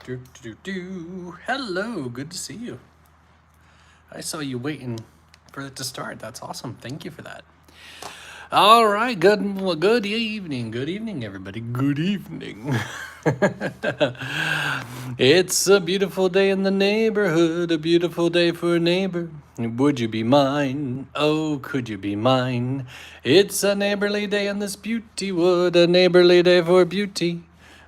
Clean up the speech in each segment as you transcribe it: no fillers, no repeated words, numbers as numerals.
Hello, good to see you. I saw you waiting for it to start. That's awesome. Thank you for that. All right, good evening, everybody. Good evening. It's a beautiful day in the neighborhood, a beautiful day for a neighbor. Would you be mine? Oh, could you be mine? It's a neighborly day in this beauty wood, a neighborly day for beauty.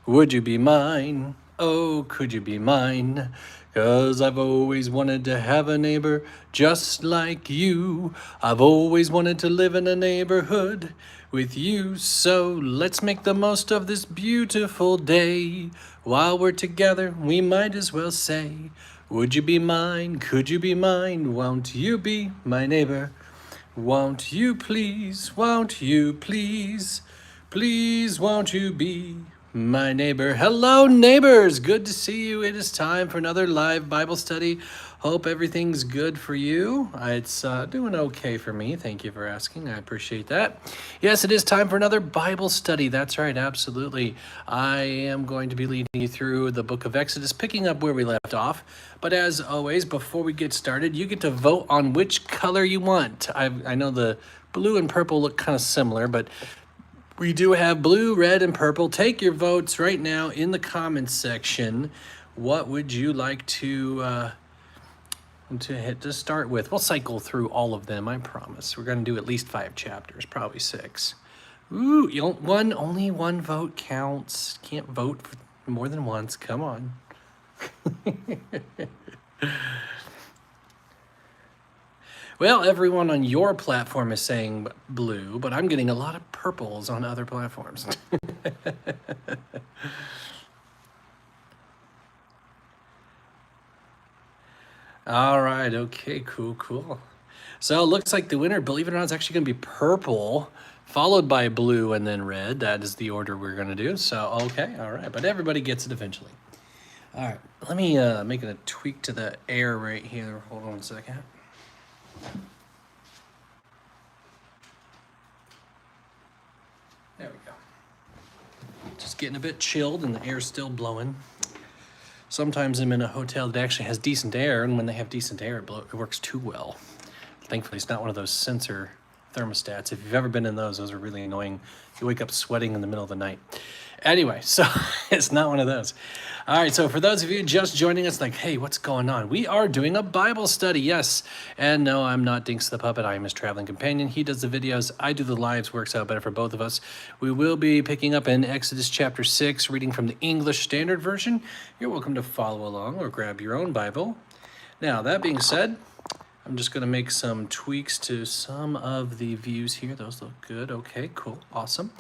Would you be mine? Oh, could you be mine? 'Cause I've always wanted to have a neighbor just like you. I've always wanted to live in a neighborhood with you. So let's make the most of this beautiful day. While we're together, we might as well say, would you be mine? Could you be mine? Won't you be my neighbor? Won't you please? Won't you please? Please, won't you be my neighbor? Hello, neighbors. Good to see you. It is time for another live Bible study. Hope everything's good for you. It's doing okay for me. Thank you for asking. I appreciate that. Yes, it is time for another Bible study. That's right, absolutely. I am going to be leading you through the book of Exodus, picking up where we left off. But as always, before we get started, you get to vote on which color you want. I know the blue and purple look kind of similar, but we do have blue, red, and purple. Take your votes right now in the comments section. What would you like to hit to start with? We'll cycle through all of them, I promise. We're going to do at least 5 chapters, probably 6. Ooh, only one vote counts. Can't vote for more than once. Come on. Well, everyone on your platform is saying blue, but I'm getting a lot of purples on other platforms. All right, okay, cool. So it looks like the winner, believe it or not, is actually going to be purple, followed by blue and then red. That is the order we're going to do. So, okay, all right, but everybody gets it eventually. All right, let me make a tweak to the air right here. Hold on a second. There we go. Just getting a bit chilled and the air's still blowing. Sometimes I'm in a hotel that actually has decent air, and when they have decent air, it works too well. Thankfully, it's not one of those sensor thermostats. If you've ever been in those are really annoying. You wake up sweating in the middle of the night. Anyway, so it's not one of those. All right, so for those of you just joining us, like, hey, what's going on? We are doing a Bible study, yes. And no, I'm not Dinks the Puppet. I am his traveling companion. He does the videos. I do the lives. Works out better for both of us. We will be picking up in Exodus chapter 6, reading from the English Standard Version. You're welcome to follow along or grab your own Bible. Now, that being said, I'm just going to make some tweaks to some of the views here. Those look good. Okay, cool. Awesome.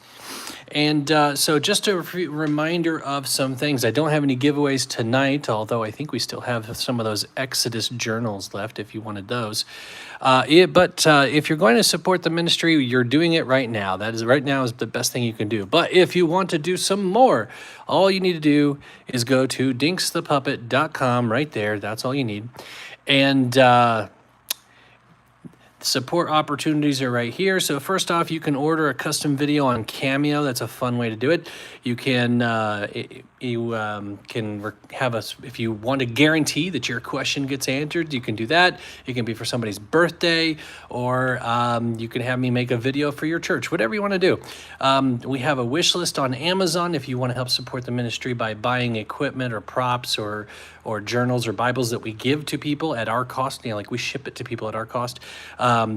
And so just a reminder of some things. I don't have any giveaways tonight, although I think we still have some of those Exodus journals left if you wanted those. But if you're going to support the ministry, you're doing it right now. That is right now is the best thing you can do. But if you want to do some more, all you need to do is go to dinksthepuppet.com right there. That's all you need. And support opportunities are right here. So first off, you can order a custom video on Cameo. That's a fun way to do it. You can have us, if you want to guarantee that your question gets answered, you can do that. It can be for somebody's birthday, or you can have me make a video for your church, whatever you want to do. We have a wish list on Amazon if you want to help support the ministry by buying equipment or props or journals or Bibles that we give to people at our cost. Like we ship it to people at our cost.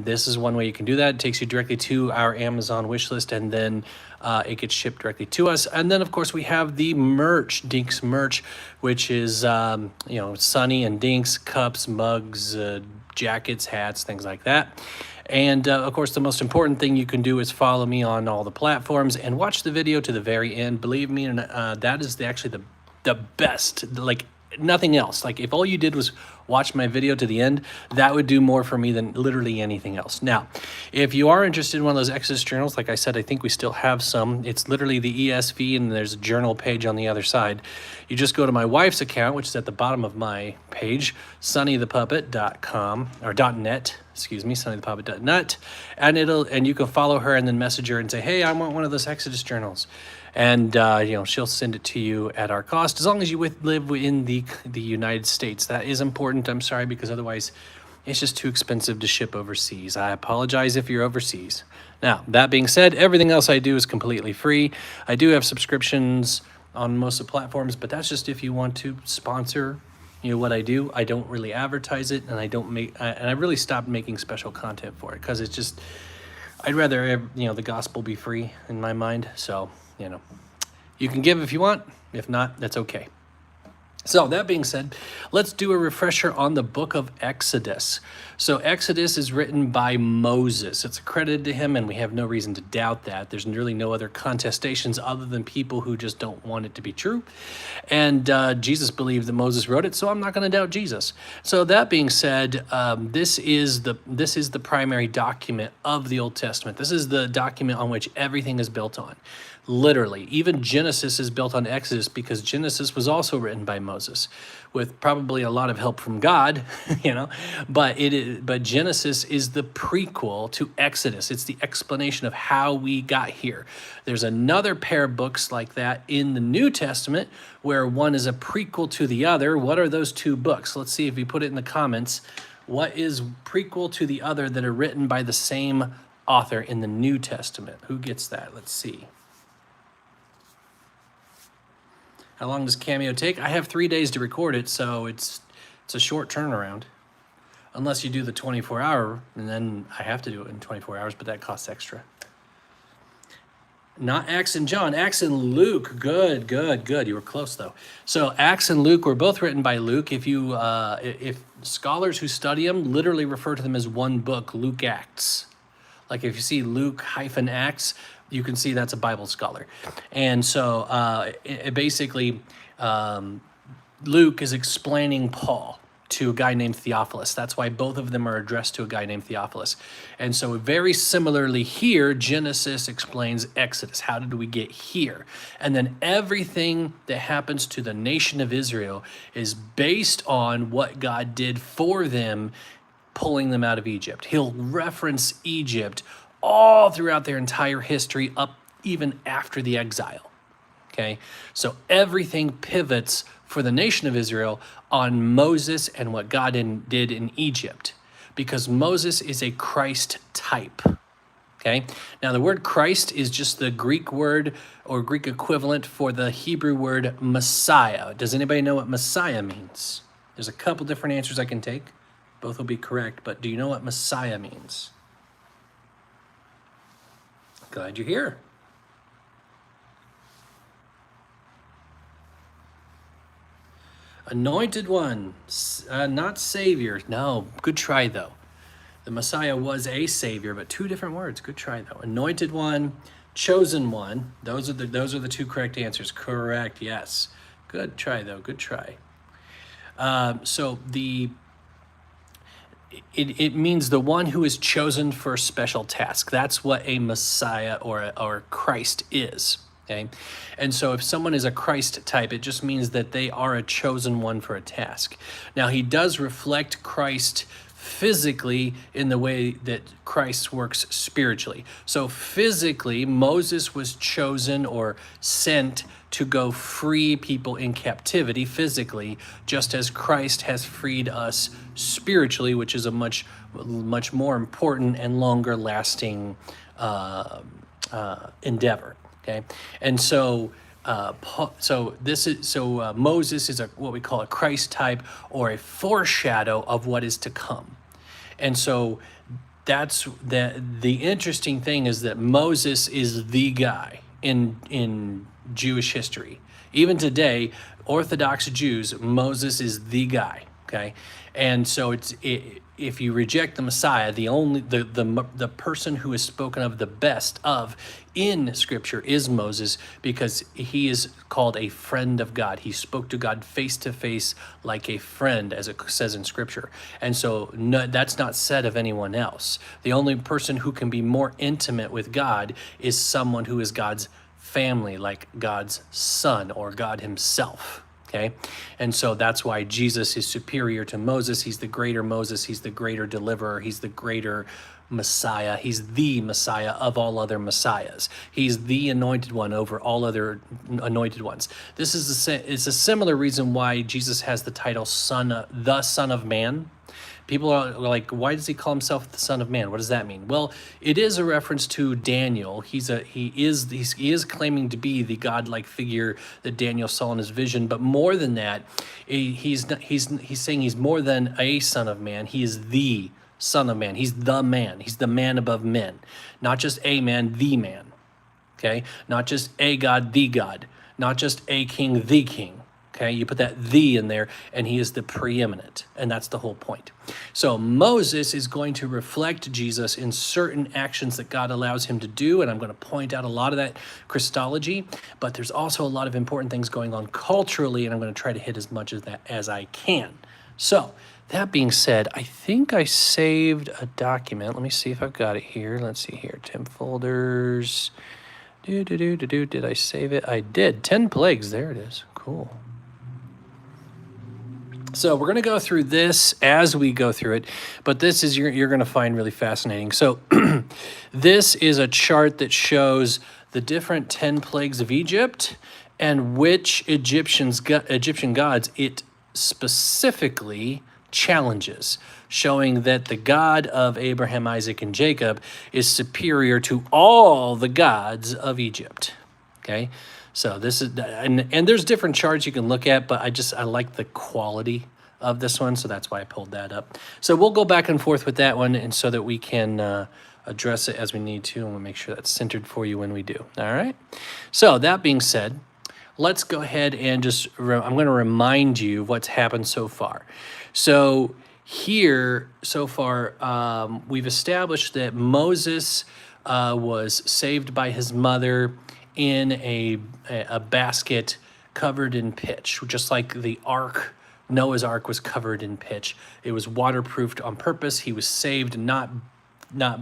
This is one way you can do that. It takes you directly to our Amazon wish list, and then it gets shipped directly to us. And then, of course, we have the merch, Dinks merch, which is, Sunny and Dinks, cups, mugs, jackets, hats, things like that. And, of course, the most important thing you can do is follow me on all the platforms and watch the video to the very end. Believe me, and that is actually the best, like, nothing else. Like if all you did was watch my video to the end, that would do more for me than literally anything else. Now, if you are interested in one of those Exodus journals, like I said, I think we still have some. It's literally the ESV, and there's a journal page on the other side. You just go to my wife's account, which is at the bottom of my page, sunnythepuppet.com or .net. sunnythepuppet.net, and you can follow her and then message her and say, hey, I want one of those Exodus journals. and she'll send it to you at our cost, as long as you live within the United States. That is important. I'm sorry, because otherwise it's just too expensive to ship overseas. I apologize if you're overseas. Now, that being said, everything else I do is completely free. I do have subscriptions on most of the platforms, but that's just if you want to sponsor what I do. I don't really advertise it, and I really stopped making special content for it, because it's just, I'd rather the gospel be free in my mind. So you can give if you want. If not, that's okay. So that being said, let's do a refresher on the book of Exodus. So Exodus is written by Moses. It's accredited to him, and we have no reason to doubt that. There's really no other contestations other than people who just don't want it to be true. And Jesus believed that Moses wrote it, so I'm not going to doubt Jesus. So that being said, this is the primary document of the Old Testament. This is the document on which everything is built on. Literally, even Genesis is built on Exodus, because Genesis was also written by Moses, with probably a lot of help from God, But Genesis is the prequel to Exodus. It's the explanation of how we got here. There's another pair of books like that in the New Testament, where one is a prequel to the other. What are those two books? Let's see if you put it in the comments. What is prequel to the other that are written by the same author in the New Testament? Who gets that? Let's see. How long does Cameo take? I have 3 days to record it, so it's a short turnaround. Unless you do the 24-hour, and then I have to do it in 24 hours, but that costs extra. Not Acts and John, Acts and Luke. Good. You were close, though. So Acts and Luke were both written by Luke. If scholars who study them literally refer to them as one book, Luke Acts. Like if you see Luke-Acts, you can see that's a Bible scholar. And so basically, Luke is explaining Paul to a guy named Theophilus. That's why both of them are addressed to a guy named Theophilus. And so very similarly here, Genesis explains Exodus. How did we get here? And then everything that happens to the nation of Israel is based on what God did for them, pulling them out of Egypt. He'll reference Egypt all throughout their entire history, up even after the exile. Okay, so everything pivots for the nation of Israel on Moses and what God did in Egypt, because Moses is a Christ type. Okay, now the word Christ is just the Greek word or Greek equivalent for the Hebrew word Messiah. Does anybody know what Messiah means? There's a couple different answers I can take. Both will be correct, but do you know what Messiah means? Glad you're here. Anointed one, not savior. No, good try though. The Messiah was a savior, but two different words. Good try though. Anointed one, chosen one. Those are the two correct answers. Correct. Yes. Good try though. Good try. It means the one who is chosen for a special task. That's what a Messiah or Christ is. Okay, and so if someone is a Christ type, it just means that they are a chosen one for a task. Now, he does reflect Christ physically in the way that Christ works spiritually. So physically, Moses was chosen or sent to go free people in captivity physically, just as Christ has freed us spiritually, which is a much more important and longer lasting endeavor. Okay, and so Moses is what we call a Christ type, or a foreshadow of what is to come. And so that's the interesting thing is that Moses is the guy in Jewish history. Even today, Orthodox Jews, Moses is the guy. Okay, and so if you reject the Messiah, the person who is spoken of the best of in Scripture is Moses, because he is called a friend of God. He spoke to God face to face like a friend, as it says in Scripture. And so that's not said of anyone else. The only person who can be more intimate with God is someone who is God's family, like God's son or God himself. Okay, and so that's why Jesus is superior to Moses. He's the greater Moses. He's the greater deliverer. He's the greater Messiah. He's the Messiah of all other Messiahs. He's the anointed one over all other anointed ones. This is it's a similar reason why Jesus has the title the Son of Man. People are like, why does he call himself the Son of Man? What does that mean? Well, it is a reference to Daniel. He is claiming to be the godlike figure that Daniel saw in his vision. But more than that, he's saying he's more than a Son of Man. He is the Son of Man. He's the man. He's the man above men, not just a man, the man. Okay, not just a God, the God, not just a king, the king. Okay, you put that "the" in there, and he is the preeminent, and that's the whole point. So Moses is going to reflect Jesus in certain actions that God allows him to do, and I'm going to point out a lot of that Christology, but there's also a lot of important things going on culturally, and I'm going to try to hit as much of that as I can. So that being said, I think I saved a document. Let me see if I've got it here. Let's see here, Tim folders. Did I save it? I did. 10 plagues. There it is. Cool. So we're going to go through this as we go through it, but this is you're going to find really fascinating. So this is a chart that shows the different 10 plagues of Egypt and which Egyptian gods it specifically challenges, showing that the God of Abraham, Isaac, and Jacob is superior to all the gods of Egypt. Okay? So this is, and there's different charts you can look at, but I like the quality of this one, so that's why I pulled that up. So we'll go back and forth with that one, and so that we can address it as we need to, and we'll make sure that's centered for you when we do. All right? So that being said, let's go ahead and I'm going to remind you what's happened so far. So here, so far, we've established that Moses was saved by his mother in a basket covered in pitch, just like the ark, Noah's ark was covered in pitch. It was waterproofed on purpose. He was saved not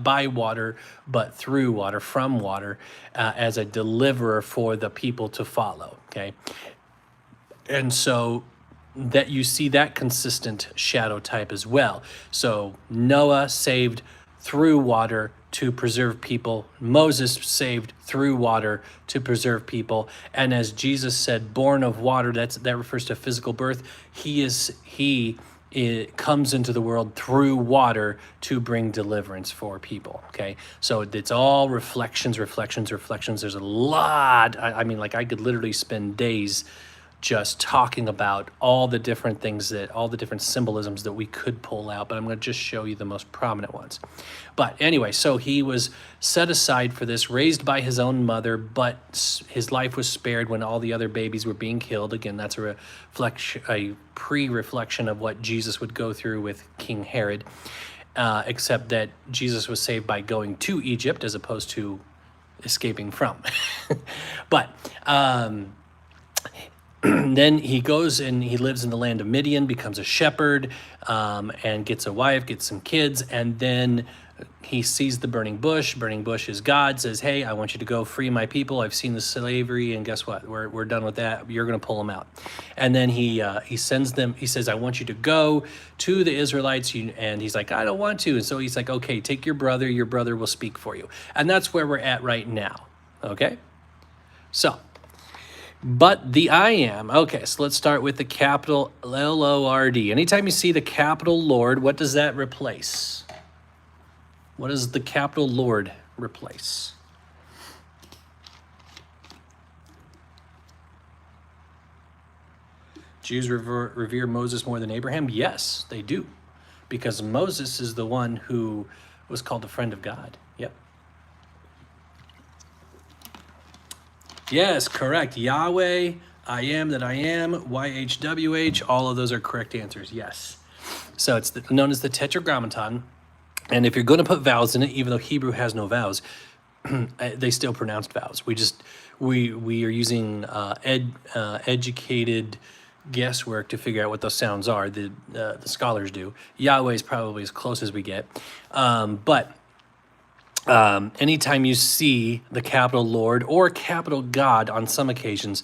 by water, but through water, from water, as a deliverer for the people to follow, okay? And so that you see that consistent shadow type as well. So Noah saved through water to preserve people. Moses saved through water to preserve people. And as Jesus said, born of water, that refers to physical birth. He comes into the world through water to bring deliverance for people, okay? So it's all reflections. There's a lot. I mean, like I could literally spend days just talking about all the different things all the different symbolisms that we could pull out, but I'm going to just show you the most prominent ones. But anyway, so he was set aside for this, raised by his own mother, but his life was spared when all the other babies were being killed. Again, that's a pre-reflection of what Jesus would go through with King Herod, except that Jesus was saved by going to Egypt as opposed to escaping from. But then he goes and he lives in the land of Midian, becomes a shepherd, and gets a wife, gets some kids, and then he sees the burning bush. Burning bush is God, says, hey, I want you to go free my people. I've seen the slavery, and guess what? We're done with that. You're going to pull them out. And then he sends them, he says, I want you to go to the Israelites, and he's like, I don't want to. And so he's like, okay, take your brother will speak for you. And that's where we're at right now, okay? So, but the I am. Okay, so let's start with the capital L-O-R-D. Anytime you see the capital Lord, what does that replace? What does the capital Lord replace? Jews revere Moses more than Abraham? Yes, they do. Because Moses is the one who was called the friend of God. Yep. Yes, correct. Yahweh, I am that I am, YHWH, all of those are correct answers, yes. So it's known as the Tetragrammaton. And if you're going to put vowels in it, even though Hebrew has no vowels, they still pronounced vowels. We are using educated guesswork to figure out what those sounds are. The scholars do. Yahweh is probably as close as we get. But anytime you see the capital Lord or capital God on some occasions,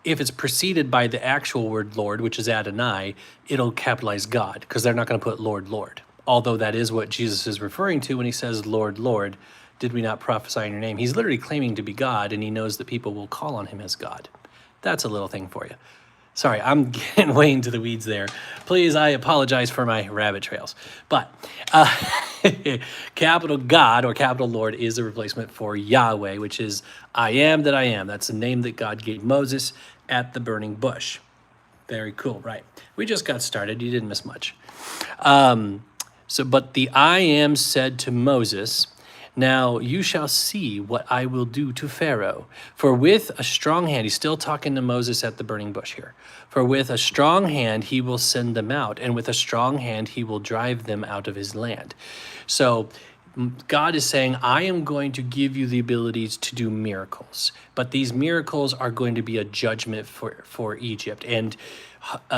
If it's preceded by the actual word Lord, which is Adonai, it'll capitalize God because they're not going to put Lord, Lord. Although that is what Jesus is referring to when he says, Lord, Lord, did we not prophesy in your name? He's literally claiming to be God, and he knows that people will call on him as God. That's a little thing for you. Sorry, I'm getting way into the weeds there. Please, I apologize for my rabbit trails. But capital God or capital Lord is a replacement for Yahweh, which is I am that I am. That's the name that God gave Moses at the burning bush. Very cool, right? We just got started. You didn't miss much. But the I am said to Moses, now you shall see what I will do to Pharaoh. For with a strong hand, he's still talking to Moses at the burning bush here. For with a strong hand he will send them out, and with a strong hand he will drive them out of his land. So God is saying, I am going to give you the abilities to do miracles, but these miracles are going to be a judgment for Egypt. And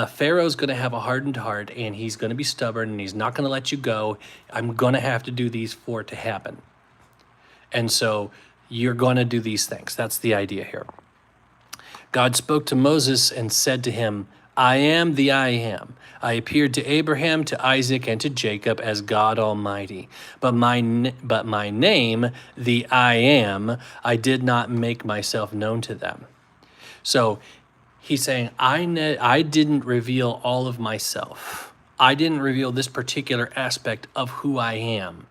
Pharaoh's going to have a hardened heart, and he's going to be stubborn, and he's not going to let you go. I'm going to have to do these for it to happen. And so you're going to do these things. That's the idea here. God spoke to Moses and said to him, I am the I am. I appeared to Abraham, to Isaac, and to Jacob as God Almighty. But my name, the I am, I did not make myself known to them. So he's saying, I didn't reveal all of myself. I didn't reveal this particular aspect of who I am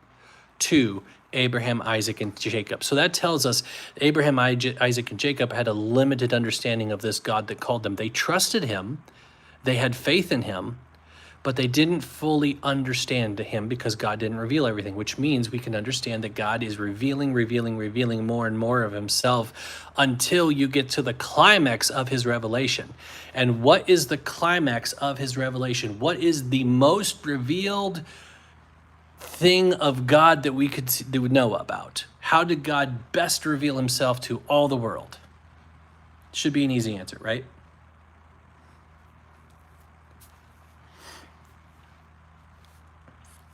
to Abraham, Isaac, and Jacob. So that tells us Abraham, Isaac, and Jacob had a limited understanding of this God that called them. They trusted him, they had faith in him, but they didn't fully understand him because God didn't reveal everything, which means we can understand that God is revealing more and more of himself until you get to the climax of his revelation. And what is the climax of his revelation? What is the most revealed thing of God that we would know about? How did God best reveal himself to all the world? Should be an easy answer, right?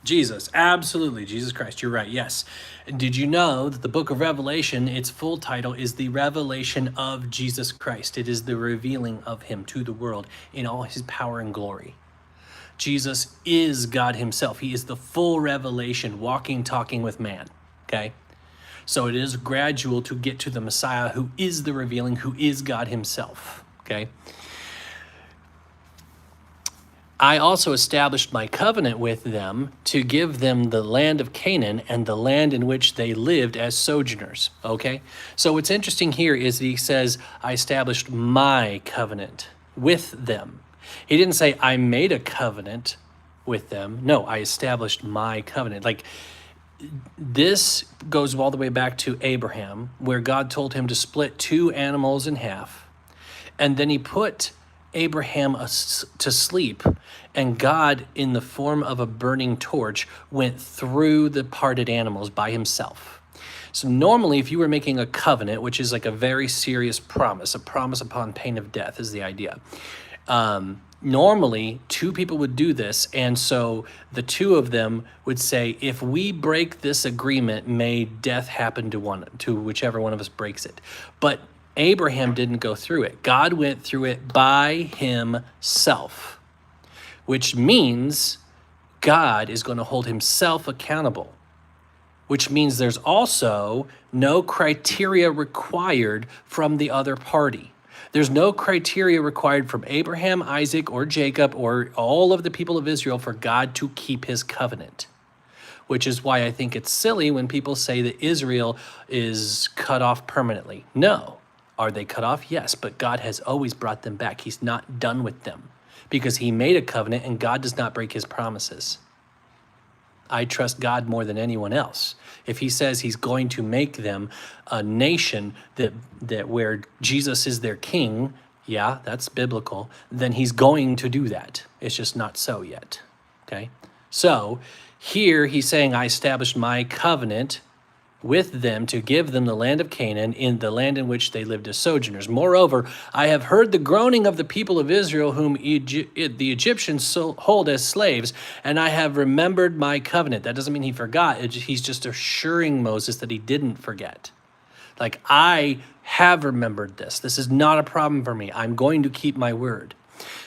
Jesus, absolutely. Jesus Christ, you're right, yes. Did you know that the book of Revelation, its full title is the revelation of Jesus Christ? It is the revealing of him to the world in all his power and glory. Jesus is God himself. He is the full revelation, walking, talking with man, okay? So it is gradual to get to the Messiah who is the revealing, who is God himself, okay? I also established my covenant with them to give them the land of Canaan and the land in which they lived as sojourners, okay? So what's interesting here is he says, I established my covenant with them. He didn't say, I made a covenant with them. No, I established my covenant. Like, this goes all the way back to Abraham, where God told him to split two animals in half. And then he put Abraham to sleep. And God, in the form of a burning torch, went through the parted animals by himself. So normally, if you were making a covenant, which is like a very serious promise, a promise upon pain of death is the idea. Normally, two people would do this, and so the two of them would say, if we break this agreement, may death happen to whichever one of us breaks it. But Abraham didn't go through it. God went through it by himself, which means God is going to hold himself accountable, which means there's also no criteria required from the other party. There's no criteria required from Abraham, Isaac, or Jacob, or all of the people of Israel for God to keep his covenant, which is why I think it's silly when people say that Israel is cut off permanently. No. Are they cut off? Yes, but God has always brought them back. He's not done with them because he made a covenant and God does not break his promises. I trust God more than anyone else. If he says he's going to make them a nation that where Jesus is their king, yeah, that's biblical, then he's going to do that. It's just not so yet, okay? So here he's saying, I established my covenant with them to give them the land of Canaan, in the land in which they lived as sojourners. Moreover, I have heard the groaning of the people of Israel, whom the Egyptians hold as slaves, and I have remembered my covenant. That doesn't mean he forgot. He's just assuring Moses that he didn't forget. Like, I have remembered this. This is not a problem for me. I'm going to keep my word.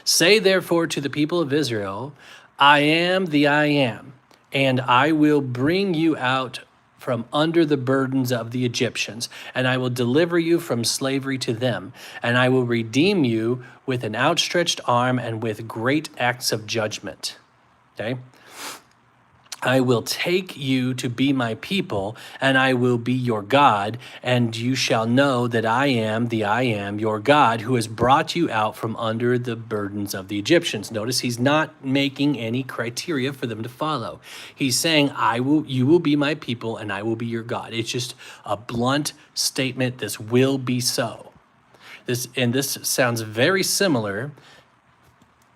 Say therefore to the people of Israel, I am the I am, and I will bring you out from under the burdens of the Egyptians, and I will deliver you from slavery to them, and I will redeem you with an outstretched arm and with great acts of judgment. Okay? I will take you to be my people, and I will be your God, and you shall know that I am the I am, your God, who has brought you out from under the burdens of the Egyptians. Notice he's not making any criteria for them to follow. He's saying, you will be my people, and I will be your God. It's just a blunt statement. This will be so. This sounds very similar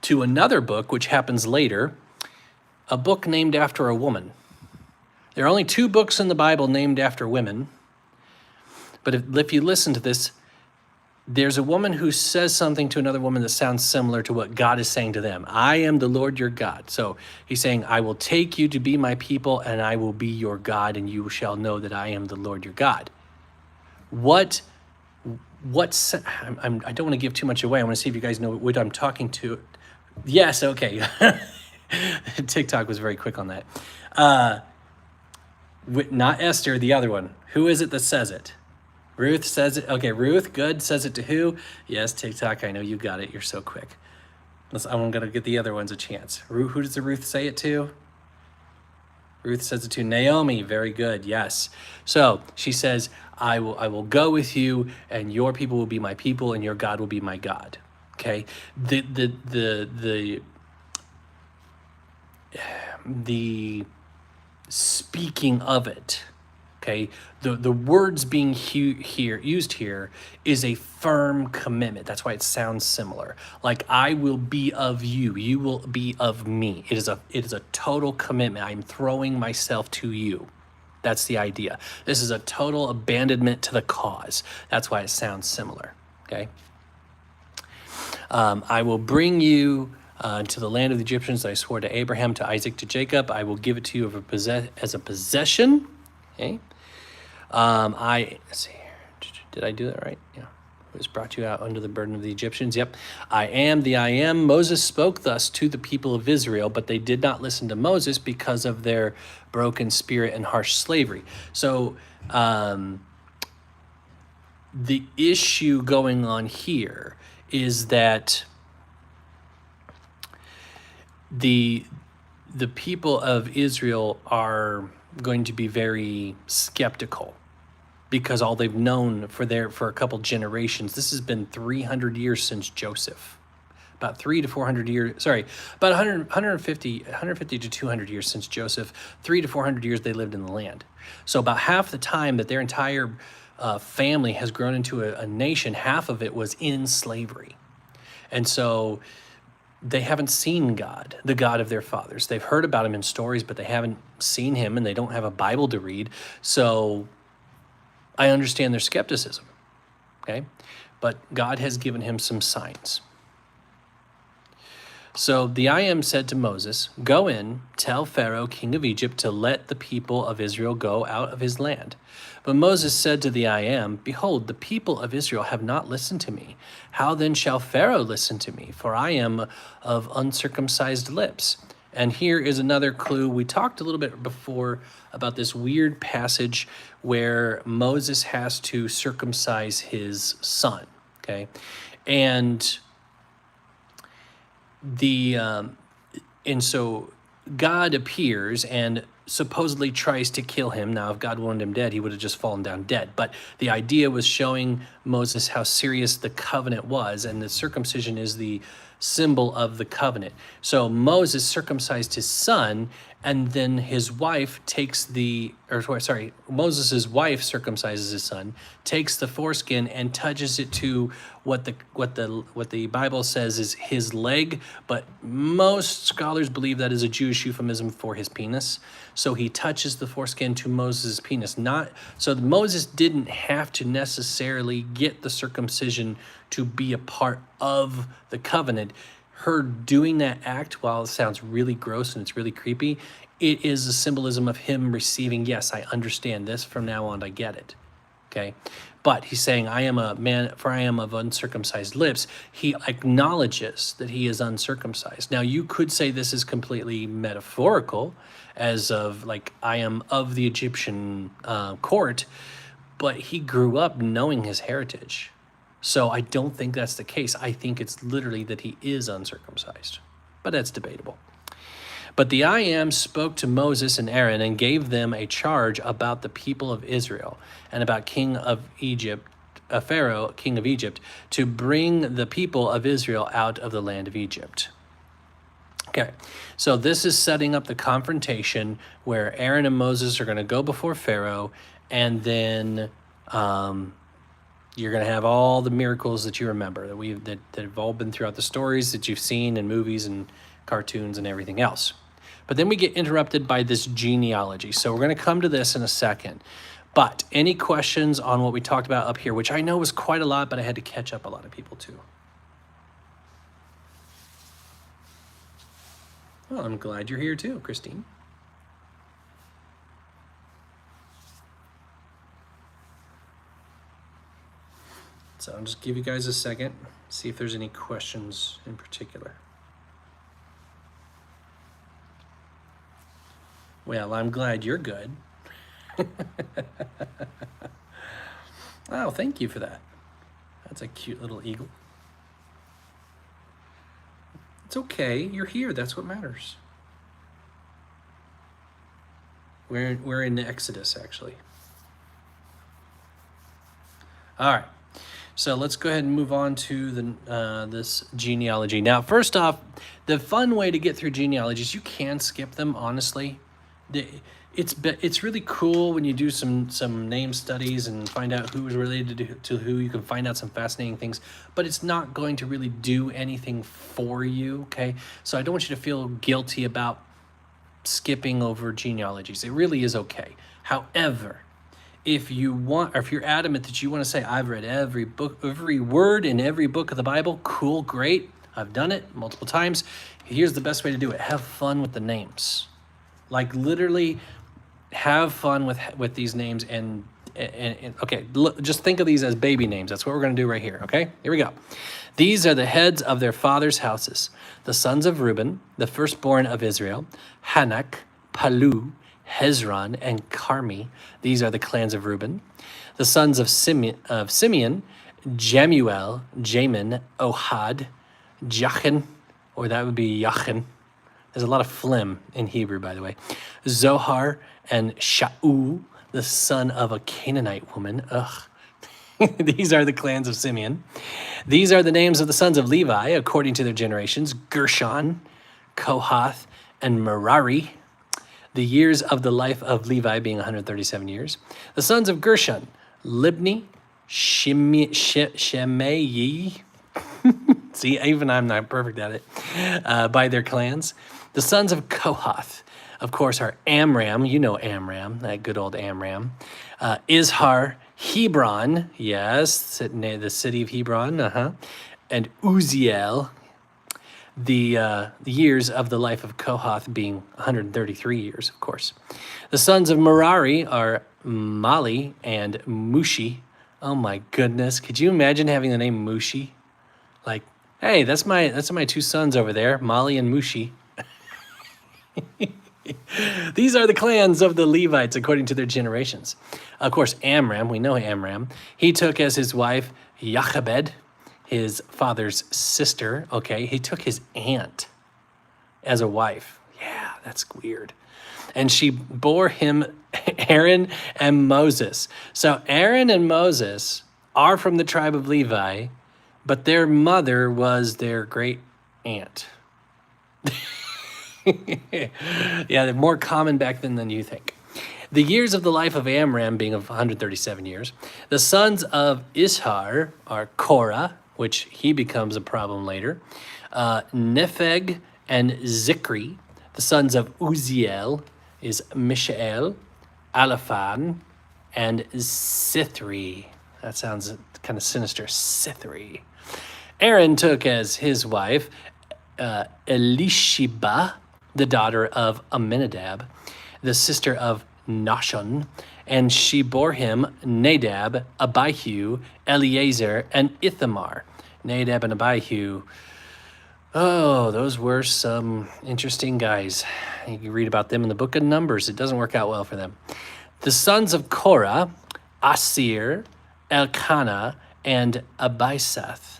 to another book, which happens later, a book named after a woman. There are only 2 books in the Bible named after women. But if you listen to this, there's a woman who says something to another woman that sounds similar to what God is saying to them. I am the Lord your God. So he's saying, I will take you to be my people, and I will be your God, and you shall know that I am the Lord your God. I don't want to give too much away. I want to see if you guys know what I'm talking to. Yes, okay. TikTok was very quick on that. Not Esther, the other one. Who is it that says it? Ruth says it. Okay, Ruth, good. Says it to who? Yes, TikTok, I know you got it. You're so quick. I'm going to get the other ones a chance. Who does the Ruth say it to? Ruth says it to Naomi. Very good, yes. So she says, I will go with you, and your people will be my people, and your God will be my God. Okay? The speaking of it, okay, the words being used here is a firm commitment. That's why it sounds similar. Like, I will be of you, you will be of me. It is a total commitment. I'm throwing myself to you. That's the idea. This is a total abandonment to the cause. That's why it sounds similar. Okay. I will bring you to the land of the Egyptians that I swore to Abraham, to Isaac, to Jacob. I will give it to you as a possession. Okay. Let's see here. Did I do that right? Yeah. Who has brought you out under the burden of the Egyptians? Yep. I am the I am. Moses spoke thus to the people of Israel, but they did not listen to Moses because of their broken spirit and harsh slavery. So the issue going on here is that the people of Israel are going to be very skeptical because all they've known for a couple generations. This has been 300 years since Joseph. About 300 to 400 years, about 150 to 200 years since Joseph. 300 to 400 years they lived in the land. So about half the time that their entire family has grown into a nation, half of it was in slavery. And so they haven't seen God, the God of their fathers. They've heard about him in stories, but they haven't seen him, and they don't have a Bible to read. So I understand their skepticism, okay? But God has given him some signs. So the I am said to Moses, go in, tell Pharaoh, king of Egypt, to let the people of Israel go out of his land. But Moses said to the I am, behold, the people of Israel have not listened to me. How then shall Pharaoh listen to me? For I am of uncircumcised lips. And here is another clue. We talked a little bit before about this weird passage where Moses has to circumcise his son, okay? And so God appears and supposedly tries to kill him. Now, if God wanted him dead, he would have just fallen down dead. But the idea was showing Moses how serious the covenant was, and the circumcision is the symbol of the covenant. So Moses circumcised his son, and then his wife Moses' wife circumcises his son, takes the foreskin and touches it to what the Bible says is his leg, but most scholars believe that is a Jewish euphemism for his penis. So he touches the foreskin to Moses' penis. So Moses didn't have to necessarily get the circumcision to be a part of the covenant. Her doing that act, while it sounds really gross and it's really creepy, it is a symbolism of him receiving, yes, I understand this, from now on I get it, okay? But he's saying, I am a man, for I am of uncircumcised lips. He acknowledges that he is uncircumcised. Now, you could say this is completely metaphorical, as of like, I am of the Egyptian court, but he grew up knowing his heritage. So I don't think that's the case. I think it's literally that he is uncircumcised, but that's debatable. But the I Am spoke to Moses and Aaron and gave them a charge about the people of Israel and about King of Egypt, Pharaoh, king of Egypt, to bring the people of Israel out of the land of Egypt. Okay, so this is setting up the confrontation where Aaron and Moses are going to go before Pharaoh, and then you're going to have all the miracles that you remember that have all been throughout the stories that you've seen in movies and cartoons and everything else. But then we get interrupted by this genealogy. So we're going to come to this in a second. But any questions on what we talked about up here, which I know was quite a lot, but I had to catch up a lot of people too. Well, I'm glad you're here too, Christine. So I'll just give you guys a second, see if there's any questions in particular. Well, I'm glad you're good. Oh, thank you for that. That's a cute little eagle. It's okay, you're here, that's what matters. We're in Exodus, actually. All right, so let's go ahead and move on to this genealogy. Now, first off, the fun way to get through genealogies, you can skip them, honestly. It's really cool when you do some name studies and find out who is related to who. You can find out some fascinating things, but it's not going to really do anything for you, okay? So I don't want you to feel guilty about skipping over genealogies. It really is okay. However, if you want, or if you're adamant that you want to say, I've read every book, every word in every book of the Bible, cool, great. I've done it multiple times. Here's the best way to do it. Have fun with the names. Like literally have fun with these names and okay, look, just think of these as baby names. That's what we're going to do right here, okay? Here we go. These are the heads of their fathers' houses. The sons of Reuben, the firstborn of Israel, Hanak, Palu, Hezron, and Carmi. These are the clans of Reuben. The sons of Simeon, Jemuel, Jamin, Ohad, Jachin, or that would be Yachin. There's a lot of phlegm in Hebrew, by the way. Zohar and Shaul, the son of a Canaanite woman. Ugh. These are the clans of Simeon. These are the names of the sons of Levi, according to their generations: Gershon, Kohath, and Merari. The years of the life of Levi being 137 years. The sons of Gershon: Libni, Shimei. See, even I'm not perfect at it. By their clans. The sons of Kohath, of course, are Amram. You know Amram, that good old Amram. Izhar, Hebron, yes, the city of Hebron, and Uziel. The years of the life of Kohath being 133 years, of course. The sons of Merari are Mali and Mushi. Oh my goodness, could you imagine having the name Mushi? Like, hey, that's my two sons over there, Mali and Mushi. These are the clans of the Levites according to their generations. Of course, Amram, we know Amram. He took as his wife Jochebed, his father's sister. Okay, he took his aunt as a wife. Yeah, that's weird. And she bore him Aaron and Moses. So Aaron and Moses are from the tribe of Levi, but their mother was their great aunt. Yeah, they're more common back then than you think. The years of the life of Amram being of 137 years. The sons of Ishar are Korah, which he becomes a problem later. Nepheg and Zikri. The sons of Uziel is Mishael, Alaphan, and Sithri. That sounds kind of sinister, Sithri. Aaron took as his wife Elisheba, the daughter of Aminadab, the sister of Nahshon, And she bore him Nadab, Abihu, Eleazar, and Ithamar. Nadab and Abihu, oh, those were some interesting guys. You can read about them in the book of Numbers. It doesn't work out well for them. The sons of Korah, Asir, Elkanah, and Abiasaph.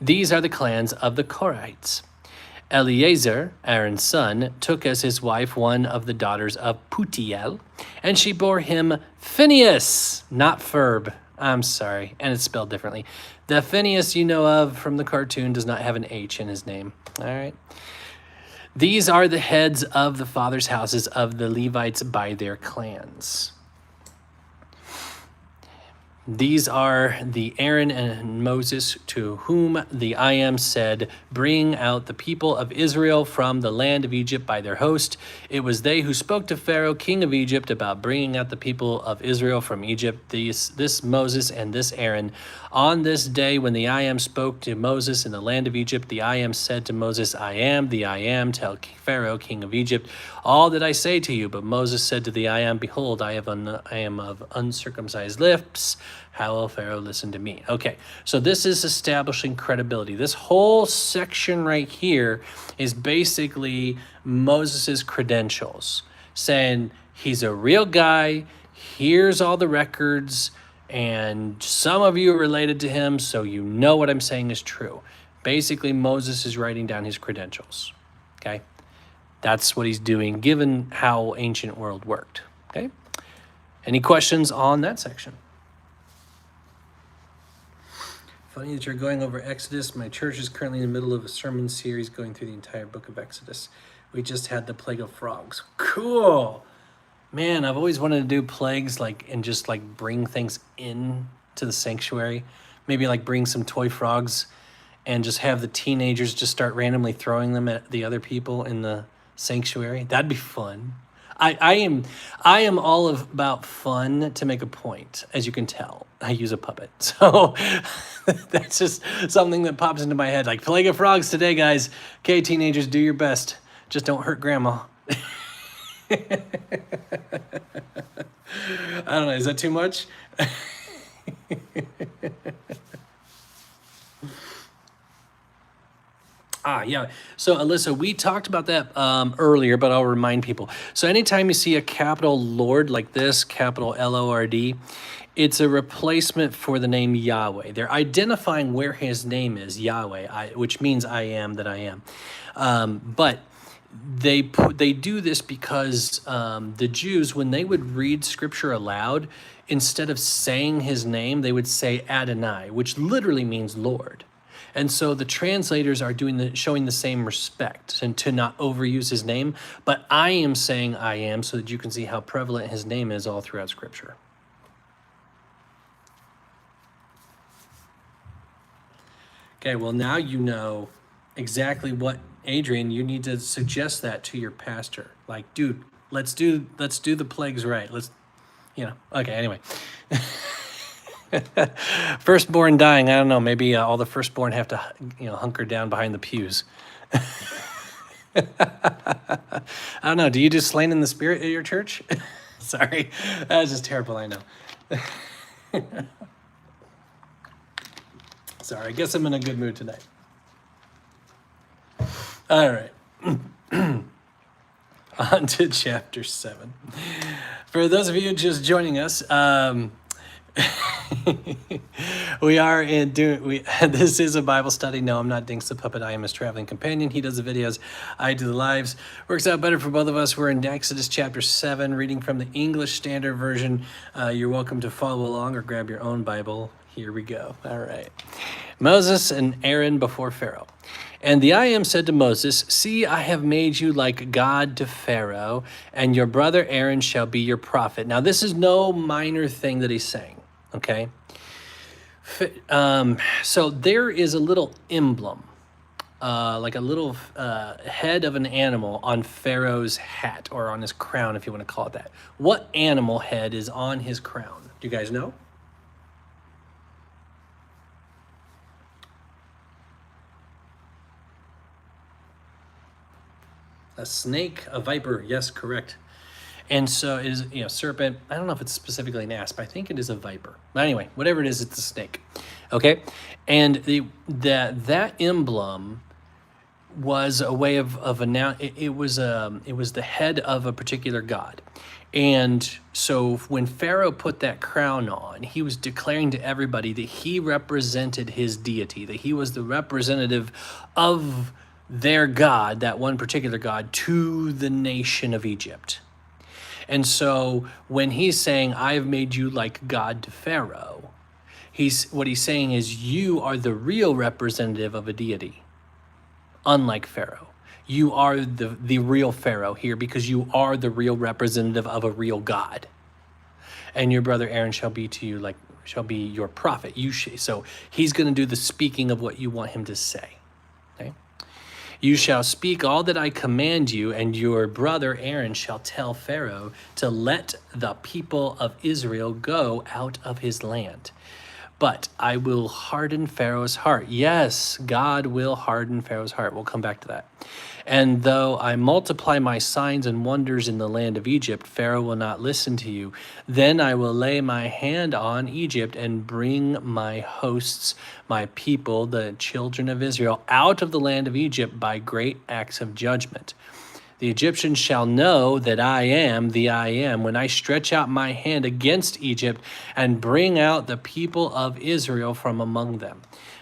These are the clans of the Korahites. Eleazar, Aaron's son, took as his wife one of the daughters of Putiel, and she bore him Phinehas, not Ferb. I'm sorry, and it's spelled differently. The Phineas you know of from the cartoon does not have an H in his name. All right. These are the heads of the fathers' houses of the Levites by their clans. These are the Aaron and Moses to whom the I am said, bring out the people of Israel from the land of Egypt by their host. It was they who spoke to Pharaoh, king of Egypt, about bringing out the people of Israel from Egypt. This Moses and this Aaron. On this day when the I am spoke to Moses in the land of Egypt, the I am said to Moses, I am the I am, tell Pharaoh, king of Egypt, all that I say to you. But Moses said to the I am, behold, I am of uncircumcised lips. How will Pharaoh listen to me? Okay, so this is establishing credibility. This whole section right here is basically Moses's credentials, saying he's a real guy, here's all the records, and some of you are related to him, so you know what I'm saying is true. Basically, Moses is writing down his credentials, okay? That's what he's doing, given how ancient world worked, okay? Any questions on that section? Funny that you're going over Exodus. My church is currently in the middle of a sermon series going through the entire book of Exodus. We just had the plague of frogs. Cool. Man, I've always wanted to do plagues and just bring things in to the sanctuary. Maybe bring some toy frogs and just have the teenagers just start randomly throwing them at the other people in the sanctuary. That'd be fun. I am all about fun to make a point, as you can tell. I use a puppet. So that's just something that pops into my head. Plague of frogs today, guys. Okay, teenagers, do your best. Just don't hurt grandma. I don't know. Is that too much? Yeah. So, Alyssa, we talked about that earlier, but I'll remind people. So anytime you see a capital Lord like this, capital Lord, it's a replacement for the name Yahweh. They're identifying where his name is, Yahweh, which means I am that I am. But they do this because the Jews, when they would read scripture aloud, instead of saying his name, they would say Adonai, which literally means Lord. And so the translators are showing the same respect and to not overuse his name. But I am saying I am so that you can see how prevalent his name is all throughout Scripture. Okay, well, now you know exactly what, Adrian, you need to suggest that to your pastor. Dude, let's do the plagues right. Okay, anyway. Firstborn dying, I don't know, maybe all the firstborn have to hunker down behind the pews. I don't know, do you do slain in the spirit at your church? Sorry, that's just terrible, I know. Sorry, I guess I'm in a good mood tonight. All right. On to chapter 7. For those of you just joining us, we are this is a Bible study. No, I'm not Dinks the Puppet. I am his traveling companion. He does the videos, I do the lives. Works out better for both of us. We're in Exodus chapter 7, reading from the English Standard Version. You're welcome to follow along or grab your own Bible. Here we go. All right. Moses and Aaron before Pharaoh. And the I am said to Moses, see, I have made you like God to Pharaoh, and your brother Aaron shall be your prophet. Now, this is no minor thing that he's saying, okay? So there is a little emblem, like a little head of an animal on Pharaoh's hat, or on his crown, if you want to call it that. What animal head is on his crown? Do you guys know? A snake, a viper, yes, correct. And so it is, serpent. I don't know if it's specifically an asp. I think it is a viper. But anyway, whatever it is, it's a snake. Okay, and that emblem was a way of announcing. It was the head of a particular god. And so when Pharaoh put that crown on, he was declaring to everybody that he represented his deity, that he was the representative of their God, that one particular God, to the nation of Egypt. And so when he's saying, I've made you like God to Pharaoh, what he's saying is you are the real representative of a deity, unlike Pharaoh. You are the real Pharaoh here because you are the real representative of a real God. And your brother Aaron shall be your prophet. So he's going to do the speaking of what you want him to say. Okay? You shall speak all that I command you, and your brother Aaron shall tell Pharaoh to let the people of Israel go out of his land. But I will harden Pharaoh's heart. Yes, God will harden Pharaoh's heart. We'll come back to that. And though I multiply my signs and wonders in the land of Egypt, Pharaoh will not listen to you. Then I will lay my hand on Egypt and bring my hosts, my people, the children of Israel, out of the land of Egypt by great acts of judgment. The Egyptians shall know that I am the I am when I stretch out my hand against Egypt and bring out the people of Israel from among them.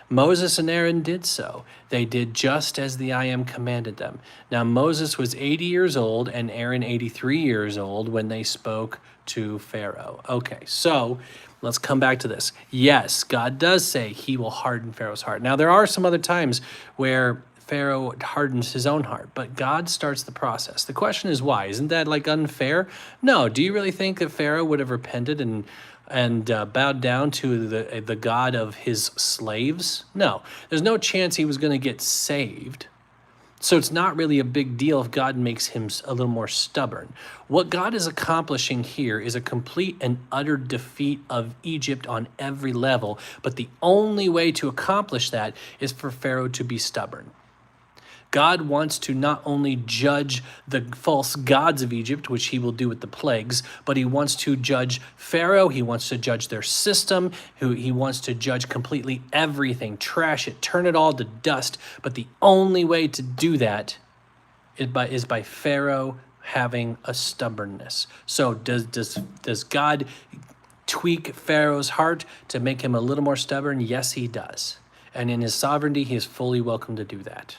Moses and Aaron did so. They did just as the I am commanded them. Now Moses was 80 years old and Aaron 83 years old when they spoke to Pharaoh. Okay, so let's come back to this. Yes, God does say he will harden Pharaoh's heart. Now there are some other times where Pharaoh hardens his own heart, but God starts the process. The question is why? Isn't that unfair? No. Do you really think that Pharaoh would have repented and bowed down to the God of his slaves? No. There's no chance he was going to get saved. So it's not really a big deal if God makes him a little more stubborn. What God is accomplishing here is a complete and utter defeat of Egypt on every level, but the only way to accomplish that is for Pharaoh to be stubborn. God wants to not only judge the false gods of Egypt, which he will do with the plagues, but he wants to judge Pharaoh. He wants to judge their system. He wants to judge completely everything, trash it, turn it all to dust. But the only way to do that is by Pharaoh having a stubbornness. So does God tweak Pharaoh's heart to make him a little more stubborn? Yes, he does. And in his sovereignty, he is fully welcome to do that.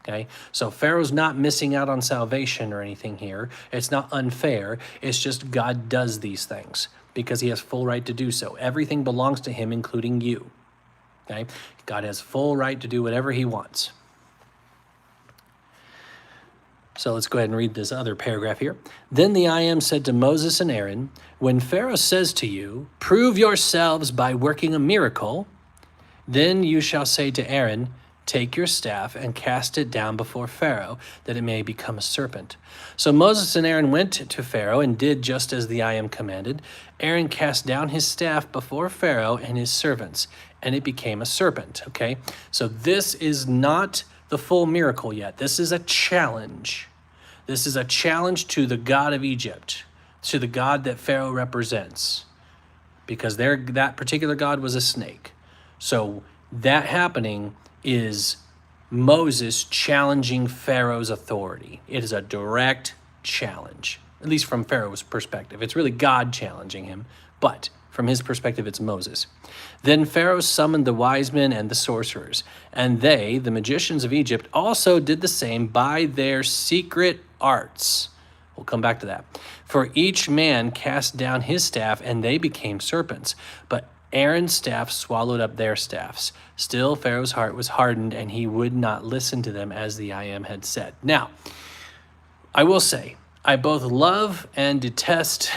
Okay, so Pharaoh's not missing out on salvation or anything here. It's not unfair. It's just God does these things because he has full right to do so. Everything belongs to him, including you. Okay, God has full right to do whatever he wants. So let's go ahead and read this other paragraph here. Then the I am said to Moses and Aaron, when Pharaoh says to you, prove yourselves by working a miracle, then you shall say to Aaron, take your staff and cast it down before Pharaoh, that it may become a serpent. So Moses and Aaron went to Pharaoh and did just as the I am commanded. Aaron cast down his staff before Pharaoh and his servants, and it became a serpent. Okay, so this is not the full miracle yet. This is a challenge. This is a challenge to the God of Egypt, to the God that Pharaoh represents, because that particular God was a snake. So that happening is Moses challenging Pharaoh's authority. It is a direct challenge, at least from Pharaoh's perspective. It's really God challenging him, but from his perspective, it's Moses. Then Pharaoh summoned the wise men and the sorcerers, and they, the magicians of Egypt, also did the same by their secret arts. We'll come back to that. For each man cast down his staff, and they became serpents. But Aaron's staff swallowed up their staffs. Still, Pharaoh's heart was hardened, and he would not listen to them as the I am had said. Now, I will say, I both love and detest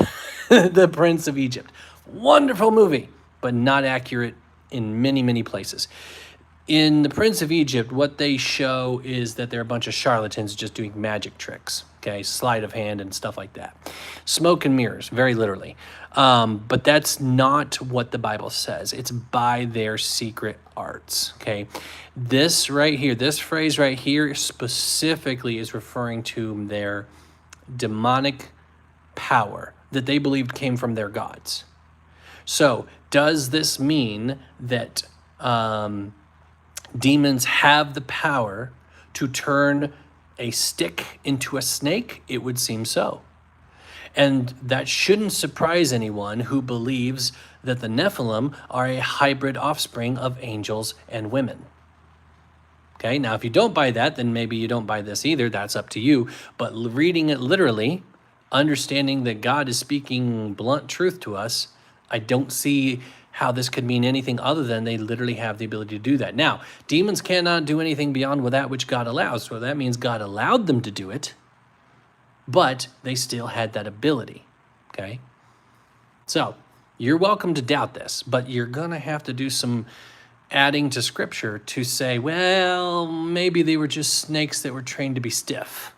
The Prince of Egypt. Wonderful movie, but not accurate in many, many places. In The Prince of Egypt, what they show is that they're a bunch of charlatans just doing magic tricks, okay, sleight of hand and stuff like that. Smoke and mirrors, very literally. But that's not what the Bible says. It's by their secret arts, okay? This right here, this phrase right here specifically is referring to their demonic power that they believed came from their gods. So does this mean that demons have the power to turn a stick into a snake? It would seem so. And that shouldn't surprise anyone who believes that the Nephilim are a hybrid offspring of angels and women. Okay, now if you don't buy that, then maybe you don't buy this either. That's up to you. But reading it literally, understanding that God is speaking blunt truth to us, I don't see how this could mean anything other than they literally have the ability to do that. Now, demons cannot do anything beyond that which God allows. So that means God allowed them to do it, but they still had that ability, okay? So you're welcome to doubt this, but you're going to have to do some adding to Scripture to say, well, maybe they were just snakes that were trained to be stiff.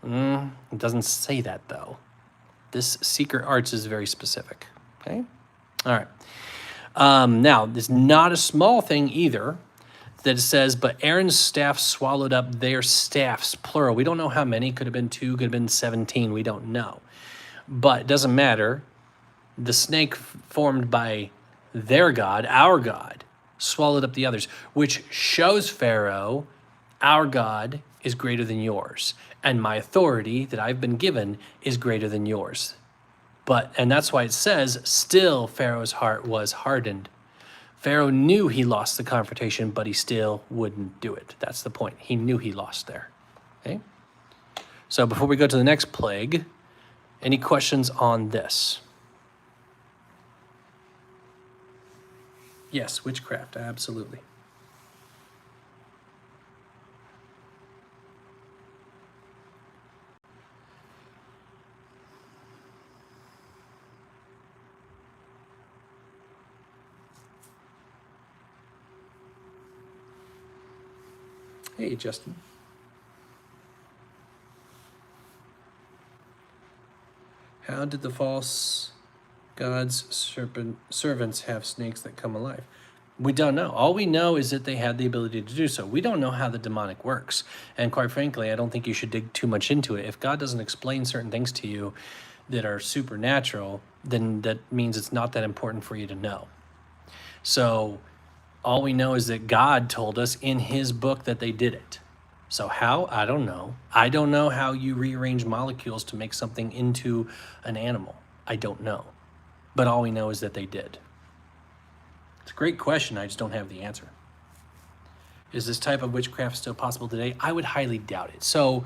It doesn't say that, though. This Secret Arts is very specific, okay? All right. Now, it's not a small thing either that it says, but Aaron's staff swallowed up their staffs, plural. We don't know how many. Could have been 2, could have been 17. We don't know. But it doesn't matter. The snake formed by their God, our God, swallowed up the others, which shows Pharaoh, our God is greater than yours, and my authority that I've been given is greater than yours. And that's why it says, still Pharaoh's heart was hardened. Pharaoh knew he lost the confrontation, but he still wouldn't do it. That's the point. He knew he lost there. Okay? So before we go to the next plague, any questions on this? Yes, witchcraft, absolutely. Hey, Justin. How did the false gods' servants have snakes that come alive? We don't know. All we know is that they had the ability to do so. We don't know how the demonic works. And quite frankly, I don't think you should dig too much into it. If God doesn't explain certain things to you that are supernatural, then that means it's not that important for you to know. So all we know is that God told us in his book that they did it. So how? I don't know. I don't know how you rearrange molecules to make something into an animal. I don't know. But all we know is that they did. It's a great question. I just don't have the answer. Is this type of witchcraft still possible today? I would highly doubt it. So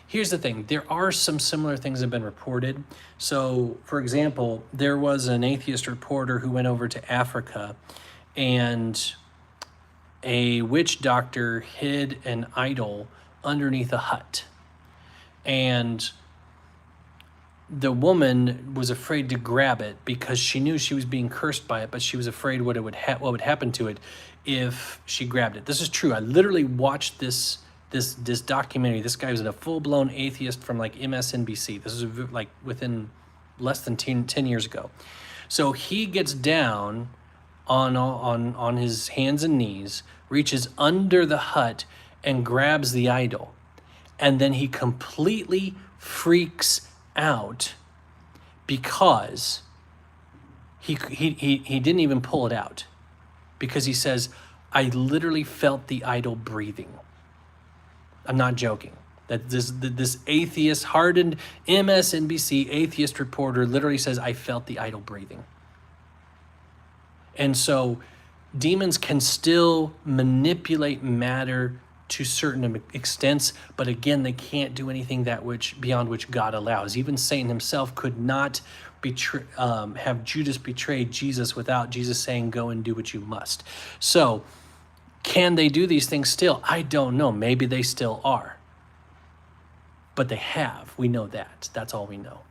here's the thing. There are some similar things that have been reported. So, for example, there was an atheist reporter who went over to Africa, and a witch doctor hid an idol underneath a hut. And the woman was afraid to grab it because she knew she was being cursed by it, but she was afraid what would happen to it if she grabbed it. This is true. I literally watched this documentary. This guy was a full-blown atheist from like MSNBC. This is like within less than 10 years ago. So he gets down on his hands and knees, reaches under the hut and grabs the idol. And then he completely freaks out because he didn't even pull it out, because he says, I literally felt the idol breathing. I'm not joking. That this atheist, hardened MSNBC atheist reporter literally says, I felt the idol breathing. And so demons can still manipulate matter to certain extents, but again, they can't do anything beyond which God allows. Even Satan himself could not have Judas betray Jesus without Jesus saying, go and do what you must. So can they do these things still? I don't know. Maybe they still are. But they have. We know that. That's all we know.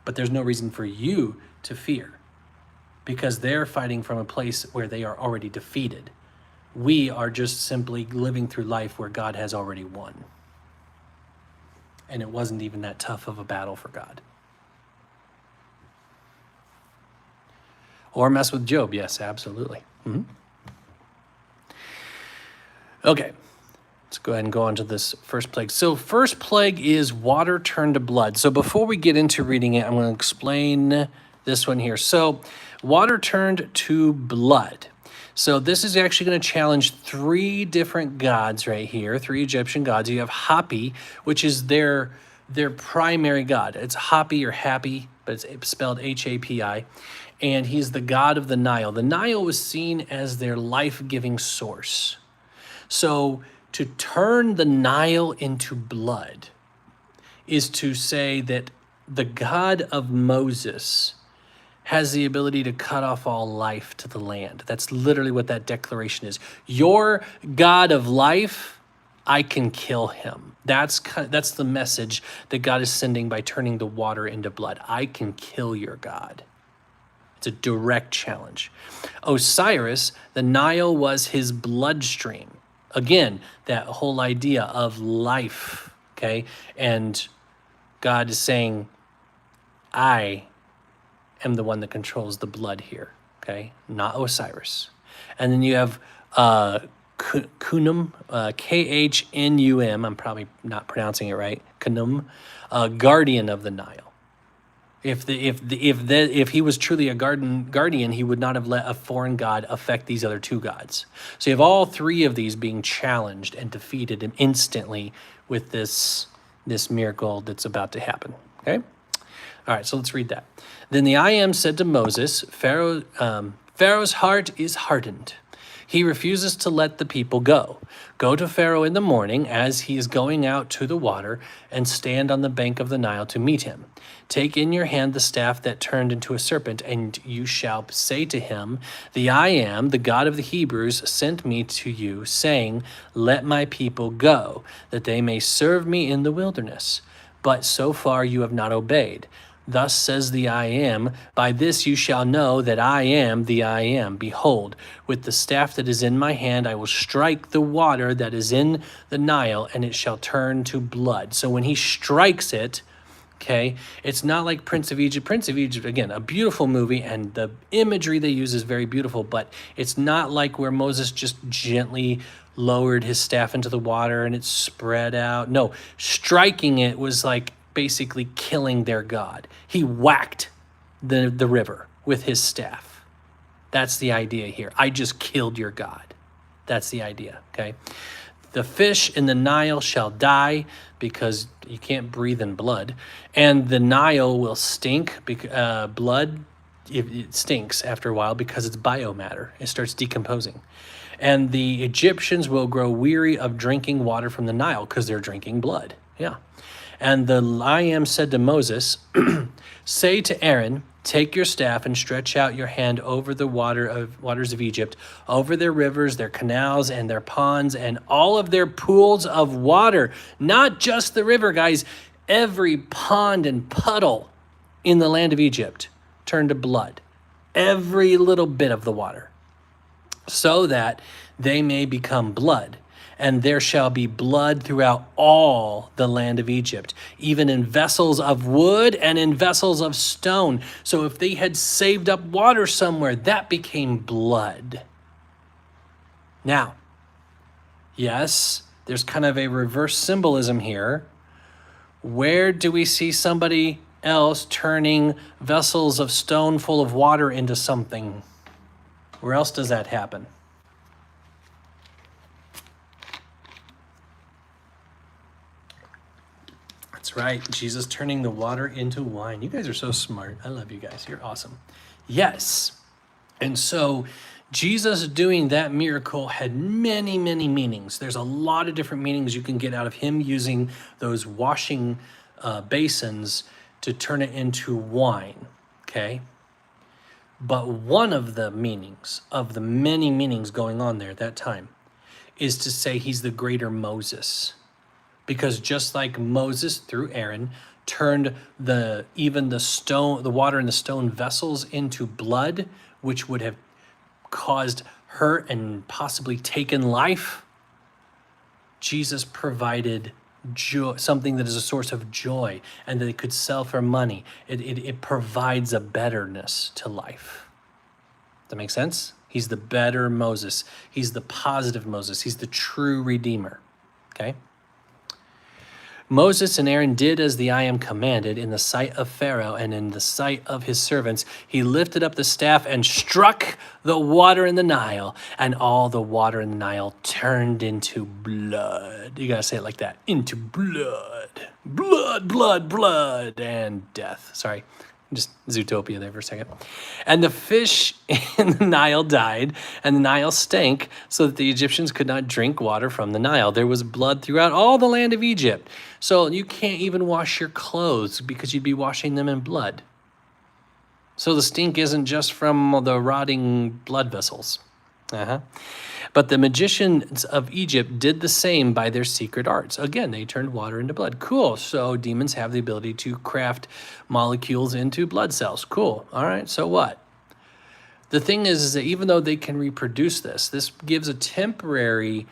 But there's no reason for you to fear, because they're fighting from a place where they are already defeated. We are just simply living through life where God has already won. And it wasn't even that tough of a battle for God. Or mess with Job. Yes, absolutely. Okay. Let's go ahead and go on to this first plague. So first plague is water turned to blood. So before we get into reading it, I'm going to explain this one here. So water turned to blood. So this is actually going to challenge three different gods right here, three Egyptian gods. You have Hapi, which is their primary god. It's Hapi or Happy, but it's spelled H-A-P-I. And he's the god of the Nile. The Nile was seen as their life-giving source. So to turn the Nile into blood is to say that the God of Moses has the ability to cut off all life to the land. That's literally what that declaration is. Your God of life, I can kill him. That's the message that God is sending by turning the water into blood. I can kill your God. It's a direct challenge. Osiris, the Nile was his bloodstream. Again, that whole idea of life, okay? And God is saying, I am the one that controls the blood here, okay? Not Osiris. And then you have Khnum, K-H-N-U-M, I'm probably not pronouncing it right, Khnum, guardian of the Nile. If he was truly a guardian, he would not have let a foreign god affect these other two gods. So you have all three of these being challenged and defeated instantly with this miracle that's about to happen. Okay? All right, so let's read that. Then the I Am said to Moses, Pharaoh's heart is hardened. He refuses to let the people go. Go to Pharaoh in the morning as he is going out to the water and stand on the bank of the Nile to meet him. Take in your hand the staff that turned into a serpent, and you shall say to him, the I Am, the God of the Hebrews, sent me to you, saying, let my people go, that they may serve me in the wilderness. But so far you have not obeyed. Thus says the I Am, by this you shall know that I am the I Am. Behold, with the staff that is in my hand, I will strike the water that is in the Nile, and it shall turn to blood. So when he strikes it, okay, it's not like Prince of Egypt. Prince of Egypt, again, a beautiful movie, and the imagery they use is very beautiful, but it's not like where Moses just gently lowered his staff into the water and it spread out. No, striking it was like basically killing their God. He whacked the river with his staff. That's the idea here. I just killed your God. That's the idea, okay? The fish in the Nile shall die because you can't breathe in blood, and the Nile will stink. Blood, it stinks after a while because it's biomatter. It starts decomposing. And the Egyptians will grow weary of drinking water from the Nile because they're drinking blood. Yeah. And the I Am said to Moses, say to Aaron, take your staff and stretch out your hand over the waters of Egypt, over their rivers, their canals, and their ponds, and all of their pools of water. Not just the river, guys. Every pond and puddle in the land of Egypt turned to blood. Every little bit of the water. So that they may become blood. And there shall be blood throughout all the land of Egypt, even in vessels of wood and in vessels of stone. So if they had saved up water somewhere, that became blood. Now, yes, there's kind of a reverse symbolism here. Where do we see somebody else turning vessels of stone full of water into something? Where else does that happen? That's right. Jesus turning the water into wine. You guys are so smart. I love you guys. You're awesome. Yes. And so Jesus doing that miracle had many, many meanings. There's a lot of different meanings you can get out of him using those washing basins to turn it into wine. Okay. But one of the meanings of the many meanings going on there at that time is to say he's the greater Moses. Because just like Moses through Aaron turned the water in the stone vessels into blood, which would have caused hurt and possibly taken life, Jesus provided joy, something that is a source of joy and that they could sell for money. It provides a betterness to life. Does that make sense? He's the better Moses. He's the positive Moses. He's the true Redeemer. okay? Moses and Aaron did as the I am commanded in the sight of Pharaoh and in the sight of his servants. He lifted up the staff and struck the water in the Nile, and all the water in the Nile turned into blood. You gotta say it like that, into blood. Blood, blood, blood, and death. Sorry, just Zootopia there for a second. And the fish in the Nile died, and the Nile stank, so that the Egyptians could not drink water from the Nile. There was blood throughout all the land of Egypt. So you can't even wash your clothes because you'd be washing them in blood. So the stink isn't just from the rotting blood vessels. But the magicians of Egypt did the same by their secret arts. Again, they turned water into blood. Cool. So demons have the ability to craft molecules into blood cells. Cool. All right. So what? The thing is that even though they can reproduce this gives a temporary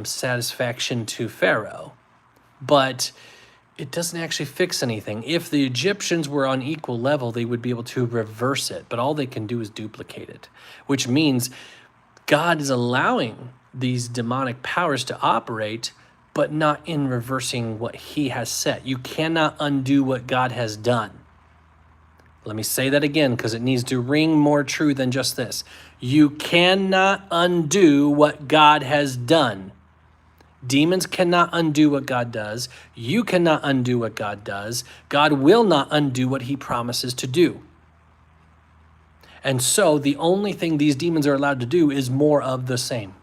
satisfaction to Pharaoh, but it doesn't actually fix anything. If the Egyptians were on equal level, they would be able to reverse it, but all they can do is duplicate it, which means God is allowing these demonic powers to operate, but not in reversing what he has set. You cannot undo what God has done. Let me say that again because it needs to ring more true than just this. You cannot undo what God has done. Demons cannot undo what God does. You cannot undo what God does. God will not undo what he promises to do. And so the only thing these demons are allowed to do is more of the same.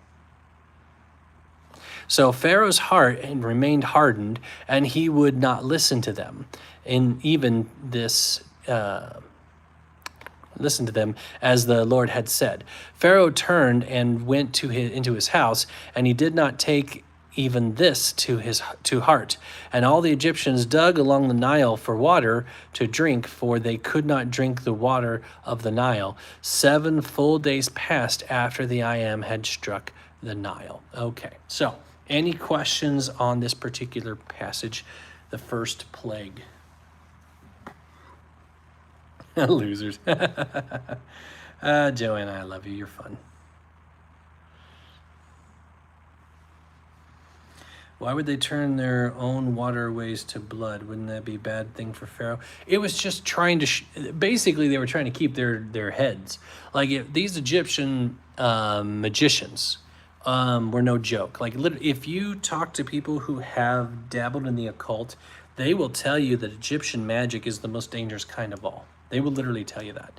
So Pharaoh's heart remained hardened, and he would not listen to them. And even this, listen to them as the Lord had said. Pharaoh turned and went into his house, and he did not take even this to heart. And all the Egyptians dug along the Nile for water to drink, for they could not drink the water of the Nile. 7 full days passed after the I am had struck the Nile. Okay, so any questions on this particular passage, the first plague? Losers. Joanna, I love you. You're fun. Why would they turn their own waterways to blood? Wouldn't that be a bad thing for Pharaoh? It was just trying to, basically they were trying to keep their heads. Like these Egyptian magicians were no joke. Like if you talk to people who have dabbled in the occult, they will tell you that Egyptian magic is the most dangerous kind of all. They will literally tell you that.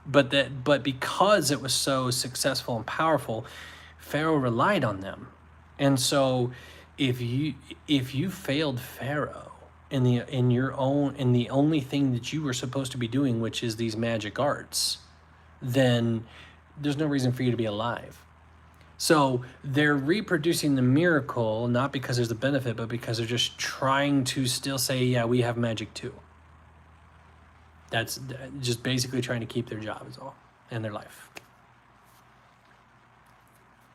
But because it was so successful and powerful, Pharaoh relied on them. And so if you failed Pharaoh in the only thing that you were supposed to be doing, which is these magic arts, then there's no reason for you to be alive. So they're reproducing the miracle, not because there's a benefit, but because they're just trying to still say, yeah, we have magic too. That's just basically trying to keep their job is all, and their life.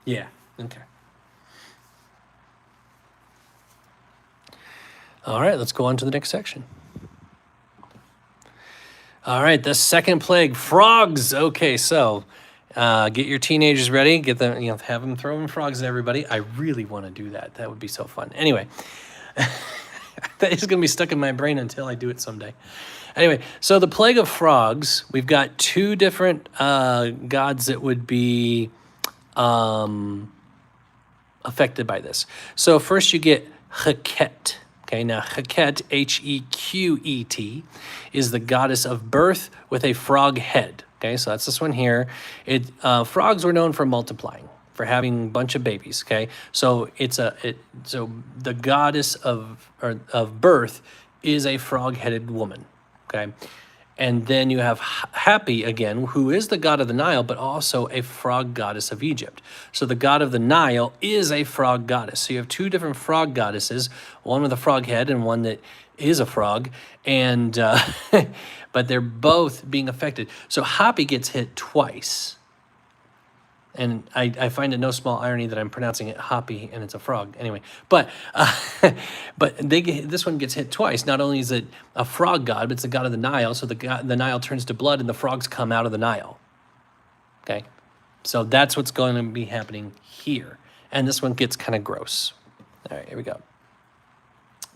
Yeah, okay. All right, let's go on to the next section. All right, the second plague, frogs. Okay, so get your teenagers ready. Get them, have them throwing frogs at everybody. I really want to do that. That would be so fun. Anyway, that is going to be stuck in my brain until I do it someday. Anyway, so the plague of frogs, we've got 2 different gods that would be affected by this. So first you get Heket. Okay, now Heket, Heqet, is the goddess of birth with a frog head. Okay, so that's this one here. Frogs were known for multiplying, for having a bunch of babies. Okay, so so the goddess of birth is a frog-headed woman. Okay, and then you have Hapi again, who is the god of the Nile, but also a frog goddess of Egypt. So the god of the Nile is a frog goddess. So you have 2 different frog goddesses, one with a frog head and one that is a frog, and but they're both being affected. So Hapi gets hit twice. And I find it no small irony that I'm pronouncing it Hapi and it's a frog. Anyway, but this one gets hit twice. Not only is it a frog god, but it's the god of the Nile. So the Nile turns to blood and the frogs come out of the Nile. Okay, So that's what's going to be happening here. And this one gets kind of gross. All right, here we go.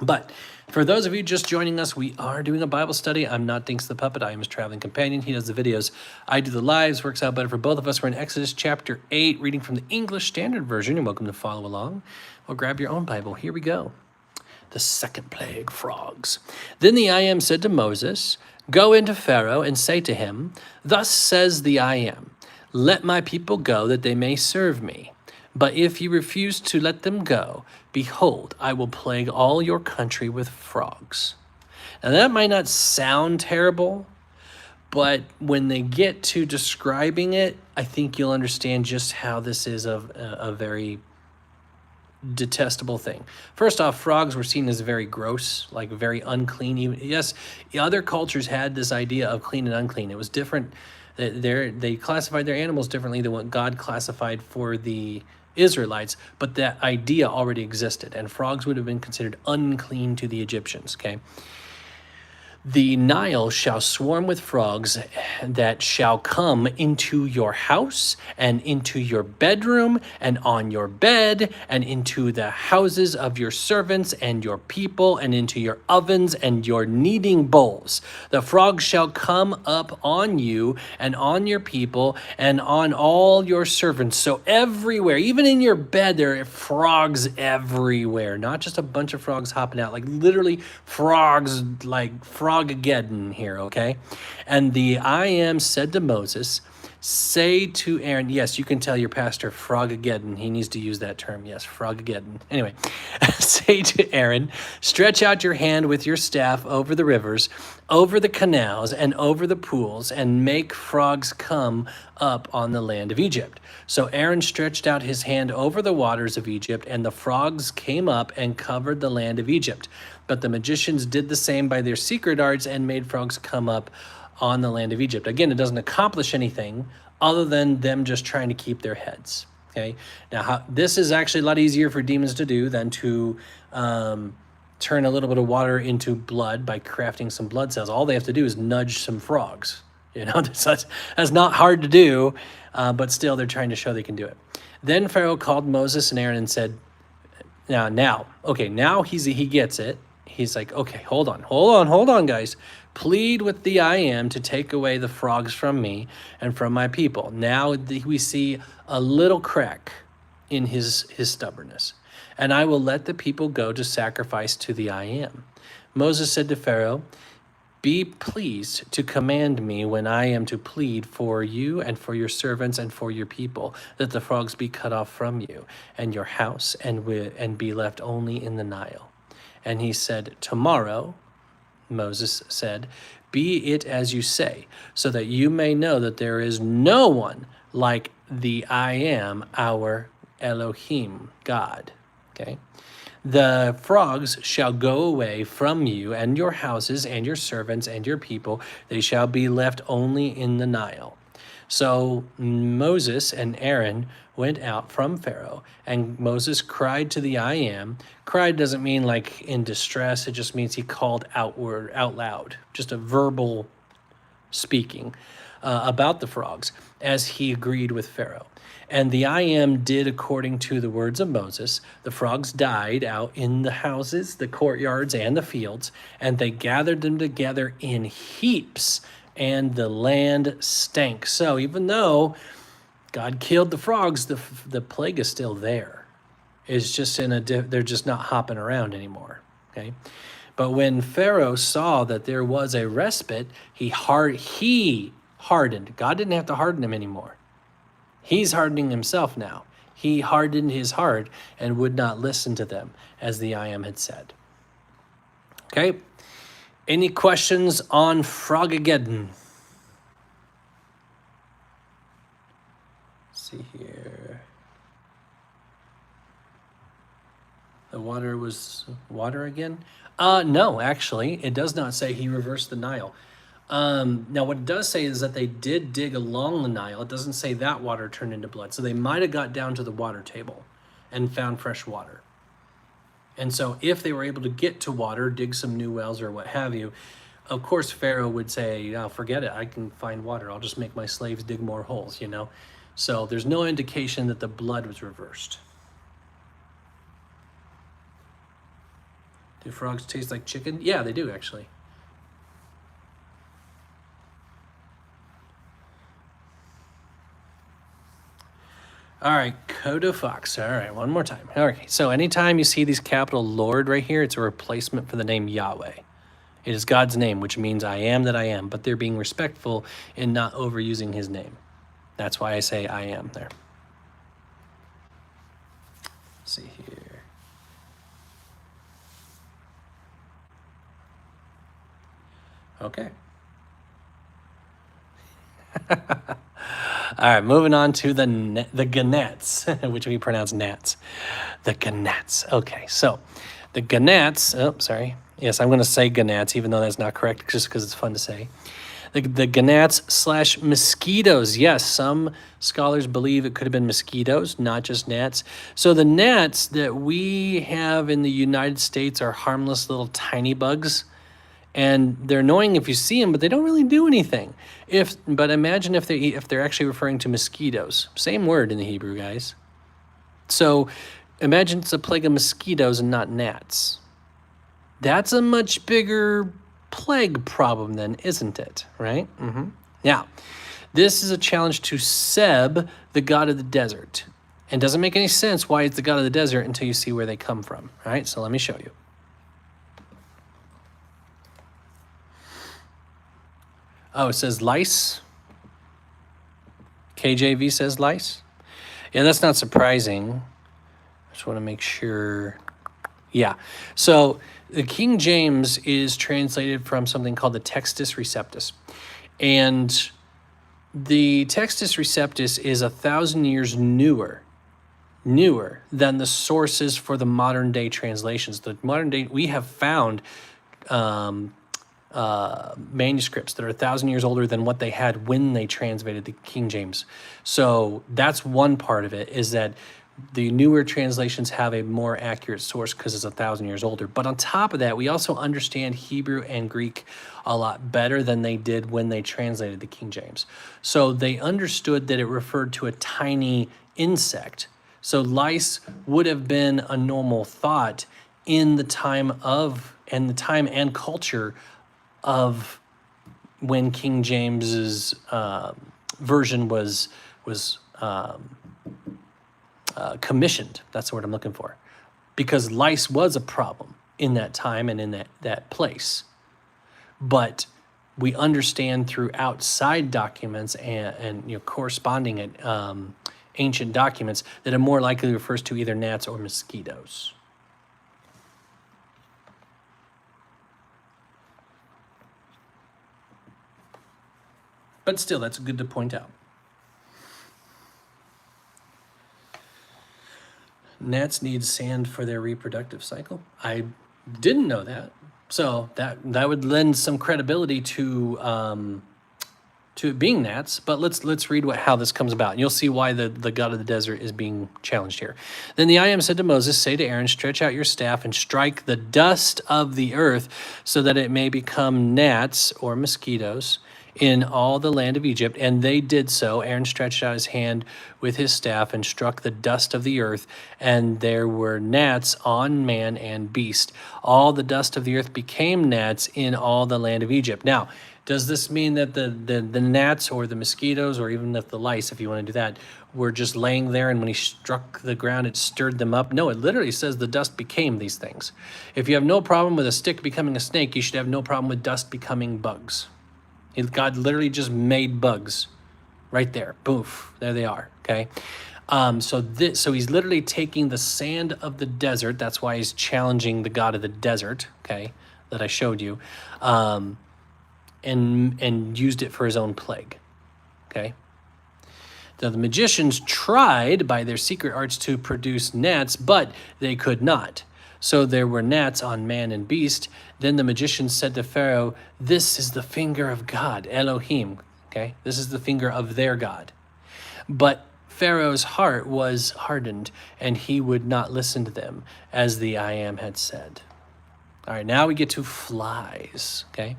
But for those of you just joining us, we are doing a Bible study. I'm not Dinks the Puppet. I am his traveling companion. He does the videos. I do the lives. Works out better for both of us. We're in Exodus chapter 8, reading from the English Standard Version. You're welcome to follow along. Or grab your own Bible. Here we go. The second plague, frogs. Then the I Am said to Moses, "Go into Pharaoh and say to him, 'Thus says the I Am, let my people go that they may serve me. But if you refuse to let them go, behold, I will plague all your country with frogs.'" Now that might not sound terrible, but when they get to describing it, I think you'll understand just how this is a very detestable thing. First off, frogs were seen as very gross, like very unclean. Even, yes, other cultures had this idea of clean and unclean. It was different. They classified their animals differently than what God classified for the Israelites, but that idea already existed, and frogs would have been considered unclean to the Egyptians, okay? "The Nile shall swarm with frogs that shall come into your house and into your bedroom and on your bed and into the houses of your servants and your people and into your ovens and your kneading bowls. The frogs shall come up on you and on your people and on all your servants." So everywhere, even in your bed, there are frogs everywhere. Not just a bunch of frogs hopping out, like literally frogs, like Frogageddon here, okay? "And the I Am said to Moses, say to Aaron," yes, you can tell your pastor Frogageddon. He needs to use that term. Yes, Frogageddon. Anyway, "Say to Aaron, stretch out your hand with your staff over the rivers, over the canals, and over the pools, and make frogs come up on the land of Egypt." So Aaron stretched out his hand over the waters of Egypt, and the frogs came up and covered the land of Egypt. But the magicians did the same by their secret arts and made frogs come up on the land of Egypt. Again, it doesn't accomplish anything other than them just trying to keep their heads. Okay. Now, this is actually a lot easier for demons to do than to turn a little bit of water into blood by crafting some blood cells. All they have to do is nudge some frogs. You know, that's not hard to do, but still they're trying to show they can do it. "Then Pharaoh called Moses and Aaron and said," now, he gets it. He's like, "Okay, hold on, guys. Plead with the I Am to take away the frogs from me and from my people." Now we see a little crack in his stubbornness. "And I will let the people go to sacrifice to the I Am." Moses said to Pharaoh, "Be pleased to command me when I am to plead for you and for your servants and for your people, that the frogs be cut off from you and your house and be left only in the Nile." And he said, "Tomorrow," Moses said, "be it as you say, so that you may know that there is no one like the I Am, our Elohim, God." Okay. "The frogs shall go away from you and your houses and your servants and your people. They shall be left only in the Nile." So Moses and Aaron went out from Pharaoh, and Moses cried to the I Am. Cried doesn't mean like in distress. It just means he called out loud, just a verbal speaking about the frogs as he agreed with Pharaoh. "And the I Am did according to the words of Moses. The frogs died out in the houses, the courtyards, and the fields, and they gathered them together in heaps, and the land stank." So even though God killed the frogs, the plague is still there. It's just they're just not hopping around anymore. Okay. But when Pharaoh saw that there was a respite, he hardened. God didn't have to harden him anymore. He's hardening himself now. He hardened his heart and would not listen to them, as the I Am had said. Okay. Any questions on Frogageddon? Let's see here. The water was water again? No, actually, it does not say he reversed the Nile. Now, what it does say is that they did dig along the Nile. It doesn't say that water turned into blood. So they might have got down to the water table and found fresh water. And so if they were able to get to water, dig some new wells or what have you, of course, Pharaoh would say, "Oh, forget it. I can find water. I'll just make my slaves dig more holes," you know. So there's no indication that the blood was reversed. Do frogs taste like chicken? Yeah, they do actually. All right, Coda Fox. All right, one more time. Okay, so anytime you see these capital Lord right here, it's a replacement for the name Yahweh. It is God's name, which means I am that I am, but they're being respectful in not overusing his name. That's why I say I am there. Let's see here. Okay. All right, moving on to the Gnats, which we pronounce gnats. The Gnats. Okay, so the Gnats, oh, sorry. Yes, I'm going to say Gnats, even though that's not correct, just because it's fun to say. The Gnats slash mosquitoes. Yes, some scholars believe it could have been mosquitoes, not just gnats. So the gnats that we have in the United States are harmless little tiny bugs. And they're annoying if you see them, but they don't really do anything. But imagine if they're actually referring to mosquitoes. Same word in the Hebrew, guys. So imagine it's a plague of mosquitoes and not gnats. That's a much bigger plague problem then, isn't it? Right? Mm-hmm. Now, this is a challenge to Seb, the god of the desert. And doesn't make any sense why it's the god of the desert until you see where they come from. All right, so let me show you. Oh, it says lice. KJV says lice. Yeah, that's not surprising. I just want to make sure. Yeah. So the King James is translated from something called the Textus Receptus. And the Textus Receptus is 1,000 years newer than the sources for the modern day translations. The modern day, we have found manuscripts that are 1,000 years older than what they had when they translated the King James. So that's one part of it, is that the newer translations have a more accurate source because it's 1,000 years older. But on top of that, we also understand Hebrew and Greek a lot better than they did when they translated the King James. So they understood that it referred to a tiny insect. So lice would have been a normal thought in the time and culture of when King James's version was commissioned. That's the word I'm looking for, because lice was a problem in that time and in that place. But we understand through outside documents and corresponding ancient documents that it more likely refers to either gnats or mosquitoes. But still, that's good to point out. Gnats need sand for their reproductive cycle. I didn't know that. So that would lend some credibility to it being gnats. But let's read how this comes about. And you'll see why the god of the desert is being challenged here. Then the I Am said to Moses, say to Aaron, stretch out your staff and strike the dust of the earth so that it may become gnats or mosquitoes in all the land of Egypt. And they did so. Aaron stretched out his hand with his staff and struck the dust of the earth, and there were gnats on man and beast. All the dust of the earth became gnats in all the land of Egypt. Now, does this mean that the gnats or the mosquitoes, or even if the lice, if you want to do that, were just laying there and when he struck the ground it stirred them up? No, it literally says the dust became these things. If you have no problem with a stick becoming a snake, you should have no problem with dust becoming bugs. God literally just made bugs right there. Boof, there they are, okay? So he's literally taking the sand of the desert. That's why he's challenging the god of the desert, okay, that I showed you, and used it for his own plague, okay? Now, the magicians tried by their secret arts to produce gnats, but they could not. So there were gnats on man and beast. Then the magicians said to Pharaoh, this is the finger of God, Elohim. Okay, this is the finger of their God. But Pharaoh's heart was hardened, and he would not listen to them, as the I Am had said. All right, now we get to flies. Okay,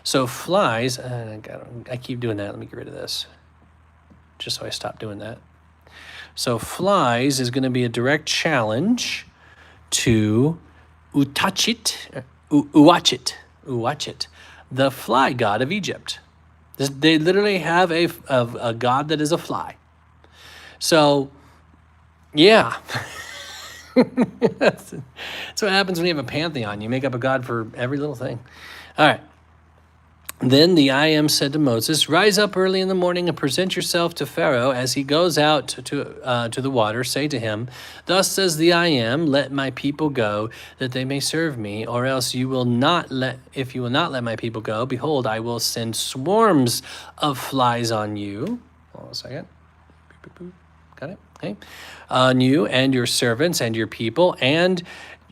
so flies, I keep doing that. Let me get rid of this. just so I stop doing that. So flies is going to be a direct challenge to Uwachit, the fly god of Egypt. They literally have a god that is a fly. So, yeah. That's what happens when you have a pantheon. You make up a god for every little thing. All right. Then the I Am said to Moses, "Rise up early in the morning and present yourself to Pharaoh as he goes out to the water. Say to him, Thus says the I Am, let my people go, that they may serve me. Or else you will not let, if you will not let my people go, behold, I will send swarms of flies on you." Hold on a second. Got it? Okay. On you and your servants and your people and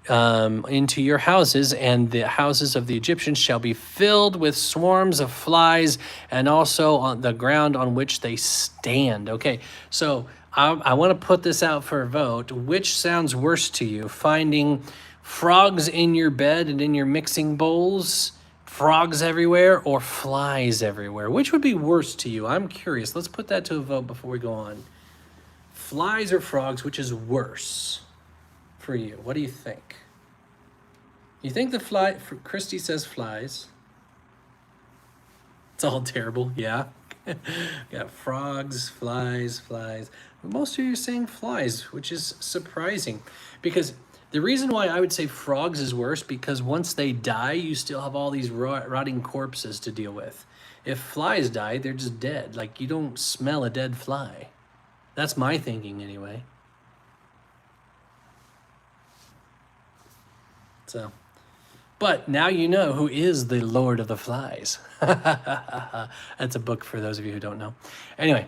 into your houses, and the houses of the Egyptians shall be filled with swarms of flies, and also on the ground on which they stand. Okay, so I want to put this out for a vote. Which sounds worse to you? Finding frogs in your bed and in your mixing bowls, frogs everywhere, or flies everywhere? Which would be worse to you? I'm curious. Let's put that to a vote before we go on. Flies or frogs, which is worse for you? What do you think? You think the fly, Christy says flies. It's all terrible, yeah. Got frogs, flies. But most of you are saying flies, which is surprising. Because the reason why I would say frogs is worse, because once they die, you still have all these rotting corpses to deal with. If flies die, they're just dead. Like, you don't smell a dead fly. That's my thinking anyway. So, but now you know who is the Lord of the Flies. That's a book for those of you who don't know. Anyway,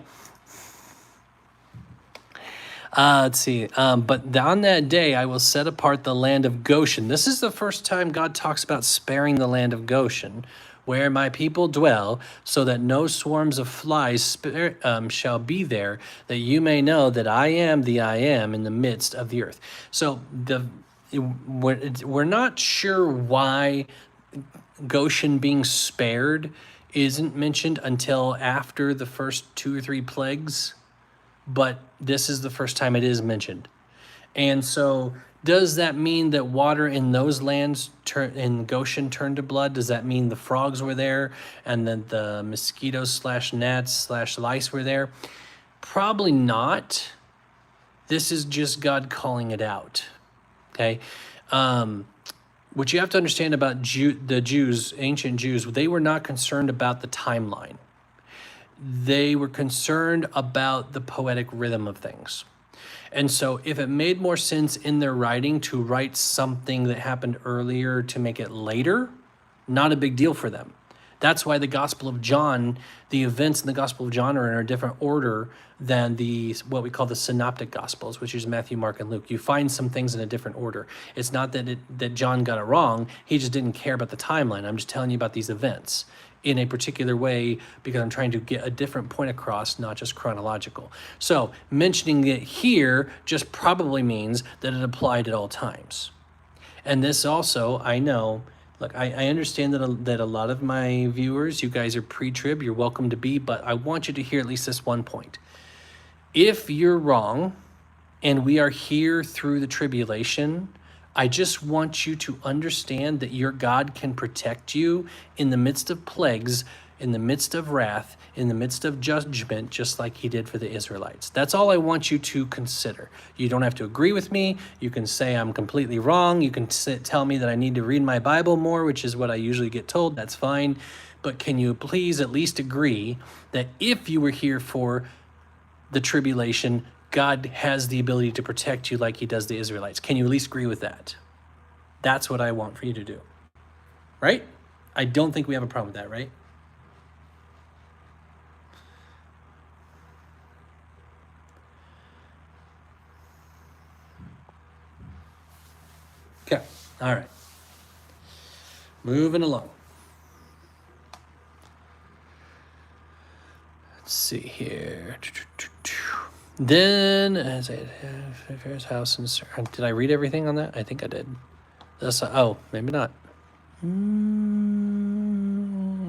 let's see. But on that day, I will set apart the land of Goshen. This is the first time God talks about sparing the land of Goshen, where my people dwell, so that no swarms of flies shall be there, that you may know that I am the I Am in the midst of the earth. So we're not sure why Goshen being spared isn't mentioned until after the first 2 or 3 plagues, but this is the first time it is mentioned. And so does that mean that water in those lands in Goshen turned to blood? Does that mean the frogs were there and then the mosquitoes / gnats / lice were there? Probably not. This is just God calling it out. Okay. What you have to understand about the Jews, ancient Jews, they were not concerned about the timeline. They were concerned about the poetic rhythm of things. And so if it made more sense in their writing to write something that happened earlier to make it later, not a big deal for them. That's why the Gospel of John, the events in the Gospel of John are in a different order than what we call the Synoptic Gospels, which is Matthew, Mark, and Luke. You find some things in a different order. It's not that John got it wrong. He just didn't care about the timeline. I'm just telling you about these events in a particular way because I'm trying to get a different point across, not just chronological. So mentioning it here just probably means that it applied at all times. And this also, I know, look, I understand that a lot of my viewers, you guys are pre-trib, you're welcome to be, but I want you to hear at least this one point. If you're wrong and we are here through the tribulation, I just want you to understand that your God can protect you in the midst of plagues, in the midst of wrath, in the midst of judgment, just like he did for the Israelites. That's all I want you to consider. You don't have to agree with me. You can say I'm completely wrong. You can tell me that I need to read my Bible more, which is what I usually get told. That's fine. But can you please at least agree that if you were here for the tribulation, God has the ability to protect you like he does the Israelites? Can you at least agree with that? That's what I want for you to do. Right? I don't think we have a problem with that, right? Okay. All right. Moving along. Let's see here. Then, as I Pharaoh's house, and did I read everything on that? I think I did. Oh, maybe not.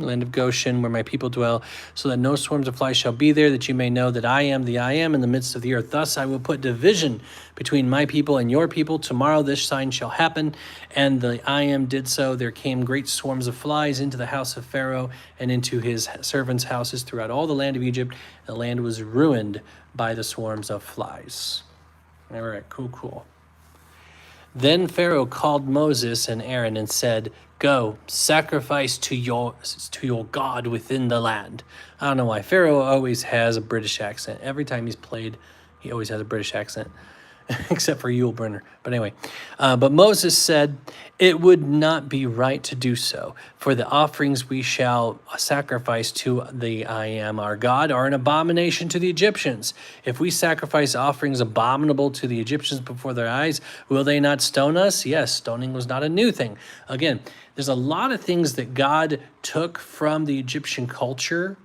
land of Goshen, where my people dwell, so that no swarms of flies shall be there, that you may know that I am the I am in the midst of the earth. Thus I will put division between my people and your people. Tomorrow this sign shall happen. And the I am did so. There came great swarms of flies into the house of Pharaoh and into his servants' houses throughout all the land of Egypt. The land was ruined by the swarms of flies. All right, cool. Then Pharaoh called Moses and Aaron and said, "Go, sacrifice to your God within the land." I don't know why. Pharaoh always has a British accent. Every time he's played, he always has a British accent, except for Yul Brynner. But anyway, but Moses said, "It would not be right to do so, for the offerings we shall sacrifice to the I am our God are an abomination to the Egyptians. If we sacrifice offerings abominable to the Egyptians before their eyes, will they not stone us?" Yes, stoning was not a new thing. Again, there's a lot of things that God took from the Egyptian culture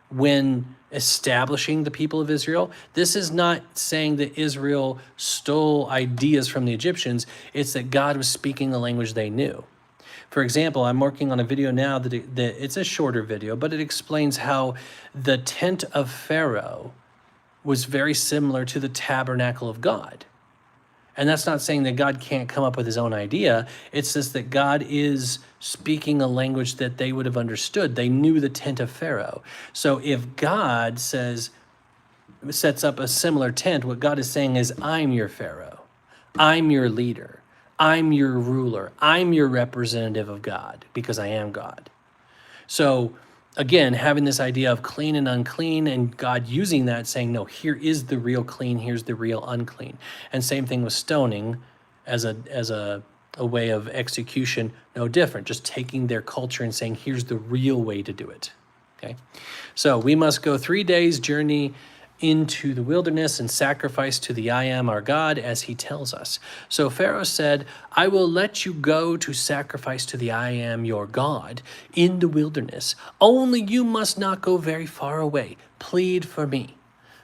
when establishing the people of Israel. This is not saying that Israel stole ideas from the Egyptians. It's that God was speaking the language they knew. For example, I'm working on a video now that it's a shorter video, but it explains how the tent of Pharaoh was very similar to the tabernacle of God. And that's not saying that God can't come up with his own idea. It's just that God is speaking a language that they would have understood. They knew the tent of Pharaoh. So if God sets up a similar tent, what God is saying is, I'm your Pharaoh. I'm your leader. I'm your ruler. I'm your representative of God because I am God. So again, having this idea of clean and unclean, and God using that, saying, no, here is the real clean, here's the real unclean. And same thing with stoning as a way of execution, no different, just taking their culture and saying, here's the real way to do it. Okay, so we must go 3 days' journey into the wilderness and sacrifice to the I am our God as he tells us. So Pharaoh said, I will let you go to sacrifice to the I am your God in the wilderness. Only you must not go very far away. Plead for me.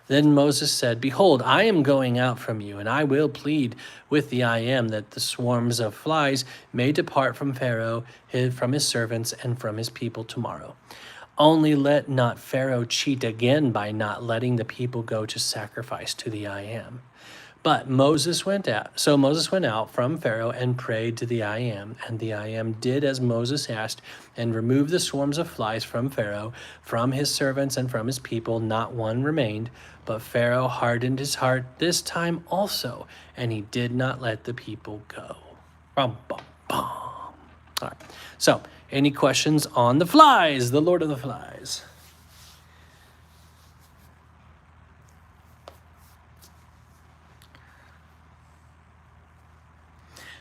Then Moses said, behold, I am going out from you, and I will plead with the I am that the swarms of flies may depart from Pharaoh, from his servants, and from his people tomorrow. Only let not Pharaoh cheat again by not letting the people go to sacrifice to the I am. But Moses went out. So Moses went out from Pharaoh and prayed to the I am. And the I am did as Moses asked and removed the swarms of flies from Pharaoh, from his servants, and from his people. Not one remained. But Pharaoh hardened his heart this time also, and he did not let the people go. Bum, bum, bum. All right. So, any questions on the flies, the Lord of the Flies?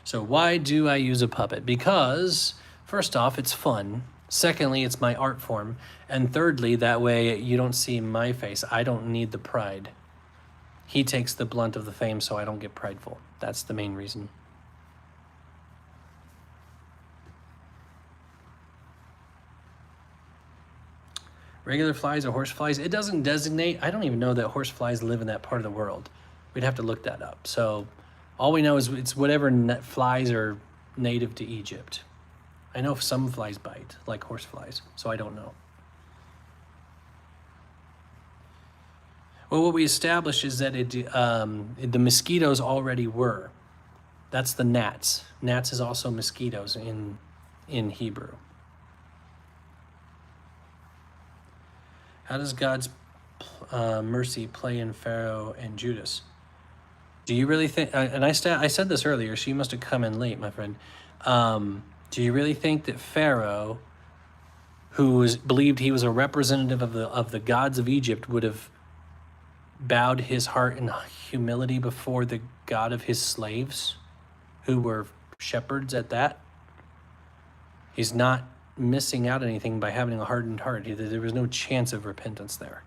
So why do I use a puppet? Because, first off, it's fun. Secondly, it's my art form. And thirdly, that way you don't see my face. I don't need the pride. He takes the blunt of the fame so I don't get prideful. That's the main reason. Regular flies or horse flies, it doesn't designate. I don't even know that horse flies live in that part of the world. We'd have to look that up. So all we know is it's whatever flies are native to Egypt. I know some flies bite, like horse flies, so I don't know. Well, what we established is that the mosquitoes already were. That's the gnats. Gnats is also mosquitoes in Hebrew. How does God's mercy play in Pharaoh and Judas? Do you really think, and I said this earlier, so you must have come in late, my friend. Do you really think that Pharaoh, who believed he was a representative of the gods of Egypt, would have bowed his heart in humility before the God of his slaves, who were shepherds at that? He's not missing out anything by having a hardened heart. There was no chance of repentance there.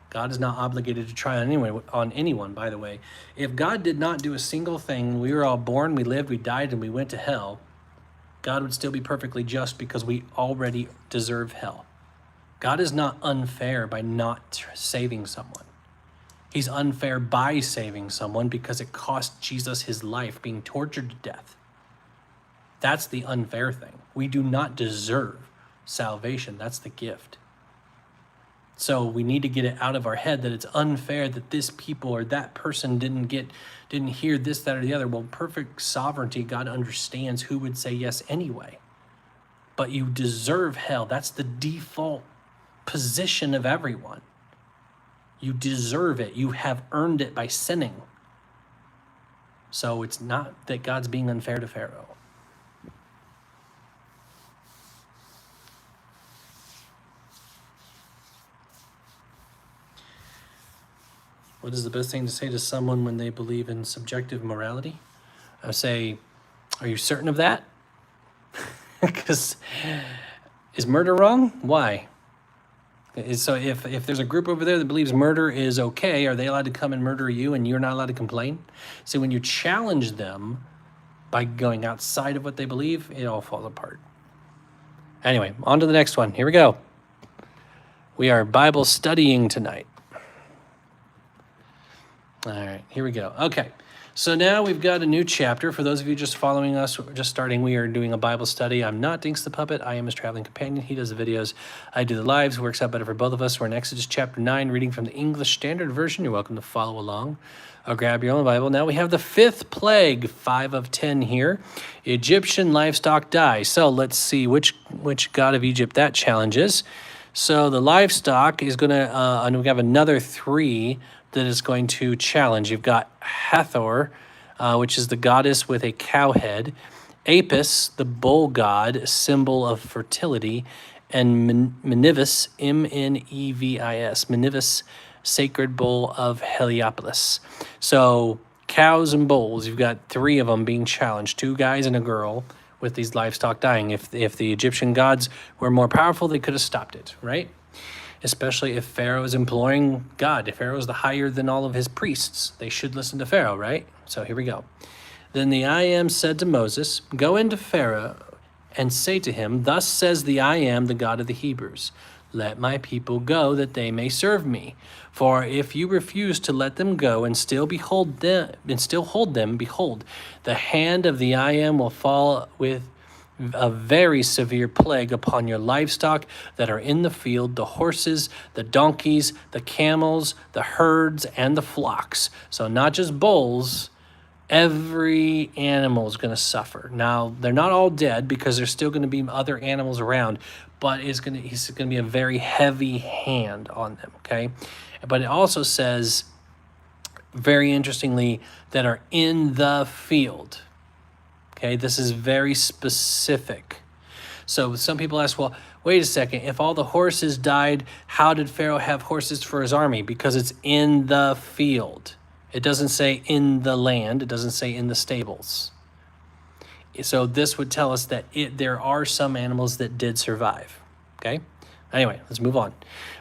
God is not obligated to try on anyone, by the way. If God did not do a single thing, we were all born, we lived, we died, and we went to hell, God would still be perfectly just because we already deserve hell. God is not unfair by not saving someone. He's unfair by saving someone because it cost Jesus his life being tortured to death. That's the unfair thing. We do not deserve salvation. That's the gift. So we need to get it out of our head that it's unfair that this people or that person didn't hear this, that, or the other. Well, perfect sovereignty, God understands who would say yes anyway. But you deserve hell. That's the default position of everyone. You deserve it. You have earned it by sinning. So it's not that God's being unfair to Pharaoh. What is the best thing to say to someone when they believe in subjective morality? I say, are you certain of that? Because is murder wrong? Why? So if there's a group over there that believes murder is okay, are they allowed to come and murder you and you're not allowed to complain? See, when you challenge them by going outside of what they believe, it all falls apart. Anyway, on to the next one. Here we go. We are Bible studying tonight. All right, here we go. Okay, so now we've got a new chapter. For those of you just following us, just starting, we are doing a Bible study. I'm not Dinks the Puppet. I am his traveling companion. He does the videos. I do the lives. Works out better for both of us. We're in Exodus chapter 9, reading from the English Standard Version. You're welcome to follow along. I'll grab your own Bible. Now we have the 5th plague, 5 of 10 here. Egyptian livestock die. So let's see which god of Egypt that challenges. So the livestock is going to, and we have another 3 that is going to challenge. You've got Hathor, which is the goddess with a cow head, Apis, the bull god, symbol of fertility, and Menivis, M-N-E-V-I-S, Menivis, sacred bull of Heliopolis. So cows and bulls, you've got 3 of them being challenged, 2 guys and a girl, with these livestock dying. If the Egyptian gods were more powerful, they could have stopped it, right? Especially if Pharaoh is imploring God. If Pharaoh is the higher than all of his priests, they should listen to Pharaoh, right? So here we go. Then the I Am said to Moses, "Go into Pharaoh and say to him, thus says the I Am, the God of the Hebrews, let my people go that they may serve me. For if you refuse to let them go and still hold them, behold, the hand of the I Am will fall with a very severe plague upon your livestock that are in the field, the horses, the donkeys, the camels, the herds, and the flocks." So not just bulls, every animal is going to suffer. Now, they're not all dead because there's still going to be other animals around, but he's going to be a very heavy hand on them, okay? But it also says, very interestingly, that are in the field. Okay, this is very specific. So some people ask, well, wait a second, if all the horses died, how did Pharaoh have horses for his army? Because it's in the field. It doesn't say in the land. It doesn't say in the stables. So this would tell us that there are some animals that did survive. Okay? Anyway, let's move on.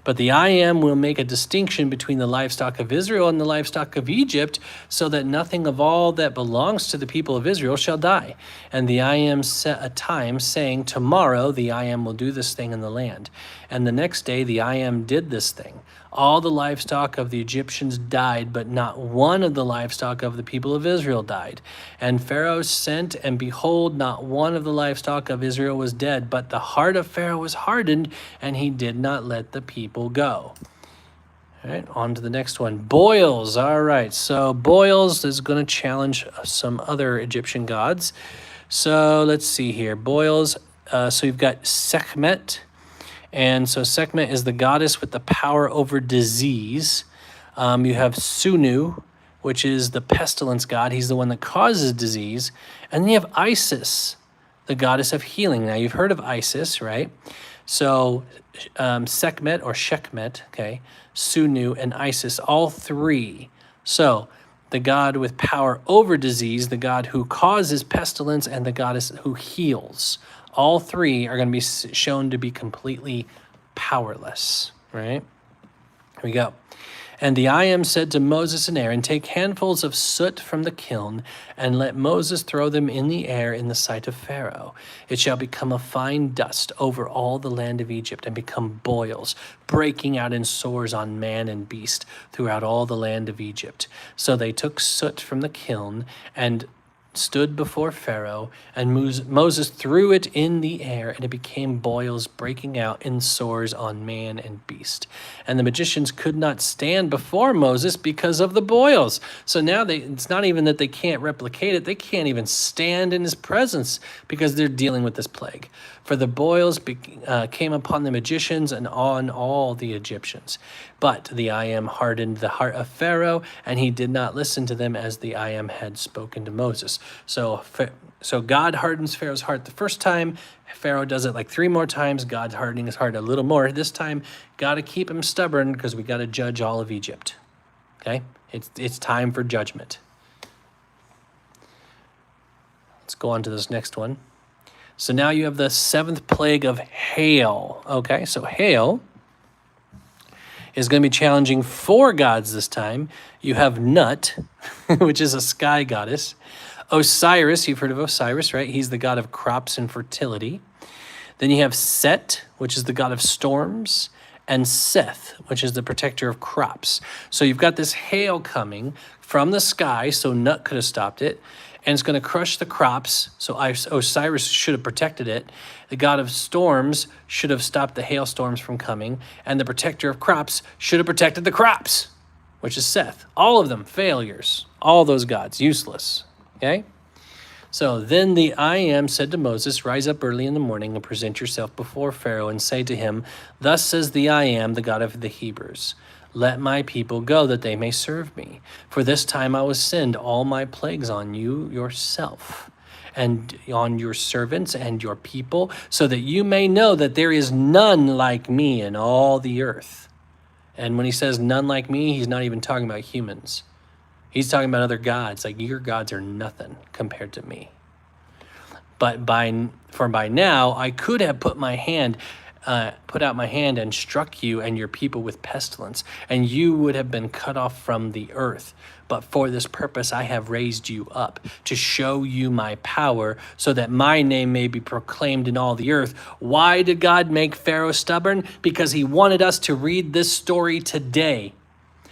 But the I Am will make a distinction between the livestock of Israel and the livestock of Egypt, so that nothing of all that belongs to the people of Israel shall die. And the I Am set a time, saying, tomorrow the I Am will do this thing in the land. And the next day the I Am did this thing. All the livestock of the Egyptians died, but not one of the livestock of the people of Israel died. And Pharaoh sent, and behold, not one of the livestock of Israel was dead, but the heart of Pharaoh was hardened, and he did not let the people go. All right, on to the next one. Boils. All right, so Boils is going to challenge some other Egyptian gods. So let's see here. Boils, so you've got Sekhmet. And so Sekhmet is the goddess with the power over disease. You have Sunu, which is the pestilence god. He's the one that causes disease. And then you have Isis, the goddess of healing. Now, you've heard of Isis, right? So Sekhmet or Sekhmet, okay, Sunu and Isis, all 3. So the god with power over disease, the god who causes pestilence, and the goddess who heals. All 3 are going to be shown to be completely powerless, right? Here we go. And the I Am said to Moses and Aaron, take handfuls of soot from the kiln, and let Moses throw them in the air in the sight of Pharaoh. It shall become a fine dust over all the land of Egypt, and become boils, breaking out in sores on man and beast throughout all the land of Egypt. So they took soot from the kiln, and stood before Pharaoh, and Moses threw it in the air, and it became boils breaking out in sores on man and beast. And the magicians could not stand before Moses because of the boils. So now it's not even that they can't replicate it, they can't even stand in his presence because they're dealing with this plague. For the boils came upon the magicians and on all the Egyptians. But the I Am hardened the heart of Pharaoh, and he did not listen to them as the I Am had spoken to Moses. So God hardens Pharaoh's heart the first time. Pharaoh does it like 3 more times. God's hardening his heart a little more. This time, got to keep him stubborn because we got to judge all of Egypt. Okay? It's time for judgment. Let's go on to this next one. So now you have the 7th plague of hail. Okay, so hail is going to be challenging 4 gods this time. You have Nut, which is a sky goddess. Osiris, you've heard of Osiris, right? He's the god of crops and fertility. Then you have Set, which is the god of storms, and Seth, which is the protector of crops. So you've got this hail coming from the sky, so Nut could have stopped it, and it's going to crush the crops. So Osiris should have protected it. The god of storms should have stopped the hailstorms from coming, and the protector of crops should have protected the crops, which is Seth. All of them failures. All those gods, useless. Okay? So then the I Am said to Moses, rise up early in the morning and present yourself before Pharaoh and say to him, thus says the I Am, the God of the Hebrews. Let my people go that they may serve me. For this time I will send all my plagues on you yourself and on your servants and your people, so that you may know that there is none like me in all the earth. And when he says none like me, he's not even talking about humans. He's talking about other gods. Like, your gods are nothing compared to me. But by now I could have put out my hand and struck you and your people with pestilence, and you would have been cut off from the earth. But for this purpose I have raised you up, to show you my power, so that my name may be proclaimed in all the earth. Why did God make Pharaoh stubborn? Because he wanted us to read this story today.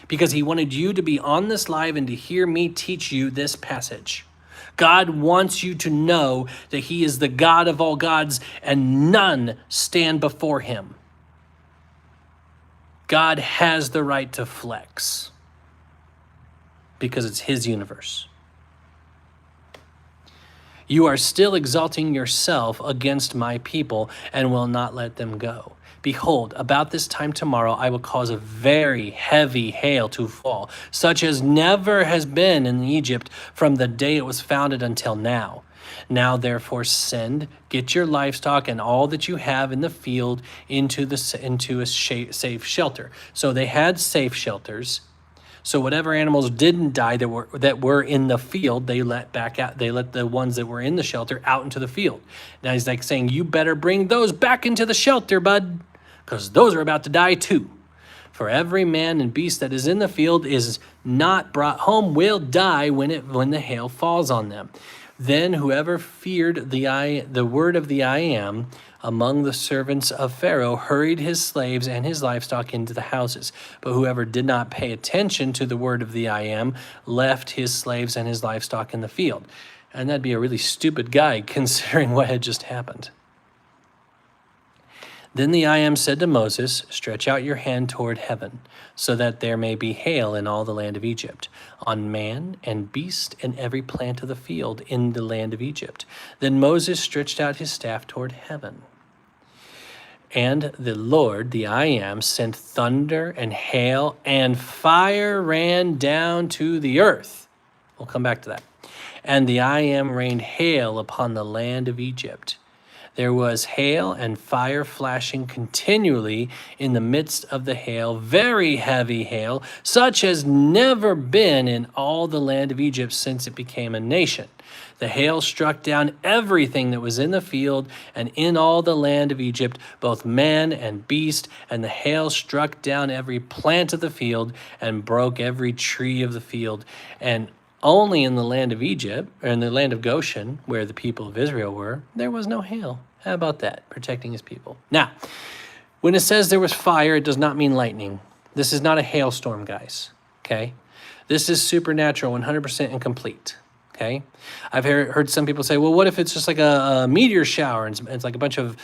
Because he wanted you to be on this live and to hear me teach you this passage. God wants you to know that he is the God of all gods and none stand before him. God has the right to flex because it's his universe. You are still exalting yourself against my people and will not let them go. Behold, about this time tomorrow I will cause a very heavy hail to fall, such as never has been in Egypt from the day it was founded until now. Now therefore get your livestock and all that you have in the field into a safe shelter. So they had safe shelters. So whatever animals didn't die that were in the field, they let back out. They let the ones that were in the shelter out into the field. Now he's like saying, you better bring those back into the shelter, bud, because those are about to die too. For every man and beast that is in the field is not brought home will die when the hail falls on them. Then whoever feared the word of the I Am among the servants of Pharaoh hurried his slaves and his livestock into the houses. But whoever did not pay attention to the word of the I Am left his slaves and his livestock in the field. And that'd be a really stupid guy considering what had just happened. Then the I Am said to Moses, stretch out your hand toward heaven, so that there may be hail in all the land of Egypt, on man and beast and every plant of the field in the land of Egypt. Then Moses stretched out his staff toward heaven. And the Lord, the I Am, sent thunder and hail, and fire ran down to the earth. We'll come back to that. And the I Am rained hail upon the land of Egypt. There was hail and fire flashing continually in the midst of the hail, very heavy hail, such as never been in all the land of Egypt since it became a nation. The hail struck down everything that was in the field and in all the land of Egypt, both man and beast, and the hail struck down every plant of the field and broke every tree of the field. And only in the land of Egypt, or in the land of Goshen, where the people of Israel were, there was no hail. How about that? Protecting his people. Now, when it says there was fire, it does not mean lightning. This is not a hailstorm, guys. Okay? This is supernatural, 100% and complete. Okay, I've heard some people say, well, what if it's just like a meteor shower and it's like a bunch of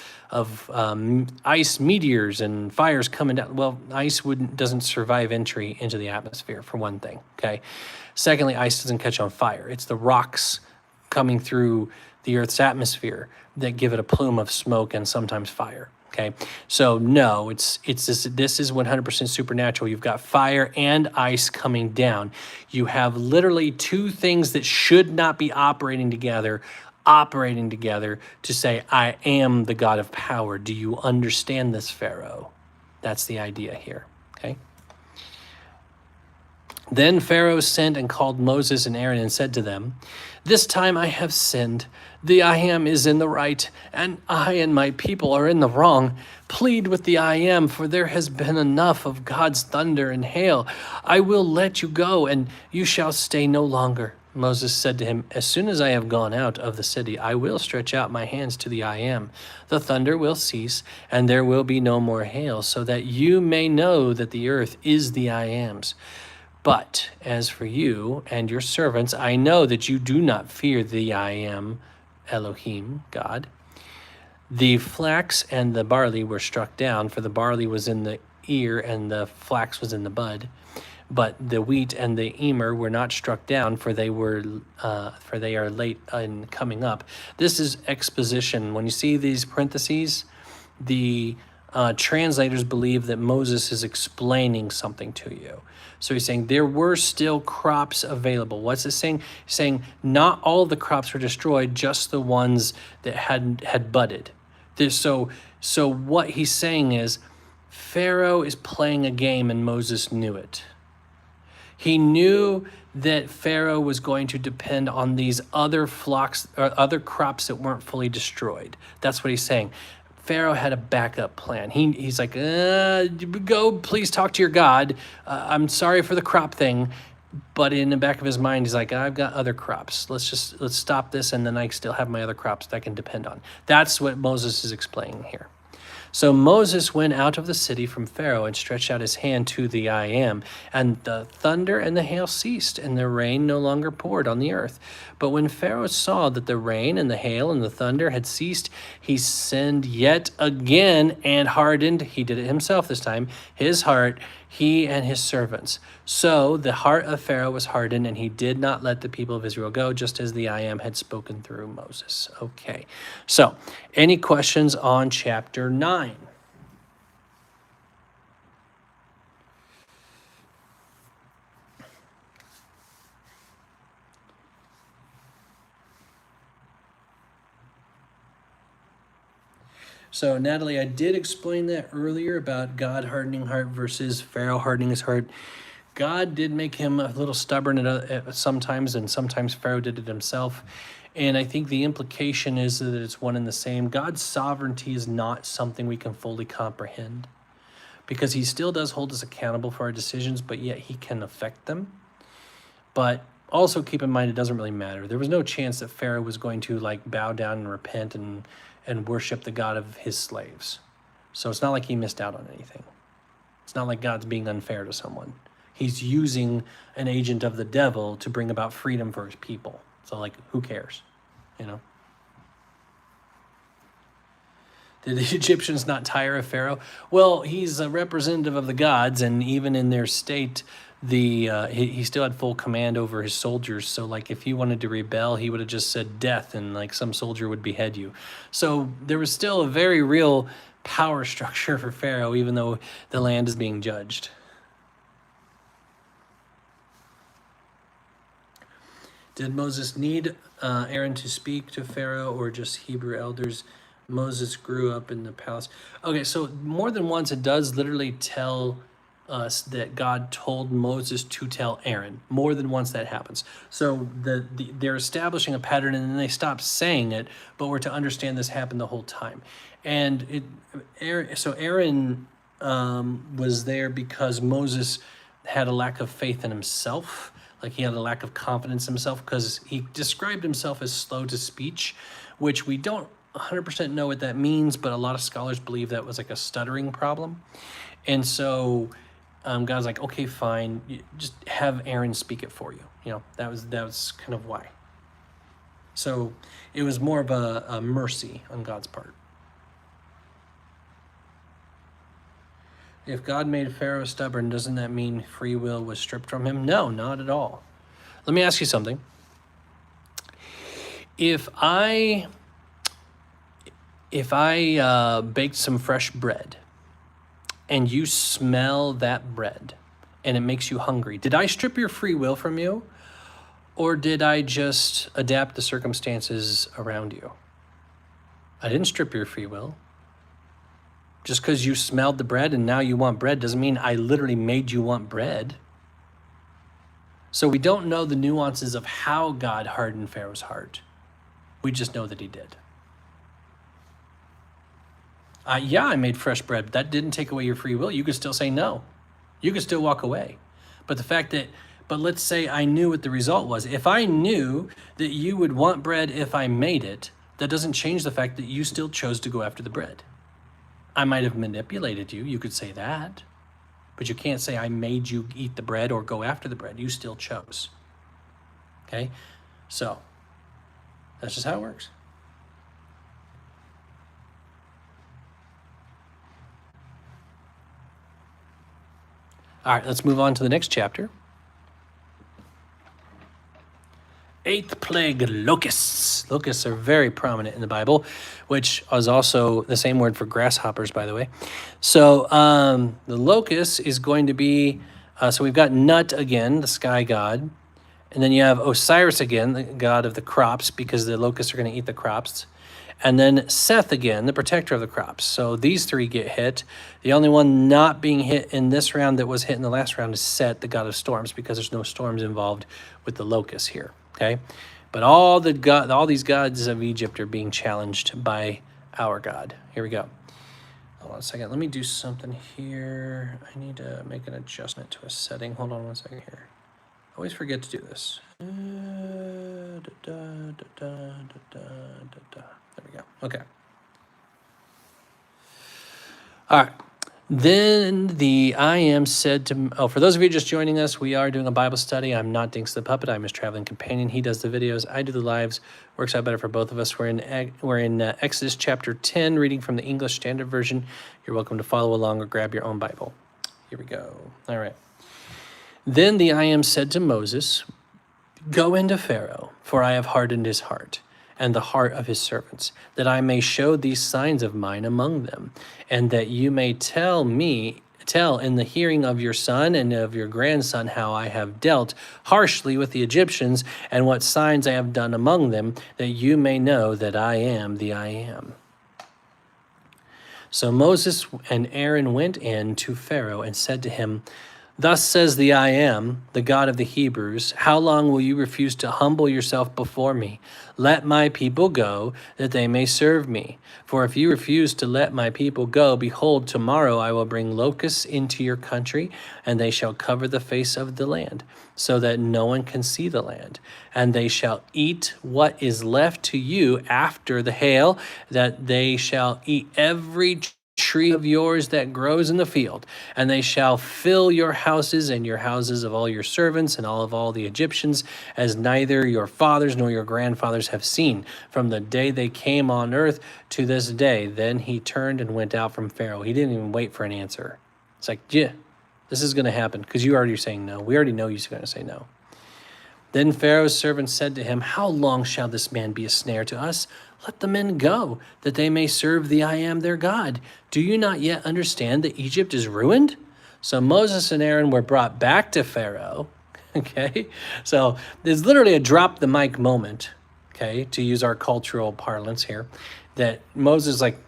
ice meteors and fires coming down? Well, ice doesn't survive entry into the atmosphere, for one thing. Okay, secondly, ice doesn't catch on fire. It's the rocks coming through the Earth's atmosphere that give it a plume of smoke and sometimes fire. Okay, so no, it's this is 100% supernatural. You've got fire and ice coming down. You have literally two things that should not be operating together to say, I am the God of power. Do you understand this, Pharaoh? That's the idea here. Okay. Then Pharaoh sent and called Moses and Aaron and said to them, this time I have sinned. The I am is in the right, and I and my people are in the wrong. Plead with the I am, for there has been enough of God's thunder and hail. I will let you go, and you shall stay no longer. Moses said to him, as soon as I have gone out of the city, I will stretch out my hands to the I am. The thunder will cease, and there will be no more hail, so that you may know that the earth is the I am's. But as for you and your servants, I know that you do not fear the I am, Elohim, God. The flax and the barley were struck down, for the barley was in the ear and the flax was in the bud. But the wheat and the emmer were not struck down, for they are late in coming up. This is exposition. When you see these parentheses, the translators believe that Moses is explaining something to you. So he's saying there were still crops available. What's it saying? He's saying not all the crops were destroyed, just the ones that had budded. So what he's saying is Pharaoh is playing a game and Moses knew it. He knew that Pharaoh was going to depend on these other flocks or other crops that weren't fully destroyed. That's what he's saying. Pharaoh had a backup plan. He's like, go, please talk to your God. I'm sorry for the crop thing. But in the back of his mind, he's like, I've got other crops. Let's stop this, and then I still have my other crops that I can depend on. That's what Moses is explaining here. So Moses went out of the city from Pharaoh and stretched out his hand to the I am, and the thunder and the hail ceased, and the rain no longer poured on the earth. But when Pharaoh saw that the rain and the hail and the thunder had ceased, he sinned yet again and hardened, he did it himself this time, his heart, he and his servants. So the heart of Pharaoh was hardened, and he did not let the people of Israel go, just as the I am had spoken through Moses. Okay, so any questions on chapter 9? So, Natalie, I did explain that earlier about God hardening heart versus Pharaoh hardening his heart. God did make him a little stubborn at sometimes, and sometimes Pharaoh did it himself. And I think the implication is that it's one and the same. God's sovereignty is not something we can fully comprehend, because he still does hold us accountable for our decisions, but yet he can affect them. But also keep in mind, it doesn't really matter. There was no chance that Pharaoh was going to bow down and repent and worship the God of his slaves. So it's not like he missed out on anything. It's not like God's being unfair to someone. He's using an agent of the devil to bring about freedom for his people. So who cares, Did the Egyptians not tire of Pharaoh? Well, he's a representative of the gods, and even in their state, he still had full command over his soldiers. So if he wanted to rebel, he would have just said death, and some soldier would behead you. So there was still a very real power structure for Pharaoh, even though the land is being judged. Did Moses need Aaron to speak to Pharaoh, or just Hebrew elders? Moses grew up in the palace. Okay, so more than once it does literally tell us that God told Moses to tell Aaron. More than once that happens. So they're establishing a pattern, and then they stop saying it, but we're to understand this happened the whole time. And Aaron was there because Moses had a lack of faith in himself. He had a lack of confidence in himself, because he described himself as slow to speech, which we don't 100% know what that means, but a lot of scholars believe that was a stuttering problem. And so God's okay, fine, just have Aaron speak it for you. That was kind of why. So it was more of a mercy on God's part. If God made Pharaoh stubborn, doesn't that mean free will was stripped from him? No, not at all. Let me ask you something. If I baked some fresh bread and you smell that bread and it makes you hungry, did I strip your free will from you, or did I just adapt the circumstances around you? I didn't strip your free will. Just because you smelled the bread and now you want bread doesn't mean I literally made you want bread. So we don't know the nuances of how God hardened Pharaoh's heart. We just know that he did. Yeah, I made fresh bread, but that didn't take away your free will. You could still say no. You could still walk away. But let's say I knew what the result was. If I knew that you would want bread if I made it, that doesn't change the fact that you still chose to go after the bread. I might have manipulated you. You could say that. But you can't say I made you eat the bread or go after the bread. You still chose. Okay? So, that's just how it works. All right, let's move on to the next chapter. 8th plague, locusts. Locusts are very prominent in the Bible, which is also the same word for grasshoppers, by the way. So the locust is going to be, so we've got Nut again, the sky god. And then you have Osiris again, the god of the crops, because the locusts are going to eat the crops. And then Seth again, the protector of the crops. So these three get hit. The only one not being hit in this round that was hit in the last round is Set, the god of storms, because there's no storms involved with the locusts here. Okay, but all these gods of Egypt are being challenged by our God. Here we go. Hold on a second. Let me do something here. I need to make an adjustment to a setting. Hold on one second here. I always forget to do this. There we go. Okay. All right. Then the I am said to, for those of you just joining us, we are doing a Bible study. I'm not Dinks the Puppet. I'm his traveling companion. He does the videos. I do the lives. Works out better for both of us. We're in Exodus chapter 10, reading from the English Standard Version. You're welcome to follow along or grab your own Bible. Here we go. All right. Then the I am said to Moses, "Go into Pharaoh, for I have hardened his heart and the heart of his servants, that I may show these signs of mine among them, and that you may tell in the hearing of your son and of your grandson how I have dealt harshly with the Egyptians, and what signs I have done among them, that you may know that I am the I am." So Moses and Aaron went in to Pharaoh and said to him, "Thus says the I am, the God of the Hebrews, how long will you refuse to humble yourself before me? Let my people go, that they may serve me. For if you refuse to let my people go, behold, tomorrow I will bring locusts into your country, and they shall cover the face of the land, so that no one can see the land. And they shall eat what is left to you after the hail, that they shall eat every tree of yours that grows in the field, and they shall fill your houses and your houses of all your servants and all the Egyptians, as neither your fathers nor your grandfathers have seen, from the day they came on earth to this day." Then he turned and went out from Pharaoh. He didn't even wait for an answer. It's like, yeah, this is going to happen because you already saying no. We already know you're going to say no. Then Pharaoh's servants said to him, "How long shall this man be a snare to us? Let the men go, that they may serve the I am their God. Do you not yet understand that Egypt is ruined?" So Moses and Aaron were brought back to Pharaoh. Okay, so there's literally a drop the mic moment, okay, to use our cultural parlance here, that Moses like,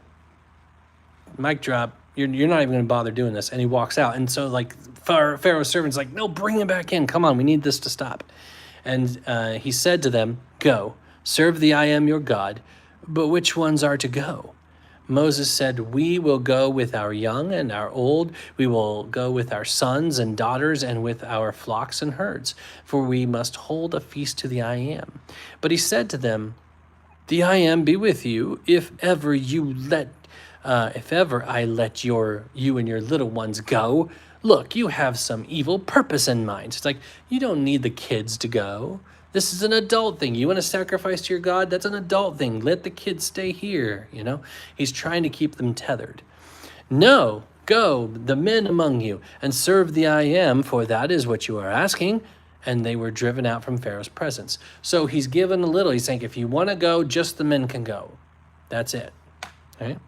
mic drop, you're not even going to bother doing this. And he walks out. And so like Pharaoh's servants like, "No, bring him back in. Come on, we need this to stop." And he said to them, "Go, serve the I am your God. But which ones are to go?" Moses said, "We will go with our young and our old. We will go with our sons and daughters and with our flocks and herds, for we must hold a feast to the I am." But he said to them, "The I am be with you, if ever I let you and your little ones go. Look, you have some evil purpose in mind." It's like, you don't need the kids to go. This is an adult thing. You want to sacrifice to your God? That's an adult thing. Let the kids stay here, you know? He's trying to keep them tethered. No, go, the men among you, and serve the I am, for that is what you are asking. And they were driven out from Pharaoh's presence. So he's given a little. He's saying, if you want to go, just the men can go. That's it. Okay?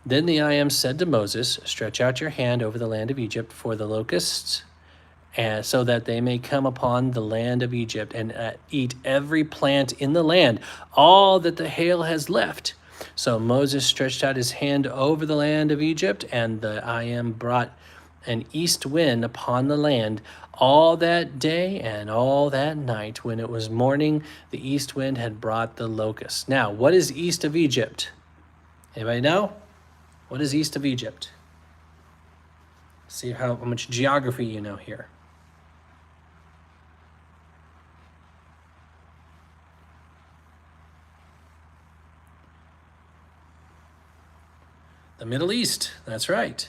Then the I am said to Moses, stretch out your hand over the land of Egypt for the locusts, and so that they may come upon the land of Egypt and eat every plant in the land, all that the hail has left. So Moses stretched out his hand over the land of Egypt, and the I am brought an east wind upon the land all that day and all that night. When it was morning, the east wind had brought the locusts. Now, what is east of Egypt? Anybody know? What is east of Egypt? See how much geography you know here. The Middle East, that's right.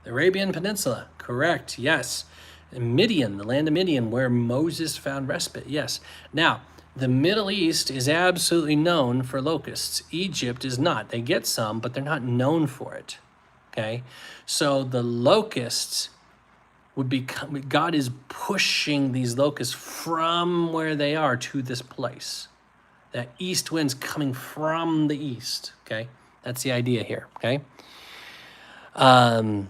The Arabian Peninsula, correct, yes. And Midian, the land of Midian, where Moses found respite, yes. Now, the Middle East is absolutely known for locusts. Egypt is not. They get some, but they're not known for it, okay? So the locusts would become, God is pushing these locusts from where they are to this place. That east wind's coming from the east, okay? That's the idea here, okay? The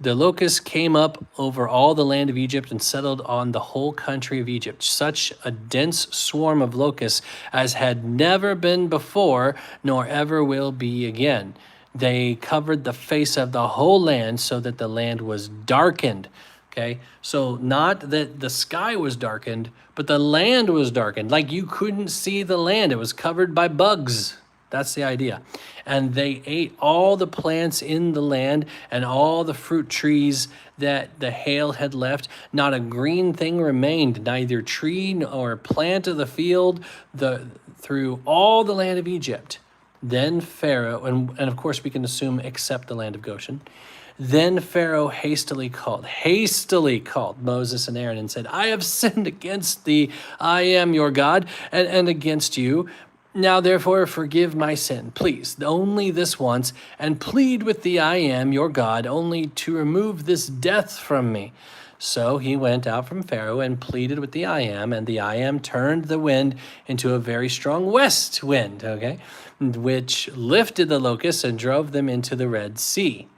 locusts came up over all the land of Egypt and settled on the whole country of Egypt. Such a dense swarm of locusts as had never been before, nor ever will be again. They covered the face of the whole land so that the land was darkened. Okay, so not that the sky was darkened, but the land was darkened. Like you couldn't see the land. It was covered by bugs. That's the idea. And they ate all the plants in the land and all the fruit trees that the hail had left. Not a green thing remained, neither tree nor plant of the field, through all the land of Egypt. Then Pharaoh, and of course we can assume except the land of Goshen. Then Pharaoh hastily called Moses and Aaron and said, I have sinned against thee, I am your God, and against you. Now therefore forgive my sin, please, only this once, and plead with the I am your God, only to remove this death from me. So he went out from Pharaoh and pleaded with the I am, and the I am turned the wind into a very strong west wind, okay, which lifted the locusts and drove them into the Red Sea.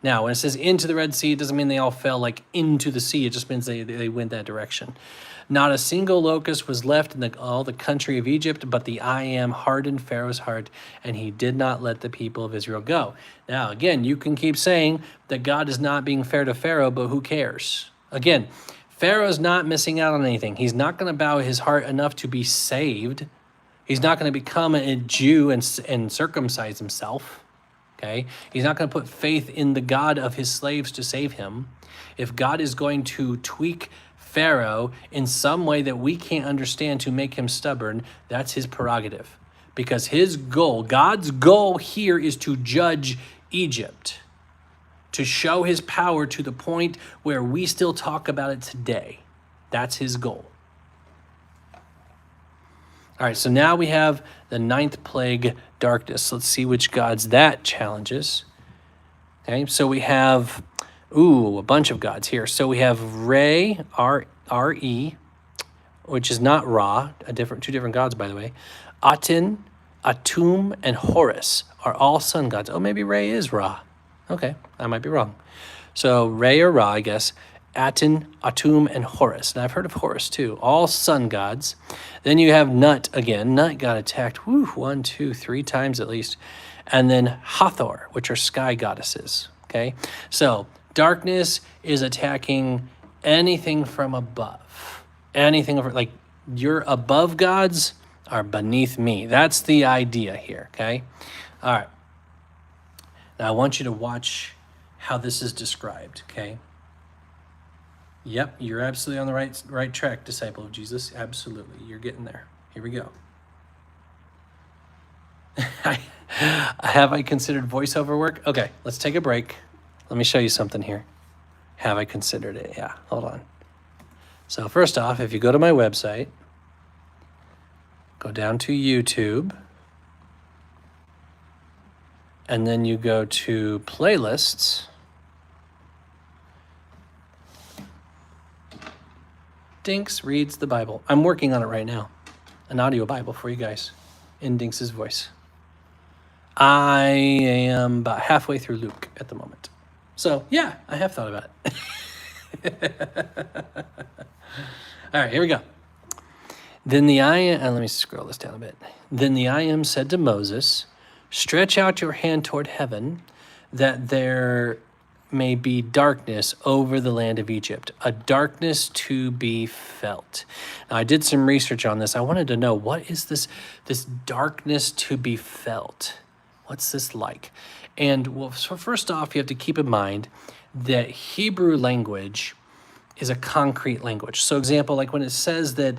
Now, when it says into the Red Sea, it doesn't mean they all fell like into the sea. It just means they went that direction. Not a single locust was left in all the country of Egypt, but the I am hardened Pharaoh's heart, and he did not let the people of Israel go. Now, again, you can keep saying that God is not being fair to Pharaoh, but who cares? Again, Pharaoh's not missing out on anything. He's not going to bow his heart enough to be saved. He's not going to become a Jew and circumcise himself. Okay? He's not going to put faith in the God of his slaves to save him. If God is going to tweak Pharaoh in some way that we can't understand to make him stubborn, that's his prerogative. Because his goal, God's goal here is to judge Egypt, to show his power to the point where we still talk about it today. That's his goal. All right, so now we have the 9th plague, darkness. Let's see which gods that challenges. Okay, so we have, a bunch of gods here. So we have Re, R-E, which is not Ra, two different gods, by the way. Aten, Atum, and Horus are all sun gods. Oh, maybe Re is Ra. Okay, I might be wrong. So Re or Ra, I guess. Aten, Atum, and Horus. And I've heard of Horus too. All sun gods. Then you have Nut again. Nut got attacked 1, 2, 3 times at least. And then Hathor, which are sky goddesses. Okay, so darkness is attacking anything from above. Anything over, like your above gods are beneath me. That's the idea here. Okay, all right. Now I want you to watch how this is described. Okay. Yep, you're absolutely on the right track, disciple of Jesus. Absolutely, you're getting there. Here we go. Have I considered voiceover work? Okay, let's take a break. Let me show you something here. Have I considered it? Yeah, hold on. So first off, if you go to my website, go down to YouTube, and then you go to playlists. Dinks reads the Bible. I'm working on it right now. An audio Bible for you guys in Dinks's voice. I am about halfway through Luke at the moment. So yeah, I have thought about it. All right, here we go. Then the I am, let me scroll this down a bit. Then the I am said to Moses, stretch out your hand toward heaven, that there may be darkness over the land of Egypt, a darkness to be felt. Now, I did some research on this. I wanted to know, what is this darkness to be felt? What's this like? And well, so first off, you have to keep in mind that Hebrew language is a concrete language. So example, like when it says that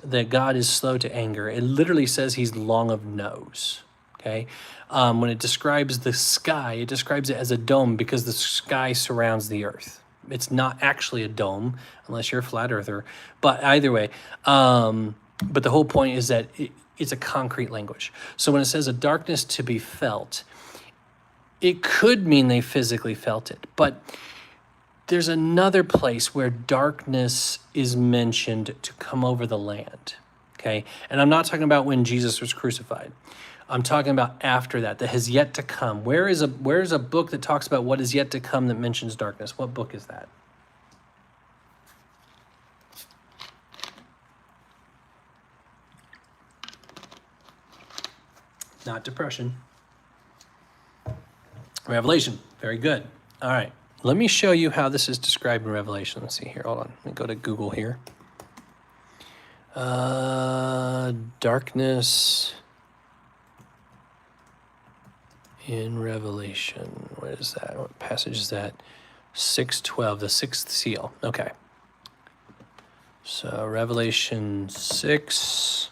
that God is slow to anger, it literally says he's long of nose. Okay, when it describes the sky, it describes it as a dome because the sky surrounds the earth. It's not actually a dome unless you're a flat earther. But either way, but the whole point is that it's a concrete language. So when it says a darkness to be felt, it could mean they physically felt it. But there's another place where darkness is mentioned to come over the land. Okay, and I'm not talking about when Jesus was crucified. I'm talking about after that has yet to come. Where is a book that talks about what is yet to come that mentions darkness? What book is that? Not depression. Revelation. Very good. All right. Let me show you how this is described in Revelation. Let's see here. Hold on. Let me go to Google here. Darkness in Revelation. What is that? What passage is that? 6:12, the sixth seal. Okay. So Revelation 6,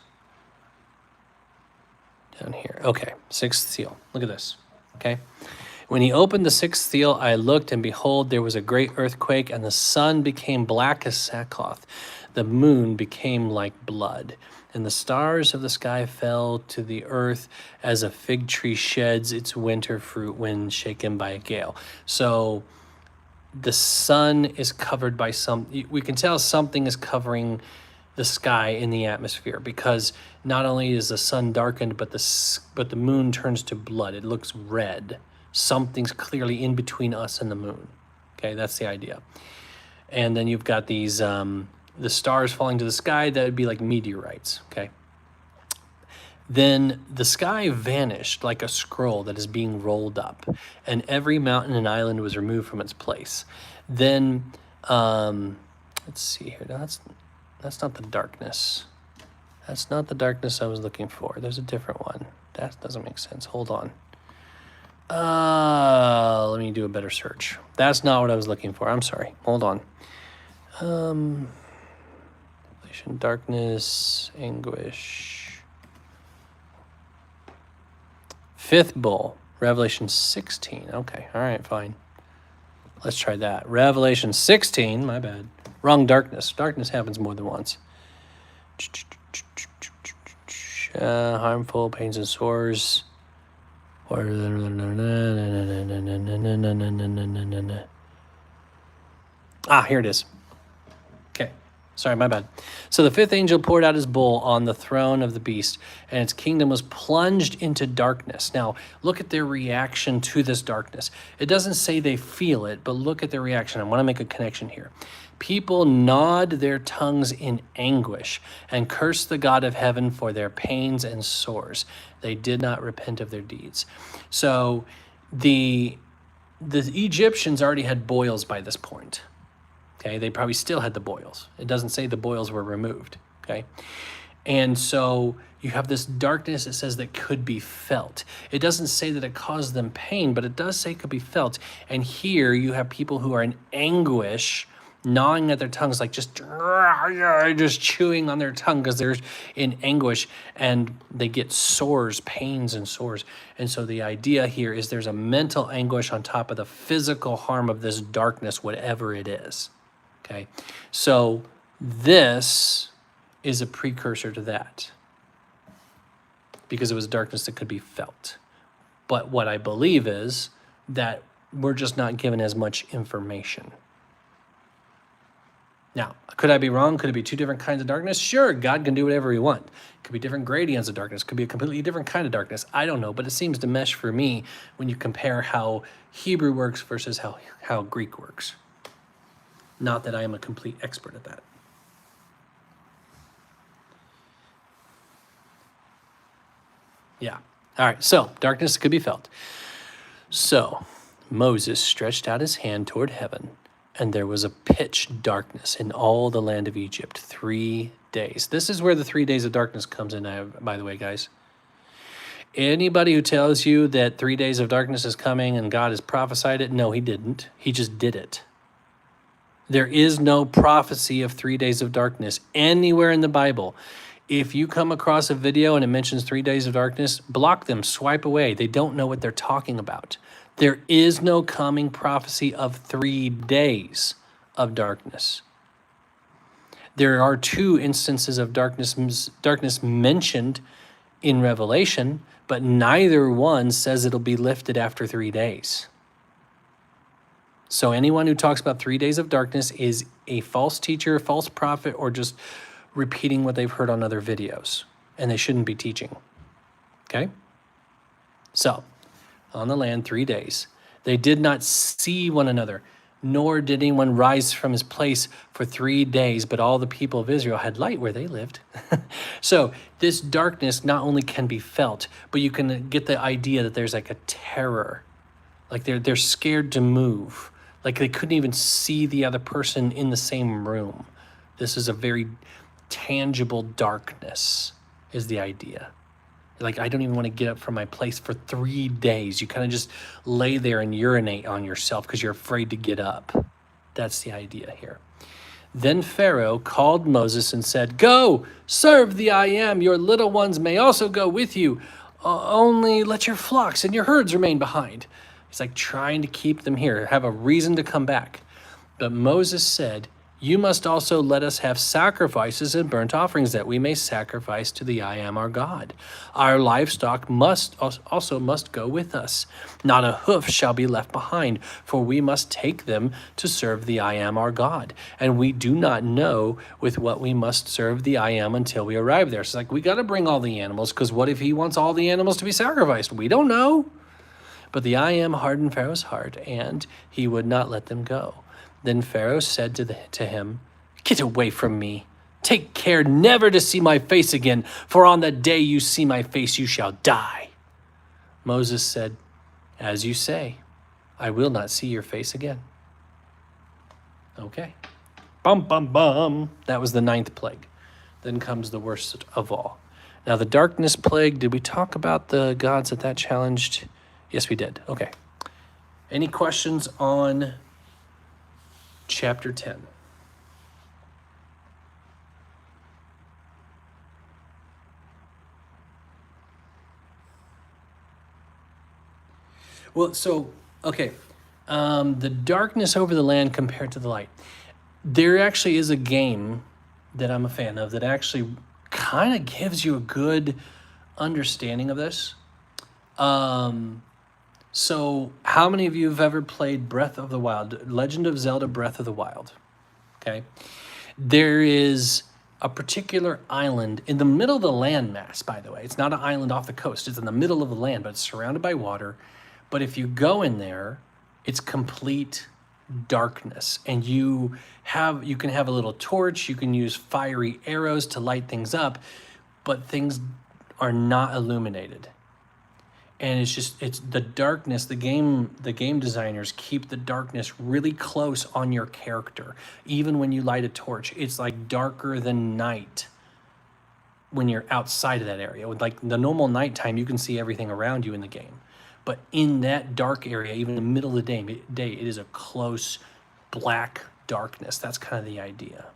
down here. Okay, sixth seal. Look at this. Okay. When he opened the sixth seal, I looked, and behold, there was a great earthquake, and the sun became black as sackcloth. The moon became like blood, and the stars of the sky fell to the earth as a fig tree sheds its winter fruit when shaken by a gale. So the sun is covered by we can tell something is covering the sky in the atmosphere, because not only is the sun darkened, but the moon turns to blood. It looks red. Something's clearly in between us and the moon. Okay, that's the idea. And then you've got these the stars falling to the sky. That would be like meteorites. Okay. Then the sky vanished like a scroll that is being rolled up, and every mountain and island was removed from its place. Then let's see here. No, that's not the darkness. That's not the darkness I was looking for. There's a different one. That doesn't make sense. Hold on. Let me do a better search. That's not what I was looking for. I'm sorry. Hold on. Revelation, darkness, anguish. Fifth bowl, Revelation 16. Okay, all right, fine. Let's try that. Revelation 16, my bad. Wrong darkness. Darkness happens more than once. Harmful, pains and sores. Here it is. Okay, sorry, my bad. So the fifth angel poured out his bowl on the throne of the beast, and its kingdom was plunged into darkness. Now, look at their reaction to this darkness. It doesn't say they feel it, but look at their reaction. I want to make a connection here. People gnawed their tongues in anguish and cursed the God of heaven for their pains and sores. They did not repent of their deeds. So the Egyptians already had boils by this point. Okay, they probably still had the boils. It doesn't say the boils were removed. Okay, and so you have this darkness, it says, that could be felt. It doesn't say that it caused them pain, but it does say it could be felt. And here you have people who are in anguish gnawing at their tongues, like just chewing on their tongue because they're in anguish, and they get sores, pains and sores. And so the idea here is there's a mental anguish on top of the physical harm of this darkness, whatever it is. Okay, so this is a precursor to that because it was darkness that could be felt. But what I believe is that we're just not given as much information. Now, could I be wrong? Could it be two different kinds of darkness? Sure, God can do whatever he wants. It could be different gradients of darkness. It could be a completely different kind of darkness. I don't know, but it seems to mesh for me when you compare how Hebrew works versus how Greek works. Not that I am a complete expert at that. Yeah. All right, so darkness could be felt. So Moses stretched out his hand toward heaven, and there was a pitch darkness in all the land of Egypt 3 days. This is where the 3 days of darkness comes in, by the way, guys. Anybody who tells you that 3 days of darkness is coming and God has prophesied it, no, he didn't. He just did it. There is no prophecy of 3 days of darkness anywhere in the Bible. If you come across a video and it mentions 3 days of darkness, block them, swipe away. They don't know what they're talking about. There is no coming prophecy of 3 days of darkness. There are 2 instances of darkness mentioned in Revelation, but neither one says it'll be lifted after 3 days. So anyone who talks about 3 days of darkness is a false teacher, false prophet, or just repeating what they've heard on other videos, and they shouldn't be teaching. Okay? So, on the land 3 days. They did not see one another, nor did anyone rise from his place for 3 days, but all the people of Israel had light where they lived. So this darkness not only can be felt, but you can get the idea that there's like a terror. Like they're scared to move. Like they couldn't even see the other person in the same room. This is a very tangible darkness, is the idea. Like, I don't even want to get up from my place for 3 days. You kind of just lay there and urinate on yourself because you're afraid to get up. That's the idea here. Then Pharaoh called Moses and said, "Go, serve the I Am. Your little ones may also go with you. Only let your flocks and your herds remain behind." He's like trying to keep them here, have a reason to come back. But Moses said, "You must also let us have sacrifices and burnt offerings that we may sacrifice to the I Am our God. Our livestock must go with us. Not a hoof shall be left behind, for we must take them to serve the I Am our God. And we do not know with what we must serve the I Am until we arrive there." So it's like, we got to bring all the animals, because what if he wants all the animals to be sacrificed? We don't know. But the I Am hardened Pharaoh's heart, and he would not let them go. Then Pharaoh said to him, "Get away from me. Take care never to see my face again, for on the day you see my face you shall die." Moses said, "As you say, I will not see your face again." Okay. Bum, bum, bum. That was the 9th plague. Then comes the worst of all. Now the darkness plague, did we talk about the gods that challenged? Yes, we did. Okay. Any questions on chapter 10? Well, so, okay. The darkness over the land compared to the light. There actually is a game that I'm a fan of that actually kind of gives you a good understanding of this. So how many of you have ever played Breath of the Wild, Legend of Zelda Breath of the Wild? Okay. There is a particular island in the middle of the landmass, by the way. It's not an island off the coast. It's in the middle of the land, but it's surrounded by water. But if you go in there, it's complete darkness. And you can have a little torch. You can use fiery arrows to light things up, but things are not illuminated. And it's the darkness. The game designers keep the darkness really close on your character. Even when you light a torch, it's like darker than night when you're outside of that area. With like the normal nighttime, you can see everything around you in the game. But in that dark area, even in the middle of the day, it is a close, black, darkness. That's kind of the idea.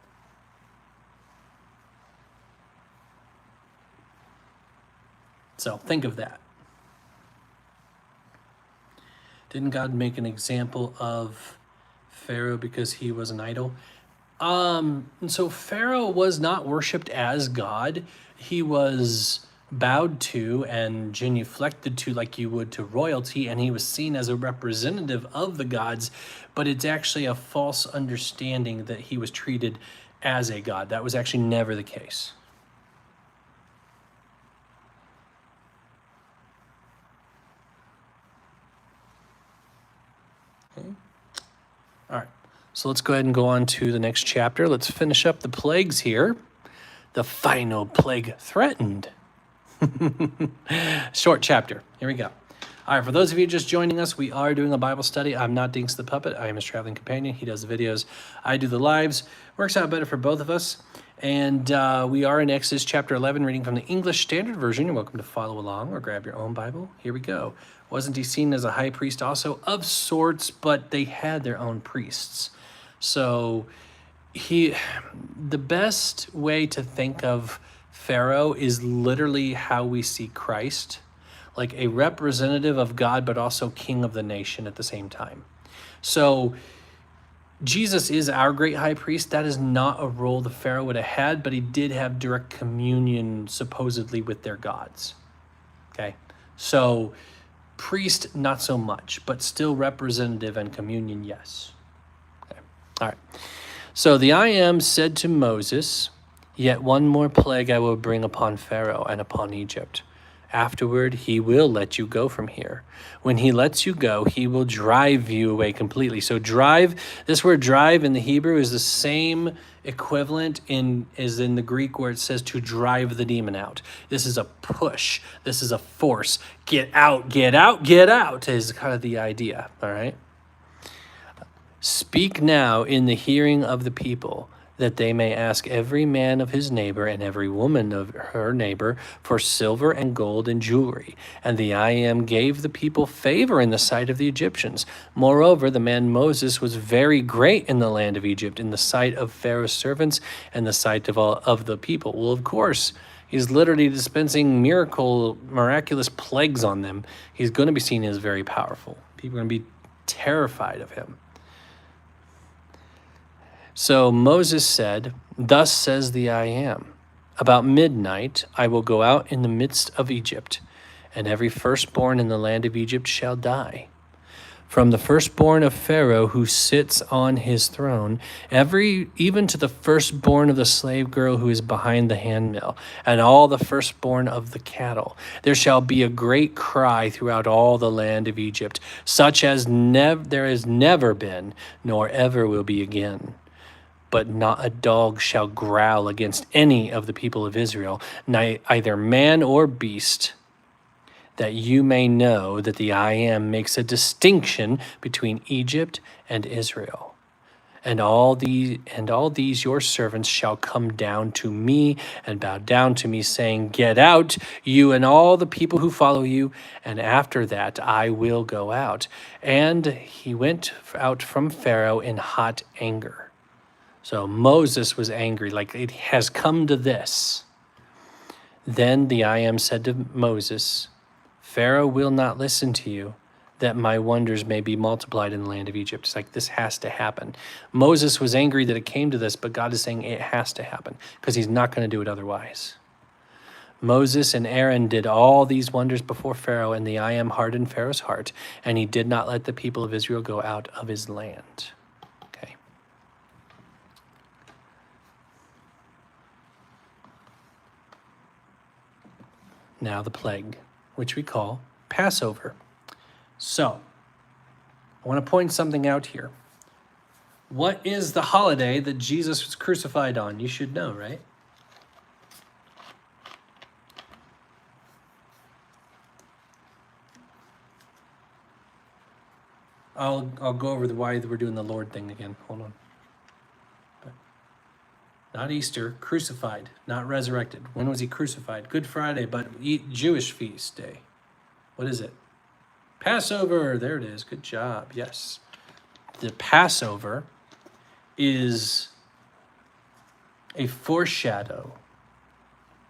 So think of that. Didn't God make an example of Pharaoh because he was an idol? And so Pharaoh was not worshipped as God. He was bowed to and genuflected to like you would to royalty, and he was seen as a representative of the gods, but it's actually a false understanding that he was treated as a god. That was actually never the case. Okay. All right. So let's go ahead and go on to the next chapter. Let's finish up the plagues here. The final plague threatened. Short chapter. Here we go. All right, for those of you just joining us, we are doing a Bible study. I'm not Dinks the Puppet. I am his traveling companion. He does the videos. I do the lives. Works out better for both of us. And we are in Exodus chapter 11, reading from the English Standard Version. You're welcome to follow along or grab your own Bible. Here we go. Wasn't he seen as a high priest also? Of sorts, but they had their own priests. So the best way to think of Pharaoh is literally how we see Christ, like a representative of God, but also king of the nation at the same time. So Jesus is our great high priest. That is not a role the Pharaoh would have had, but he did have direct communion supposedly with their gods. Okay, so priest, not so much, but still representative and communion, yes. Okay, all right. So the I Am said to Moses, "Yet one more plague I will bring upon Pharaoh and upon Egypt. Afterward, he will let you go from here. When he lets you go, he will drive you away completely." So drive, this word drive in the Hebrew is the same equivalent as in the Greek where it says to drive the demon out. This is a push. This is a force. Get out, get out, get out is kind of the idea, all right? "Speak now in the hearing of the people, that they may ask every man of his neighbor and every woman of her neighbor for silver and gold and jewelry. And the I Am gave the people favor in the sight of the Egyptians. Moreover, the man Moses was very great in the land of Egypt, in the sight of Pharaoh's servants and the sight of all of the people." Well, of course, he's literally dispensing miraculous plagues on them. He's going to be seen as very powerful. People are going to be terrified of him. So Moses said, "Thus says the I Am, about midnight I will go out in the midst of Egypt, and every firstborn in the land of Egypt shall die. From the firstborn of Pharaoh who sits on his throne, even to the firstborn of the slave girl who is behind the handmill, and all the firstborn of the cattle. There shall be a great cry throughout all the land of Egypt, such as there has never been, nor ever will be again. But not a dog shall growl against any of the people of Israel, either man or beast, that you may know that the I Am makes a distinction between Egypt and Israel. And all these your servants shall come down to me and bow down to me, saying, 'Get out, you and all the people who follow you, and after that I will go out.' And he went out from Pharaoh in hot anger." So Moses was angry, like it has come to this. Then the I Am said to Moses, "Pharaoh will not listen to you, that my wonders may be multiplied in the land of Egypt." It's like this has to happen. Moses was angry that it came to this, but God is saying it has to happen because he's not going to do it otherwise. Moses and Aaron did all these wonders before Pharaoh, and the I Am hardened Pharaoh's heart, and he did not let the people of Israel go out of his land. Now the plague, which we call Passover. So, I want to point something out here. What is the holiday that Jesus was crucified on? You should know, right? I'll go over why we're doing the Lord thing again. Hold on. Not Easter, crucified, not resurrected. When was he crucified? Good Friday, but Jewish feast day. What is it? Passover. There it is. Good job. Yes. The Passover is a foreshadow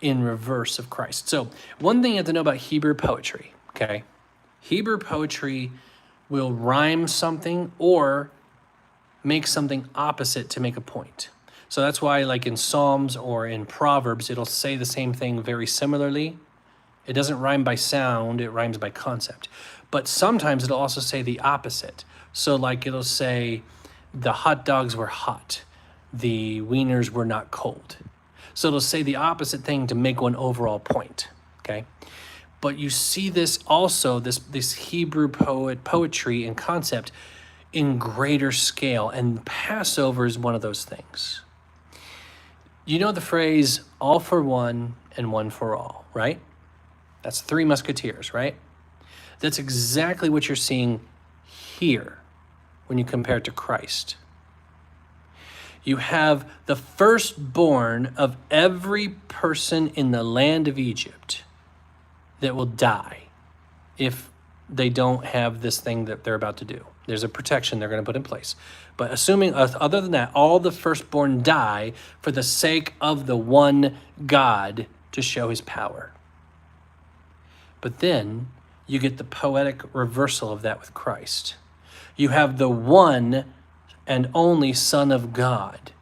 in reverse of Christ. So one thing you have to know about Hebrew poetry, okay? Hebrew poetry will rhyme something or make something opposite to make a point. So that's why, like in Psalms or in Proverbs, it'll say the same thing very similarly. It doesn't rhyme by sound, it rhymes by concept. But sometimes it'll also say the opposite. So like it'll say, the hot dogs were hot, the wieners were not cold. So it'll say the opposite thing to make one overall point, okay? But you see this also, this Hebrew poetry and concept in greater scale, and Passover is one of those things. You know the phrase, all for one and one for all, right? That's Three Musketeers, right? That's exactly what you're seeing here when you compare it to Christ. You have the firstborn of every person in the land of Egypt that will die if they don't have this thing that they're about to do. There's a protection they're going to put in place. But assuming, other than that, all the firstborn die for the sake of the one God to show his power. But then you get the poetic reversal of that with Christ. You have the one and only Son of God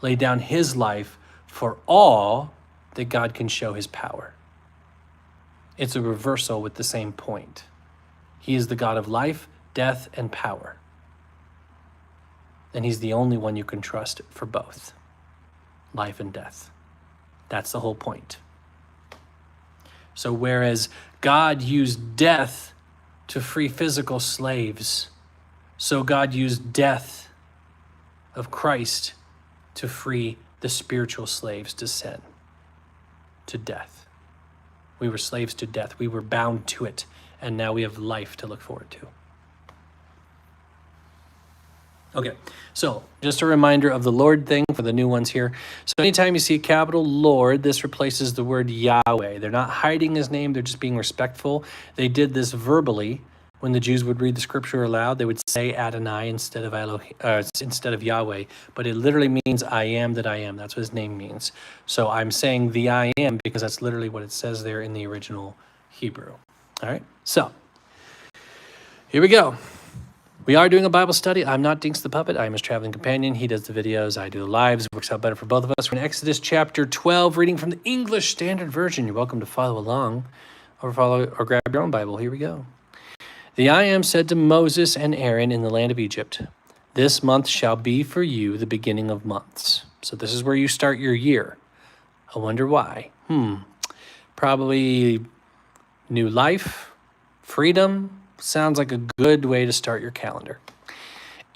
lay down his life for all that God can show his power. It's a reversal with the same point. He is the God of life, death, and power. And he's the only one you can trust for both, life and death. That's the whole point. So whereas God used death to free physical slaves, so God used death of Christ to free the spiritual slaves to sin, to death. We were slaves to death. We were bound to it, and now we have life to look forward to. Okay, so just a reminder of the Lord thing for the new ones here. So anytime you see a capital Lord, this replaces the word Yahweh. They're not hiding his name, they're just being respectful. They did this verbally. When the Jews would read the scripture aloud, they would say Adonai instead of Yahweh, but it literally means I am that I am. That's what his name means. So I'm saying the I am because that's literally what it says there in the original Hebrew. All right, so here we go. We are doing a Bible study. I'm not Dinks the Puppet. I'm his traveling companion. He does the videos. I do the lives. It works out better for both of us. We're in Exodus chapter 12, reading from the English Standard Version. You're welcome to follow along or grab your own Bible. Here we go. The I Am said to Moses and Aaron in the land of Egypt, "This month shall be for you the beginning of months." So this is where you start your year. I wonder why. Probably new life, freedom. Sounds like a good way to start your calendar.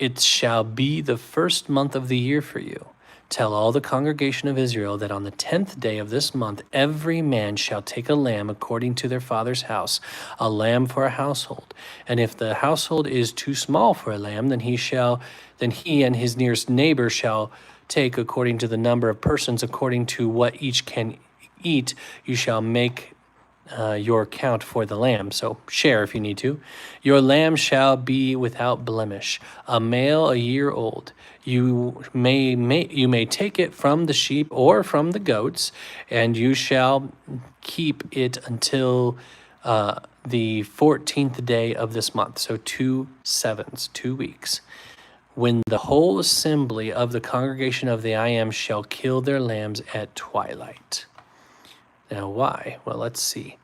"It shall be the first month of the year for you. Tell all the congregation of Israel that on the 10th day of this month, every man shall take a lamb according to their father's house, a lamb for a household. And if the household is too small for a lamb, then he and his nearest neighbor shall take according to the number of persons, according to what each can eat. You shall make your count for the lamb." So share if you need to. "Your lamb shall be without blemish, a male a year old. You may take it from the sheep or from the goats, and you shall keep it until the 14th day of this month." So 2 sevens, 2 weeks. "When the whole assembly of the congregation of the I Am shall kill their lambs at twilight." Now why? Well, let's see.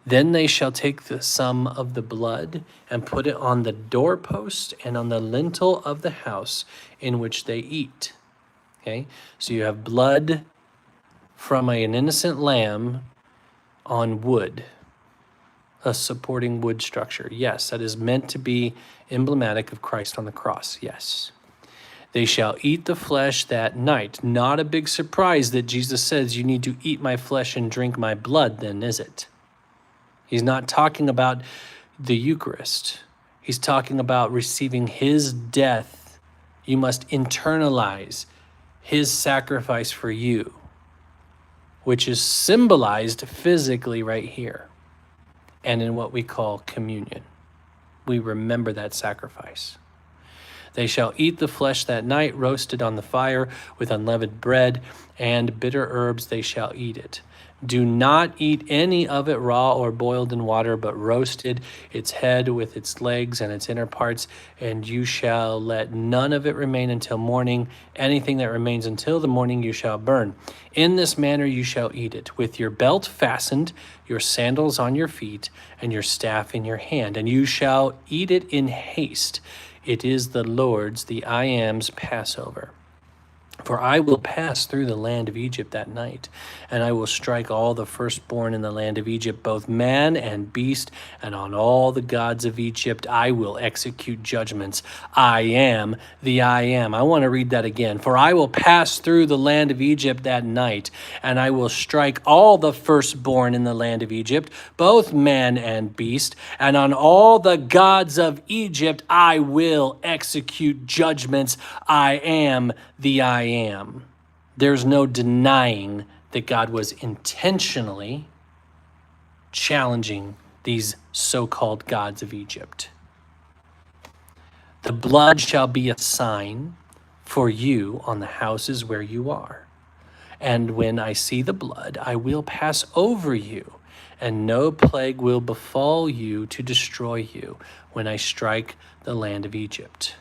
"Then they shall take some of the blood and put it on the doorpost and on the lintel of the house in which they eat." Okay, so you have blood from an innocent lamb on wood, a supporting wood structure. Yes, that is meant to be emblematic of Christ on the cross. Yes. "They shall eat the flesh that night." Not a big surprise that Jesus says you need to eat my flesh and drink my blood, then, is it? He's not talking about the Eucharist. He's talking about receiving his death. You must internalize his sacrifice for you, which is symbolized physically right here and in what we call communion. We remember that sacrifice. They shall eat the flesh that night, roasted on the fire with unleavened bread, and bitter herbs they shall eat it. Do not eat any of it raw or boiled in water, but roasted, its head with its legs and its inner parts, and you shall let none of it remain until morning. Anything that remains until the morning you shall burn. In this manner you shall eat it, with your belt fastened, your sandals on your feet, and your staff in your hand, and you shall eat it in haste. It is the Lord's, the I Am's Passover. For I will pass through the land of Egypt that night, and I will strike all the firstborn in the land of Egypt, both man and beast, and on all the gods of Egypt I will execute judgments. I am the I am. I want to read that again. For I will pass through the land of Egypt that night, and I will strike all the firstborn in the land of Egypt, both man and beast, and on all the gods of Egypt I will execute judgments. I am the I am. There's no denying that God was intentionally challenging these so-called gods of Egypt. The blood shall be a sign for you on the houses where you are. And when I see the blood, I will pass over you, and no plague will befall you to destroy you when I strike the land of Egypt.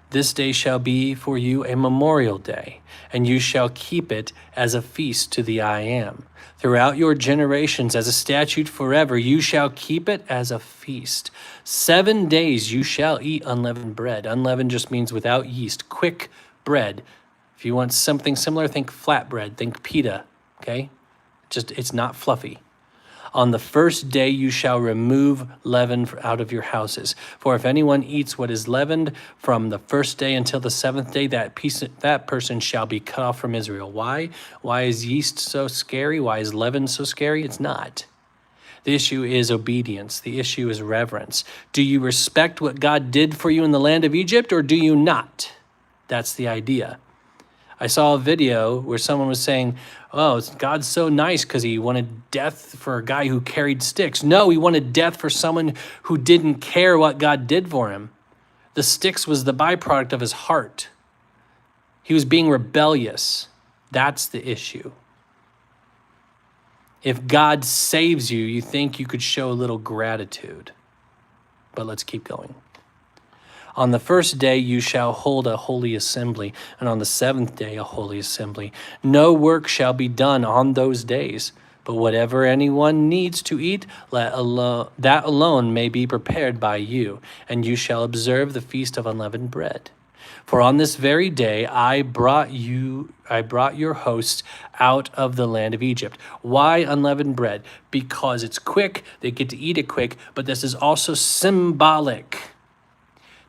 This day shall be for you a memorial day, and you shall keep it as a feast to the I Am. Throughout your generations, as a statute forever, you shall keep it as a feast. 7 days you shall eat unleavened bread. Unleavened just means without yeast, quick bread. If you want something similar, think flatbread, think pita, okay? It's not fluffy. On the first day you shall remove leaven out of your houses. For if anyone eats what is leavened from the first day until the seventh day, that person shall be cut off from Israel. Why? Why is yeast so scary? Why is leaven so scary? It's not. The issue is obedience. The issue is reverence. Do you respect what God did for you in the land of Egypt, or do you not? That's the idea. I saw a video where someone was saying, oh, God's so nice because he wanted death for a guy who carried sticks. No, he wanted death for someone who didn't care what God did for him. The sticks was the byproduct of his heart. He was being rebellious. That's the issue. If God saves you, you think you could show a little gratitude. But let's keep going. On the first day you shall hold a holy assembly, and on the seventh day a holy assembly. No work shall be done on those days, but whatever anyone needs to eat, that alone may be prepared by you, and you shall observe the feast of unleavened bread. For on this very day I brought your hosts out of the land of Egypt. Why unleavened bread? Because it's quick, they get to eat it quick, but this is also symbolic.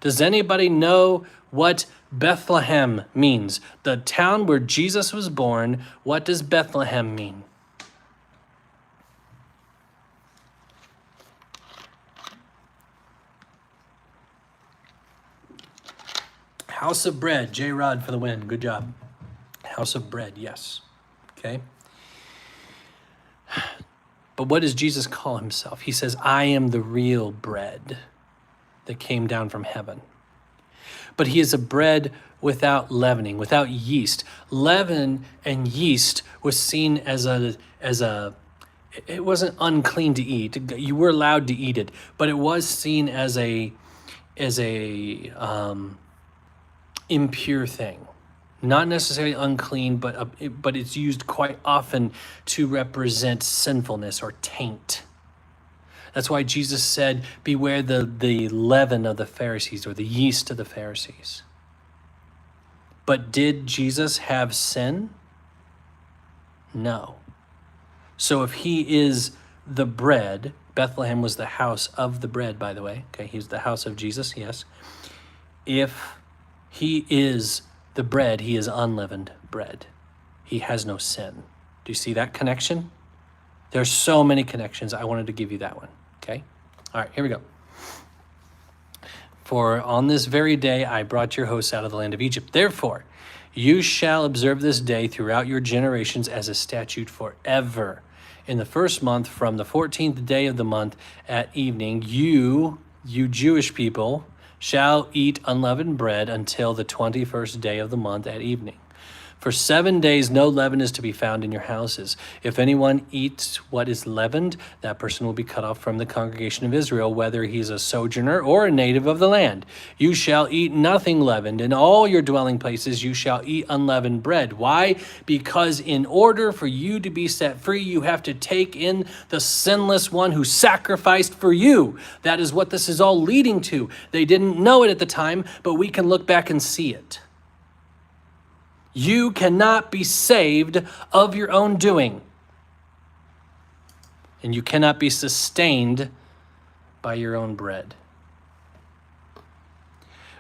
Does anybody know what Bethlehem means? The town where Jesus was born. What does Bethlehem mean? House of bread. J-Rod for the win. Good job. House of bread, yes. Okay. But what does Jesus call himself? He says, I am the real bread that came down from heaven. But he is a bread without leavening, without yeast. Leaven and yeast was seen as it wasn't unclean to eat. You were allowed to eat it, but it was seen as a impure thing. Not necessarily unclean, but it's used quite often to represent sinfulness or taint. That's why Jesus said, beware the leaven of the Pharisees, or the yeast of the Pharisees. But did Jesus have sin? No. So if he is the bread, Bethlehem was the house of the bread, by the way. Okay, he's the house of Jesus, yes. If he is the bread, he is unleavened bread. He has no sin. Do you see that connection? There's so many connections. I wanted to give you that one. Okay? All right, here we go. For on this very day I brought your hosts out of the land of Egypt. Therefore, you shall observe this day throughout your generations as a statute forever. In the first month, from the 14th day of the month at evening, you Jewish people, shall eat unleavened bread until the 21st day of the month at evening. For 7 days no leaven is to be found in your houses. If anyone eats what is leavened, that person will be cut off from the congregation of Israel, whether he's a sojourner or a native of the land. You shall eat nothing leavened. In all your dwelling places you shall eat unleavened bread. Why? Because in order for you to be set free, you have to take in the sinless one who sacrificed for you. That is what this is all leading to. They didn't know it at the time, but we can look back and see it. You cannot be saved of your own doing. And you cannot be sustained by your own bread.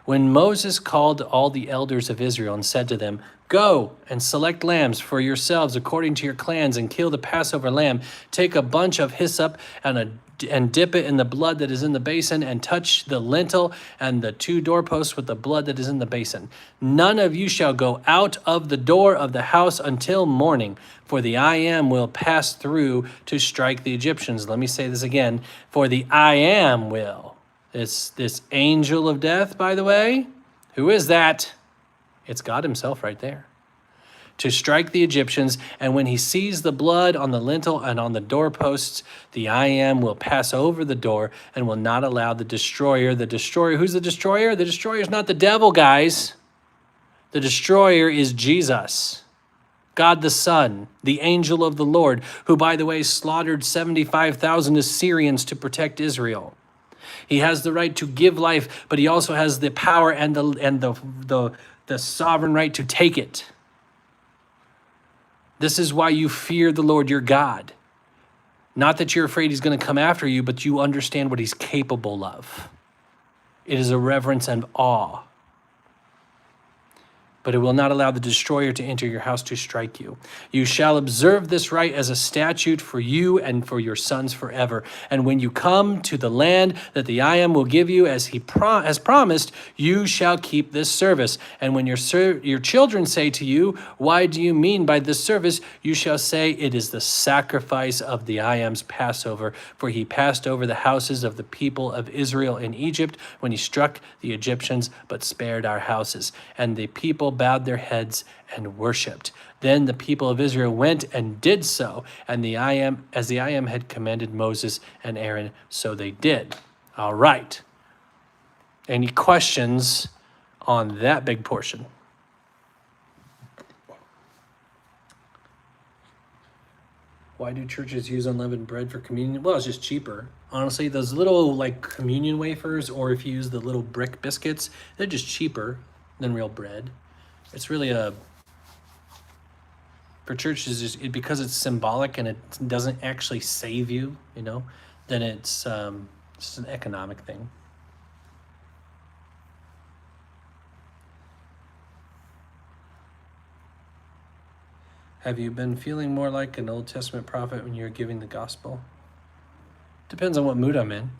When Moses called all the elders of Israel and said to them, "Go and select lambs for yourselves according to your clans and kill the Passover lamb. Take a bunch of hyssop and dip it in the blood that is in the basin and touch the lintel and the 2 doorposts with the blood that is in the basin. None of you shall go out of the door of the house until morning, for the I am will pass through to strike the Egyptians." Let me say this again. For the I am will. It's this angel of death, by the way. Who is that? It's God himself right there. To strike the Egyptians, and when he sees the blood on the lintel and on the doorposts, the I am will pass over the door and will not allow the destroyer. Who's the destroyer? The destroyer is not the devil, guys. The destroyer is Jesus, God the Son, the angel of the Lord, who, by the way, slaughtered 75,000 Assyrians to protect Israel. He has the right to give life, but he also has the power and the sovereign right to take it. This is why you fear the Lord your God. Not that you're afraid he's going to come after you, but you understand what he's capable of. It is a reverence and awe. But it will not allow the destroyer to enter your house to strike you. You shall observe this rite as a statute for you and for your sons forever. And when you come to the land that the I am will give you as he has promised, you shall keep this service. And when your children say to you, "Why do you mean by this service?" you shall say, "It is the sacrifice of the I am's Passover. For he passed over the houses of the people of Israel in Egypt when he struck the Egyptians, but spared our houses." And the people bowed their heads and worshipped. Then the people of Israel went and did so, and as the I am had commanded Moses and Aaron, so they did. All right. Any questions on that big portion? Why do churches use unleavened bread for communion? Well, it's just cheaper. Honestly, those little like communion wafers, or if you use the little brick biscuits, they're just cheaper than real bread. It's really for churches, because it's symbolic and it doesn't actually save you, then it's just an economic thing. Have you been feeling more like an Old Testament prophet when you're giving the gospel? Depends on what mood I'm in.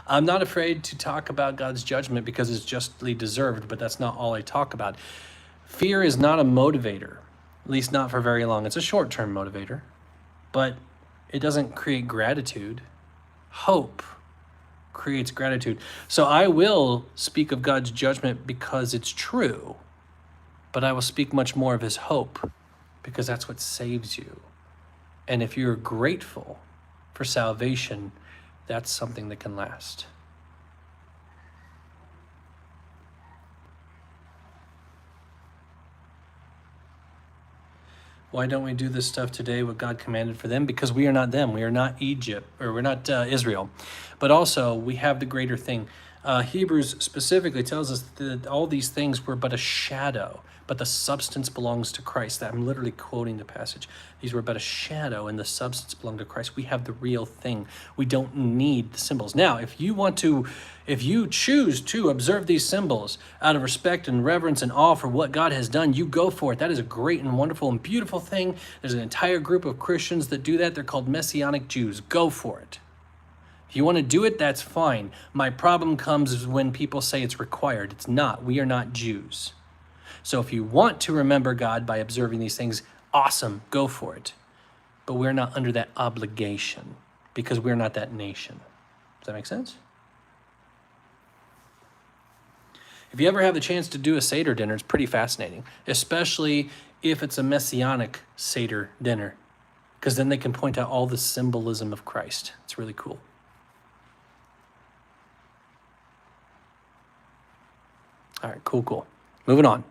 I'm not afraid to talk about God's judgment because it's justly deserved, but that's not all I talk about. Fear is not a motivator, at least not for very long. It's a short-term motivator, but it doesn't create gratitude. Hope creates gratitude. So I will speak of God's judgment because it's true, but I will speak much more of his hope because that's what saves you. And if you're grateful for salvation, that's something that can last. Why don't we do this stuff today, what God commanded for them? Because we are not them. We are not Egypt, or we're not Israel. But also, we have the greater thing. Hebrews specifically tells us that all these things were but a shadow, but the substance belongs to Christ. I'm literally quoting the passage. These were but a shadow, and the substance belonged to Christ. We have the real thing. We don't need the symbols. Now, if you choose to observe these symbols out of respect and reverence and awe for what God has done, you go for it. That is a great and wonderful and beautiful thing. There's an entire group of Christians that do that. They're called Messianic Jews. Go for it. If you want to do it, that's fine. My problem comes when people say it's required. It's not. We are not Jews. So if you want to remember God by observing these things, awesome, go for it. But we're not under that obligation because we're not that nation. Does that make sense? If you ever have the chance to do a Seder dinner, it's pretty fascinating, especially if it's a messianic Seder dinner, because then they can point out all the symbolism of Christ. It's really cool. All right, cool. Moving on.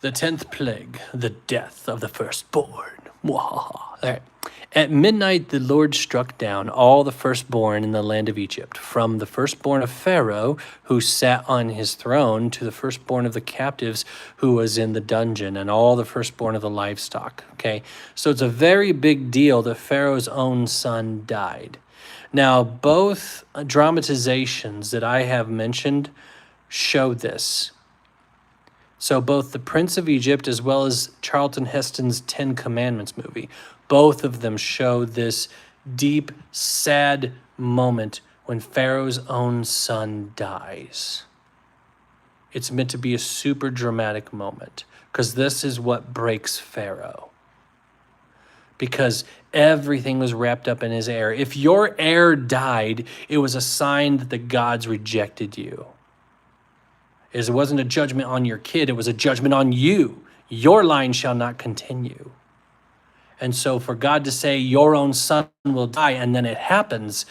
The 10th plague, the death of the firstborn. All right. At midnight, the Lord struck down all the firstborn in the land of Egypt, from the firstborn of Pharaoh, who sat on his throne, to the firstborn of the captives who was in the dungeon, and all the firstborn of the livestock. Okay, so it's a very big deal that Pharaoh's own son died. Now, both dramatizations that I have mentioned show this. So both The Prince of Egypt as well as Charlton Heston's 10 Commandments movie, both of them show this deep, sad moment when Pharaoh's own son dies. It's meant to be a super dramatic moment because this is what breaks Pharaoh. Because everything was wrapped up in his heir. If your heir died, it was a sign that the gods rejected you. It wasn't a judgment on your kid, it was a judgment on you. Your line shall not continue. And so for God to say your own son will die, and then it happens,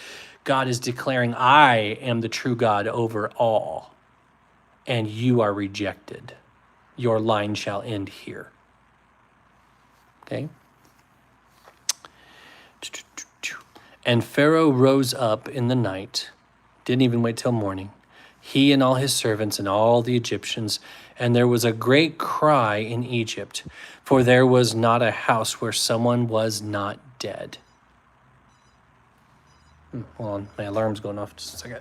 God is declaring, I am the true God over all, and you are rejected. Your line shall end here. Okay? And Pharaoh rose up in the night, didn't even wait till morning, he and all his servants and all the Egyptians, and there was a great cry in Egypt, for there was not a house where someone was not dead. Hold on, my alarm's going off just a second.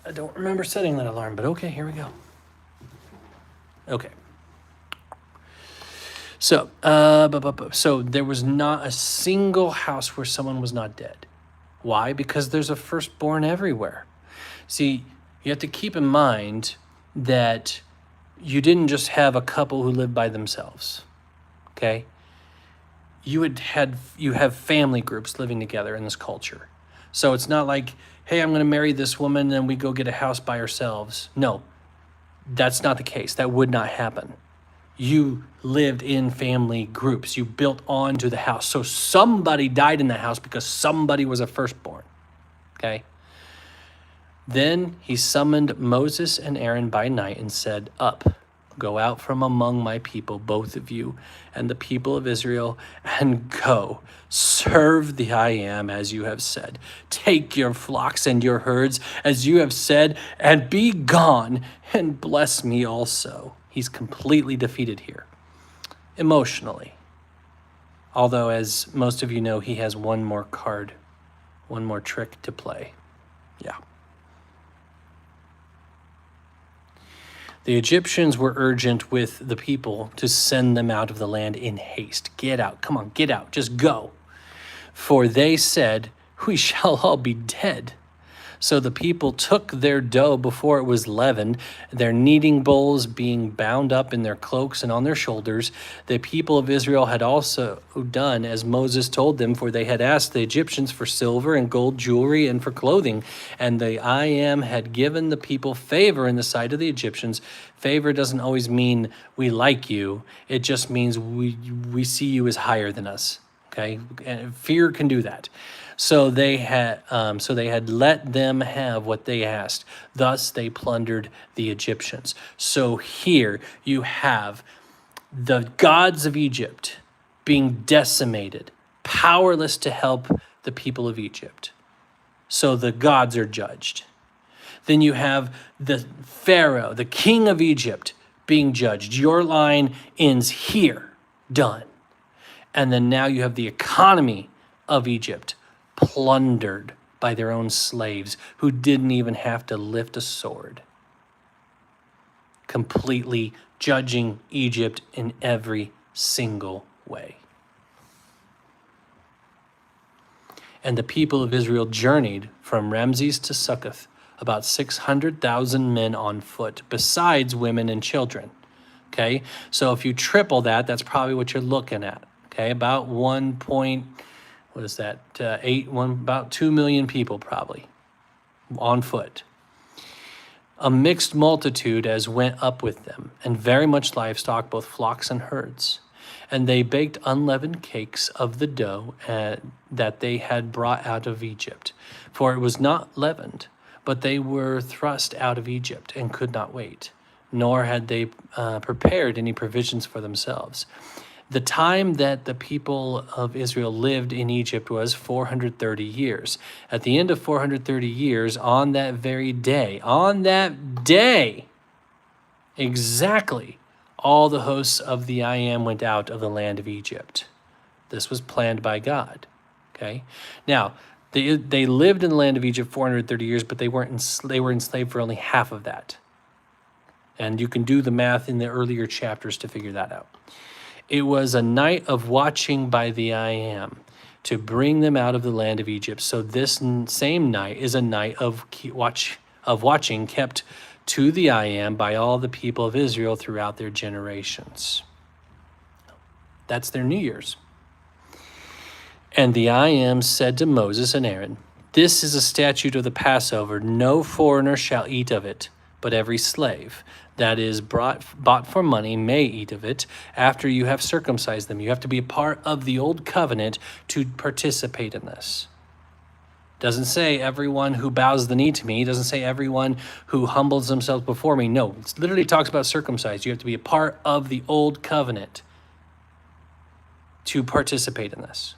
I don't remember setting that alarm, but okay, here we go. Okay. So, so there was not a single house where someone was not dead. Why? Because there's a firstborn everywhere. See, you have to keep in mind that you didn't just have a couple who lived by themselves, okay? You have family groups living together in this culture. So it's not like, hey, I'm going to marry this woman and we go get a house by ourselves. No, that's not the case. That would not happen. You lived in family groups. You built onto the house. So somebody died in the house because somebody was a firstborn, okay? Then he summoned Moses and Aaron by night and said, up, go out from among my people, both of you, and the people of Israel, and go, serve the I Am as you have said. Take your flocks and your herds as you have said, and be gone, and bless me also. He's completely defeated here, emotionally. Although, as most of you know, he has one more card, one more trick to play. Yeah. The Egyptians were urgent with the people to send them out of the land in haste. Get out, come on, get out, just go. For they said, we shall all be dead. So the people took their dough before it was leavened, their kneading bowls being bound up in their cloaks and on their shoulders. The people of Israel had also done as Moses told them, for they had asked the Egyptians for silver and gold jewelry and for clothing. And the I Am had given the people favor in the sight of the Egyptians. Favor doesn't always mean we like you. It just means we see you as higher than us. Okay, and fear can do that. So they had let them have what they asked. Thus they plundered the Egyptians. So here you have the gods of Egypt being decimated, powerless to help the people of Egypt. So the gods are judged. Then you have the Pharaoh, the king of Egypt, being judged. Your line ends here, done. And then now you have the economy of Egypt plundered by their own slaves who didn't even have to lift a sword. completely judging Egypt in every single way. And the people of Israel journeyed from Ramses to Succoth, about 600,000 men on foot, besides women and children. Okay, so if you triple that, that's probably what you're looking at. Okay, about about 2 million people probably on foot. A mixed multitude as went up with them, and very much livestock, both flocks and herds. And they baked unleavened cakes of the dough that they had brought out of Egypt. For it was not leavened, but they were thrust out of Egypt and could not wait, nor had they prepared any provisions for themselves. The time that the people of Israel lived in Egypt was 430 years. At the end of 430 years, on that day, exactly, all the hosts of the I Am went out of the land of Egypt. This was planned by God. Okay? Now, they lived in the land of Egypt 430 years, but they were enslaved for only half of that. And you can do the math in the earlier chapters to figure that out. It was a night of watching by the I Am to bring them out of the land of Egypt. So this same night is a night of watching kept to the I Am by all the people of Israel throughout their generations. That's their New Year's. And the I Am said to Moses and Aaron, "This is a statute of the Passover. No foreigner shall eat of it, but every slave that is bought for money may eat of it after you have circumcised them." You have to be a part of the old covenant to participate in this. Doesn't say everyone who bows the knee to me. Doesn't say everyone who humbles themselves before me. No, it literally talks about circumcised. You have to be a part of the old covenant to participate in this.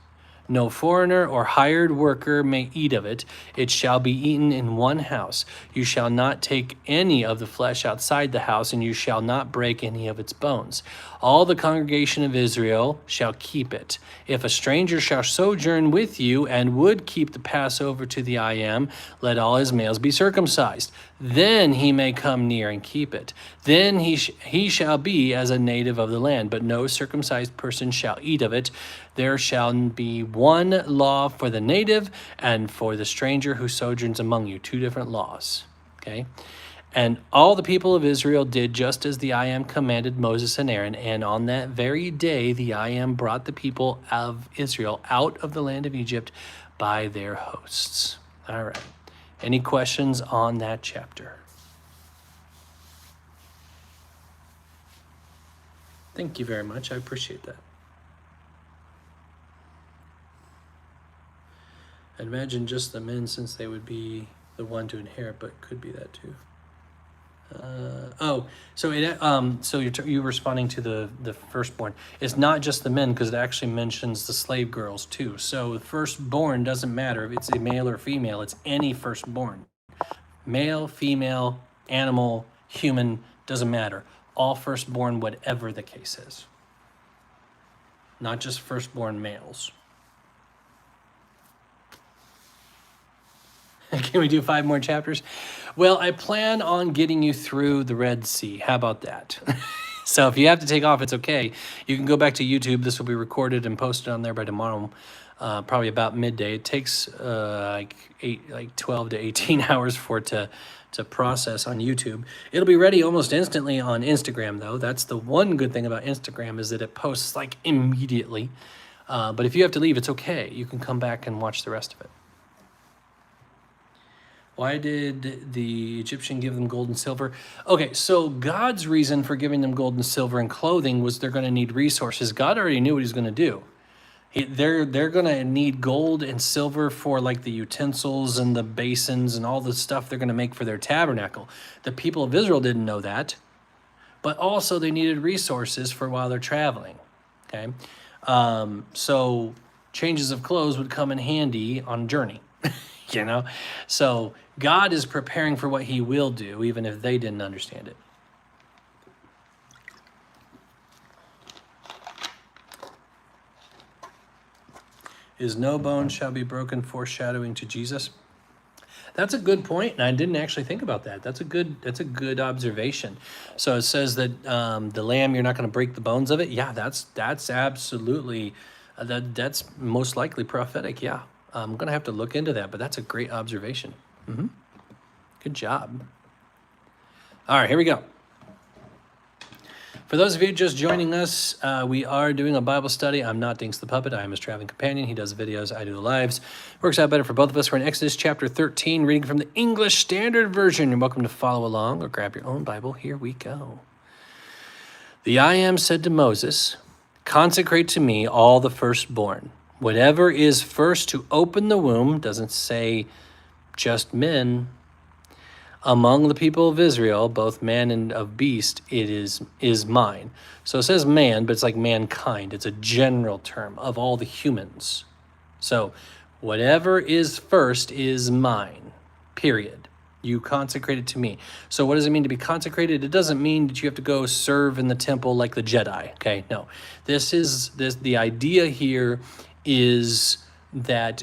No foreigner or hired worker may eat of it. It shall be eaten in one house. You shall not take any of the flesh outside the house, and you shall not break any of its bones. All the congregation of Israel shall keep it. If a stranger shall sojourn with you and would keep the Passover to the I Am, let all his males be circumcised. Then he may come near and keep it. Then he shall be as a native of the land, but no circumcised person shall eat of it. There shall be one law for the native and for the stranger who sojourns among you. Two different laws. Okay? And all the people of Israel did just as the I Am commanded Moses and Aaron. And on that very day, the I Am brought the people of Israel out of the land of Egypt by their hosts. All right. Any questions on that chapter? Thank you very much. I appreciate that. I'd imagine just the men, since they would be the one to inherit, but could be that too. So you're responding to the firstborn. It's not just the men, because it actually mentions the slave girls too. So the firstborn doesn't matter if it's a male or female. It's any firstborn. Male, female, animal, human, doesn't matter. All firstborn, whatever the case is. Not just firstborn males. Can we do 5 more chapters? Well, I plan on getting you through the Red Sea. How about that? So if you have to take off, it's okay. You can go back to YouTube. This will be recorded and posted on there by tomorrow, probably about midday. It takes like 12 to 18 hours for it to process on YouTube. It'll be ready almost instantly on Instagram, though. That's the one good thing about Instagram, is that it posts like immediately. But if you have to leave, it's okay. You can come back and watch the rest of it. Why did the Egyptian give them gold and silver? Okay, so God's reason for giving them gold and silver and clothing was they're going to need resources. God already knew what he's going to do. They're going to need gold and silver for like the utensils and the basins and all the stuff they're going to make for their tabernacle. The people of Israel didn't know that, but also they needed resources for while they're traveling. Okay, so changes of clothes would come in handy on a journey. You know, so God is preparing for what he will do, even if they didn't understand it. Is no bone shall be broken, foreshadowing to Jesus? That's a good point, and I didn't actually think about that. That's a good observation. So it says that the lamb, you're not going to break the bones of it. Yeah, that's absolutely that's most likely prophetic. Yeah, I'm going to have to look into that, but that's a great observation. Good job. All right, here we go. For those of you just joining us, we are doing a Bible study. I'm not Dinks the Puppet. I am his traveling companion. He does the videos. I do the lives. Works out better for both of us. We're in Exodus chapter 13, reading from the English Standard Version. You're welcome to follow along or grab your own Bible. Here we go. The I Am said to Moses, "Consecrate to me all the firstborn. Whatever is first to open the womb," doesn't say just men, "among the people of Israel, both man and of beast, it is mine." So it says man, but it's like mankind. It's a general term of all the humans. So whatever is first is mine, period. You consecrate it to me. So what does it mean to be consecrated? It doesn't mean that you have to go serve in the temple like the Jedi, okay? No. The idea here is that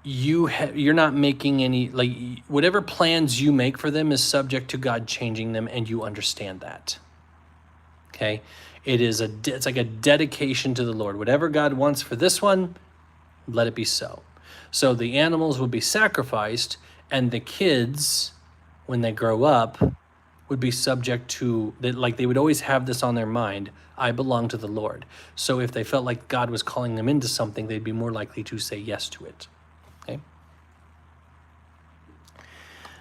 you're not making any, like, whatever plans you make for them is subject to God changing them, and you understand that. Okay? It's like a dedication to the Lord. Whatever God wants for this one, let it be so. So the animals would be sacrificed, and the kids, when they grow up, would be subject to, like, they would always have this on their mind: I belong to the Lord. So if they felt like God was calling them into something, they'd be more likely to say yes to it. Okay.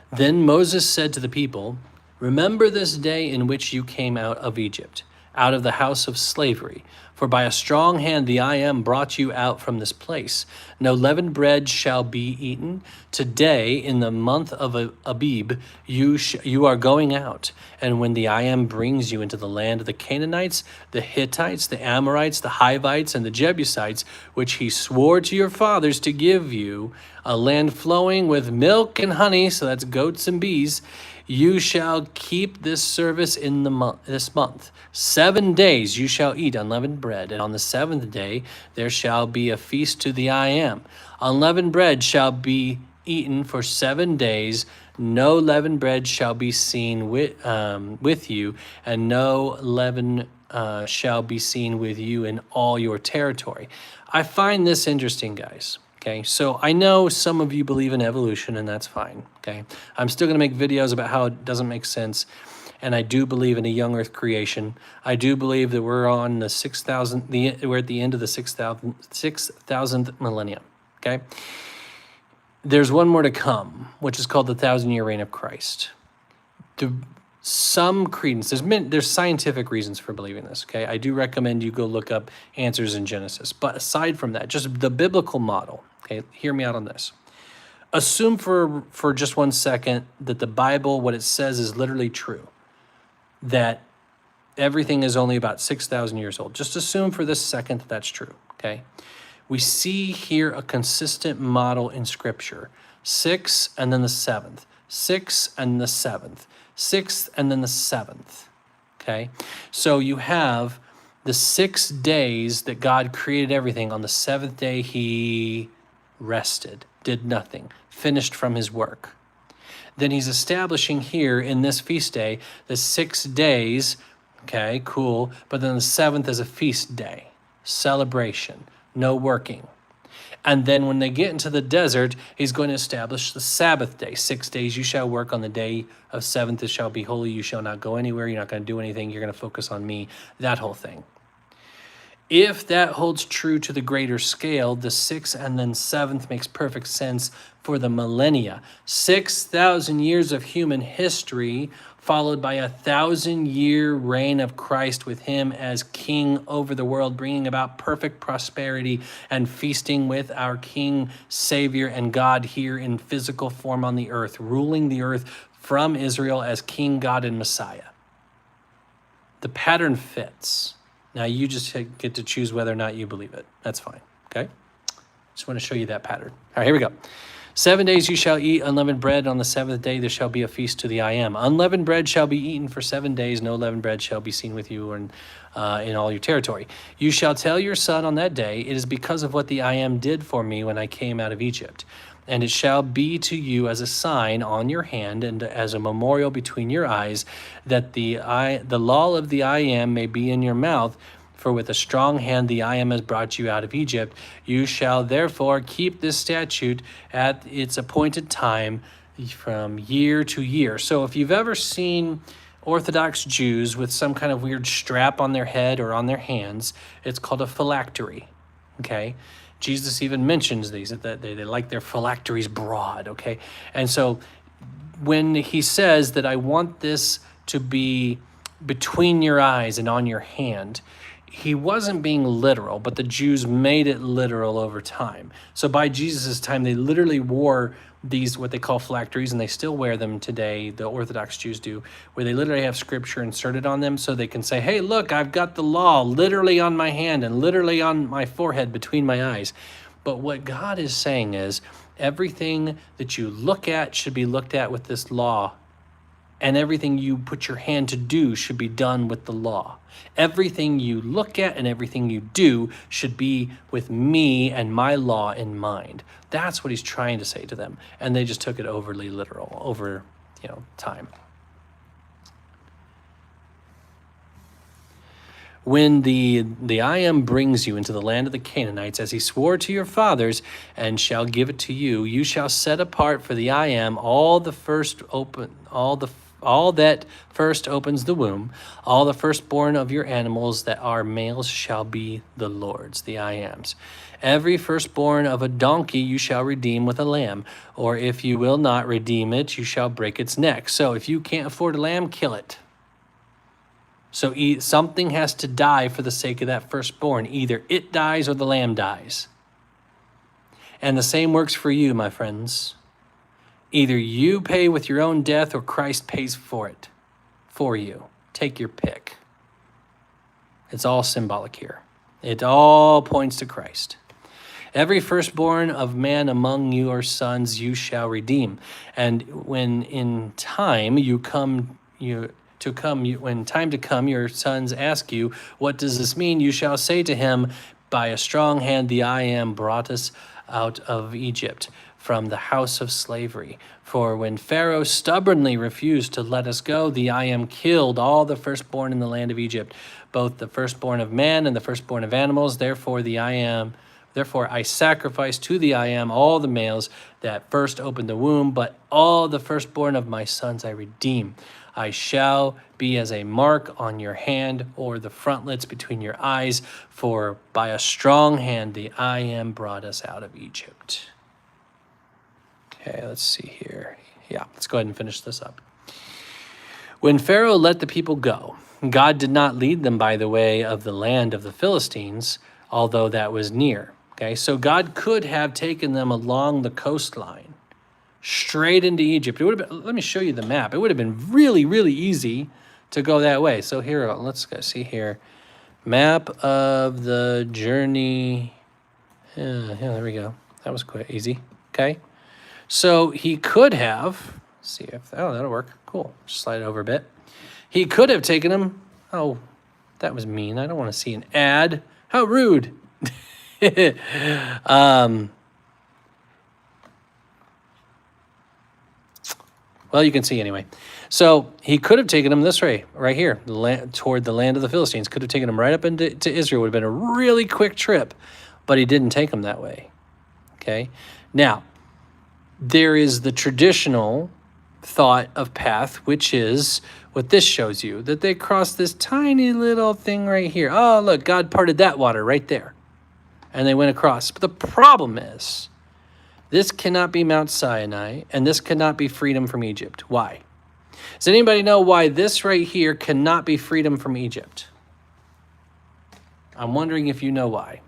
Then Moses said to the people, "Remember this day in which you came out of Egypt, out of the house of slavery. For by a strong hand the I Am brought you out from this place. No leavened bread shall be eaten. Today, in the month of Abib, you are going out. And when the I Am brings you into the land of the Canaanites, the Hittites, the Amorites, the Hivites, and the Jebusites, which he swore to your fathers to give you, a land flowing with milk and honey," so that's goats and bees, "you shall keep this service in this month. 7 days you shall eat unleavened bread, and on the seventh day there shall be a feast to the I Am. Unleavened bread shall be eaten for 7 days. No leavened bread shall be seen with you, and no leaven shall be seen with you in all your territory." I find this interesting, guys. Okay, so I know some of you believe in evolution, and that's fine, okay? I'm still going to make videos about how it doesn't make sense, and I do believe in a young earth creation. I do believe that we're on the 6,000, we're at the end of the 6,000th millennium, okay? There's one more to come, which is called the 1,000-year reign of Christ. Some credence, there's scientific reasons for believing this, okay? I do recommend you go look up answers in Genesis. But aside from that, just the biblical model, okay, hear me out on this. Assume for just 1 second that the Bible, what it says, is literally true, that everything is only about 6,000 years old. Just assume for this second that that's true, okay? We see here a consistent model in Scripture: 6 and then the 7th, 6 and the 7th, 6th and then the 7th, okay? So you have the 6 days that God created everything. On the 7th day, he rested, did nothing, finished from his work. Then he's establishing here in this feast day the 6 days, okay, cool, but then the 7th is a feast day, celebration, no working. And then when they get into the desert, he's going to establish the Sabbath day. 6 days you shall work, on the day of 7th it shall be holy. You shall not go anywhere. You're not going to do anything. You're going to focus on me, that whole thing. If that holds true to the greater scale, the 6th and then 7th makes perfect sense for the millennia. 6,000 years of human history, followed by a 1,000-year reign of Christ with him as king over the world, bringing about perfect prosperity and feasting with our King, Savior, and God here in physical form on the earth, ruling the earth from Israel as King, God, and Messiah. The pattern fits. Now you just get to choose whether or not you believe it. That's fine, okay? Just want to show you that pattern. All right, here we go. 7 days you shall eat unleavened bread. On the 7th day there shall be a feast to the I Am. Unleavened bread shall be eaten for 7 days. No leavened bread shall be seen with you in all your territory. You shall tell your son on that day, it is because of what the I Am did for me when I came out of Egypt. And it shall be to you as a sign on your hand and as a memorial between your eyes, that the law of the I am may be in your mouth. For with a strong hand the I am has brought you out of Egypt. You shall therefore keep this statute at its appointed time from year to year. So if you've ever seen Orthodox Jews with some kind of weird strap on their head or on their hands, it's called a phylactery. Okay? Jesus even mentions these, that they like their phylacteries broad, okay? And so when he says that I want this to be between your eyes and on your hand, he wasn't being literal, but the Jews made it literal over time. So by Jesus' time, they literally wore these, what they call phylacteries, and they still wear them today, the Orthodox Jews do, where they literally have scripture inserted on them so they can say, hey, look, I've got the law literally on my hand and literally on my forehead between my eyes. But what God is saying is everything that you look at should be looked at with this law, and everything you put your hand to do should be done with the law. Everything you look at and everything you do should be with me and my law in mind. That's what he's trying to say to them. And they just took it overly literal over, time. When the I am brings you into the land of the Canaanites, as he swore to your fathers, and shall give it to you, you shall set apart for the I am all that first opens the womb, all the firstborn of your animals that are males shall be the Lord's, the I ams. Every firstborn of a donkey you shall redeem with a lamb, or if you will not redeem it, you shall break its neck. So if you can't afford a lamb, kill it. So something has to die for the sake of that firstborn. Either it dies or the lamb dies. And the same works for you, my friends. Either you pay with your own death or Christ pays for it for you. Take your pick. It's all symbolic here. It all points to Christ. Every firstborn of man among your sons you shall redeem. And when time to come, your sons ask you, what does this mean? You shall say to him, by a strong hand the I am brought us out of Egypt, from the house of slavery. For when Pharaoh stubbornly refused to let us go, the I am killed all the firstborn in the land of Egypt, both the firstborn of man and the firstborn of animals. Therefore I sacrifice to the I am all the males that first opened the womb, but all the firstborn of my sons I redeem. I shall be as a mark on your hand or the frontlets between your eyes, for by a strong hand the I am brought us out of Egypt. Okay, let's see here. Yeah, let's go ahead and finish this up. When Pharaoh let the people go, God did not lead them by the way of the land of the Philistines, although that was near. Okay, so God could have taken them along the coastline, straight into Egypt. It would have been, let me show you the map. It would have been really, really easy to go that way. So here, let's go see here. Map of the journey. Yeah, there we go. That was quite easy. Okay. So he could have, see if, that'll work. Cool. Just slide it over a bit. He could have taken him. Oh, that was mean. I don't want to see an ad. How rude. Well, you can see anyway. So he could have taken him this way, right here, toward the land of the Philistines. Could have taken him right up into Israel. Would have been a really quick trip, but he didn't take him that way. Okay. Now, there is the traditional thought of path, which is what this shows you, that they crossed this tiny little thing right here. Oh, look, God parted that water right there. And they went across. But the problem is, this cannot be Mount Sinai, and this cannot be freedom from Egypt. Why? Does anybody know why this right here cannot be freedom from Egypt? I'm wondering if you know why.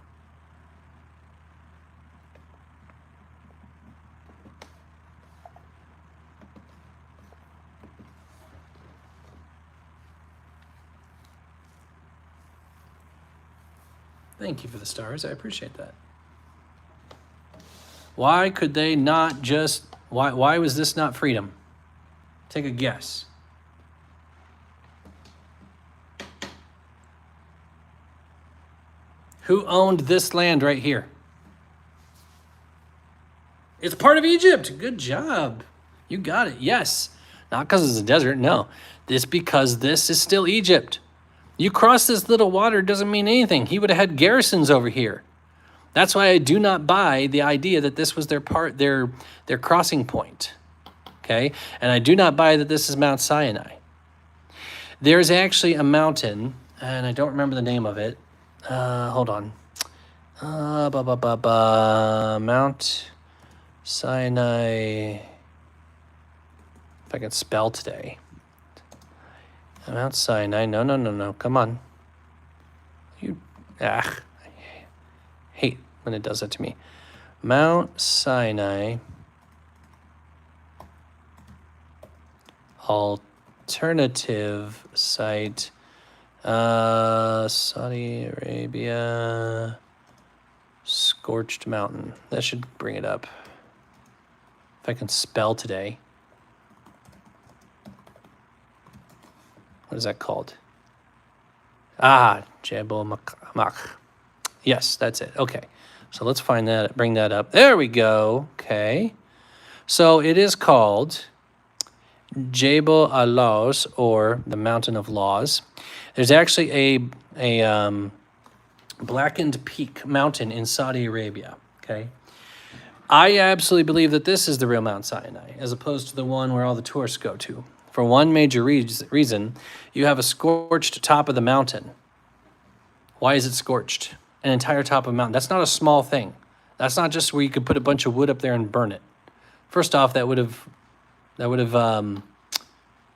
Thank you for the stars. I appreciate that. Why could they not just, why was this not freedom? Take a guess. Who owned this land right here? It's part of Egypt. Good job. You got it. Yes. Not because it's a desert. No. It's because this is still Egypt. You cross this little water doesn't mean anything. He would have had garrisons over here. That's why I do not buy the idea that this was their crossing point. Okay? And I do not buy that this is Mount Sinai. There's actually a mountain, and I don't remember the name of it. Hold on. Mount Sinai. If I can spell today. Mount Sinai. No. Come on. I hate when it does that to me. Mount Sinai. Alternative site. Saudi Arabia. Scorched Mountain. That should bring it up. If I can spell today. What is that called? Jebel Makh. Yes, that's it. Okay. So let's find that, bring that up. There we go. Okay. So it is called Jebel al-Laws, or the Mountain of Laws. There's actually a blackened peak mountain in Saudi Arabia. Okay. I absolutely believe that this is the real Mount Sinai, as opposed to the one where all the tourists go to. For one major reason, you have a scorched top of the mountain. Why is it scorched? An entire top of a mountain. That's not a small thing. That's not just where you could put a bunch of wood up there and burn it. First off, that would have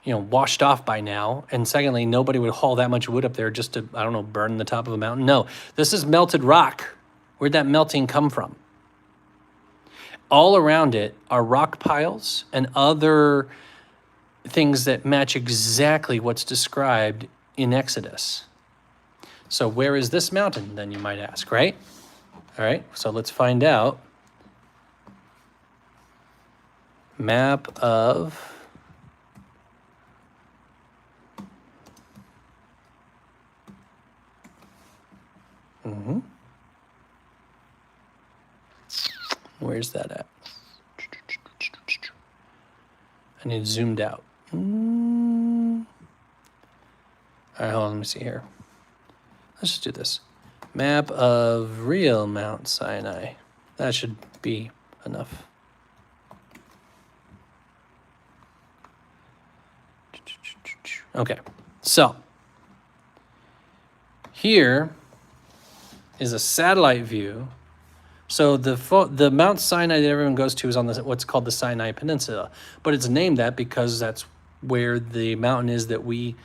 washed off by now. And secondly, nobody would haul that much wood up there just to, burn the top of a mountain. No, this is melted rock. Where'd that melting come from? All around it are rock piles and other things that match exactly what's described in Exodus. So where is this mountain, then you might ask, right? All right, so let's find out. Map of Where's that at? I need zoomed out. All right, hold on, let me see here. Let's just do this. Map of real Mount Sinai. That should be enough. Okay, so here is a satellite view. So the Mount Sinai that everyone goes to is on what's called the Sinai Peninsula, but it's named that because that's where the mountain is that we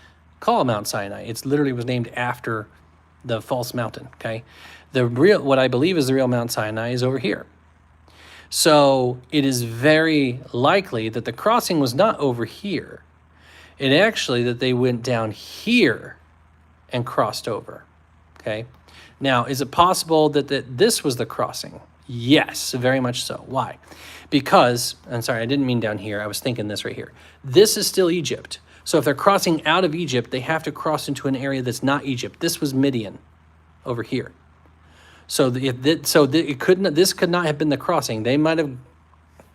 call Mount Sinai. It's literally was named after the false mountain. Okay, what I believe is the real Mount Sinai is over here. So it is very likely that the crossing was not over here. It actually that they went down here and crossed over. Okay. Now, is it possible that this was the crossing? Yes, very much so. Why? Because, I'm sorry, I didn't mean down here. I was thinking this right here. This is still Egypt. So if they're crossing out of Egypt, they have to cross into an area that's not Egypt. This was Midian over here. So this could not have been the crossing. They might have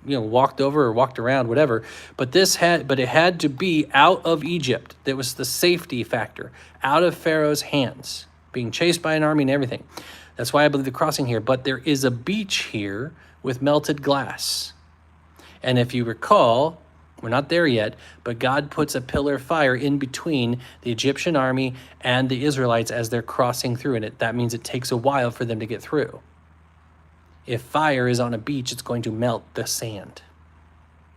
walked over or walked around, whatever. But it had to be out of Egypt. That was the safety factor, out of Pharaoh's hands, being chased by an army and everything. That's why I believe the crossing here. But there is a beach here with melted glass. And if you recall, we're not there yet, but God puts a pillar of fire in between the Egyptian army and the Israelites as they're crossing through. And that means it takes a while for them to get through. If fire is on a beach, it's going to melt the sand.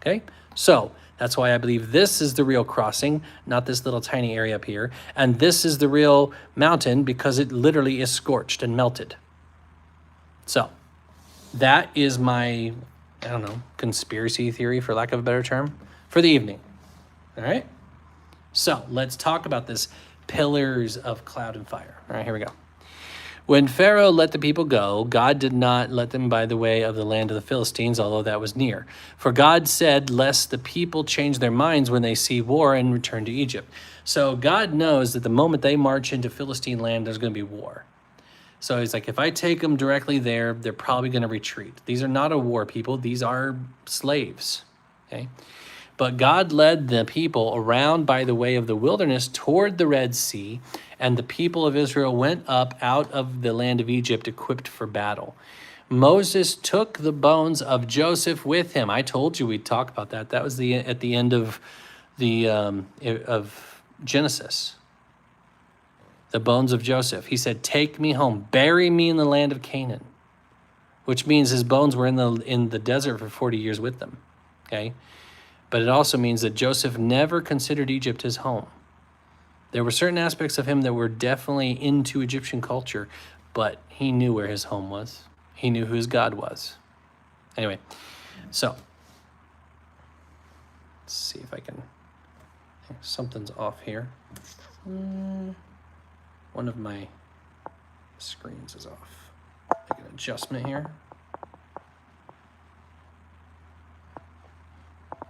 Okay? So that's why I believe this is the real crossing, not this little tiny area up here. And this is the real mountain because it literally is scorched and melted. So that is my, conspiracy theory, for lack of a better term, for the evening. All right? So let's talk about this pillars of cloud and fire. All right, here we go. When Pharaoh let the people go, God did not let them by the way of the land of the Philistines, although that was near. For God said, lest the people change their minds when they see war and return to Egypt. So God knows that the moment they march into Philistine land, there's going to be war. So he's like, if I take them directly there, they're probably going to retreat. These are not a war people. These are slaves. Okay. But God led the people around by the way of the wilderness toward the Red Sea, and the people of Israel went up out of the land of Egypt equipped for battle. Moses took the bones of Joseph with him. I told you we'd talk about that. That was at the end of Genesis. The bones of Joseph. He said, "Take me home, bury me in the land of Canaan," which means his bones were in the desert for 40 years with them. Okay. But it also means that Joseph never considered Egypt his home. There were certain aspects of him that were definitely into Egyptian culture, but he knew where his home was. He knew who his God was. Anyway, so let's see if I can, something's off here. One of my screens is off. Make an adjustment here.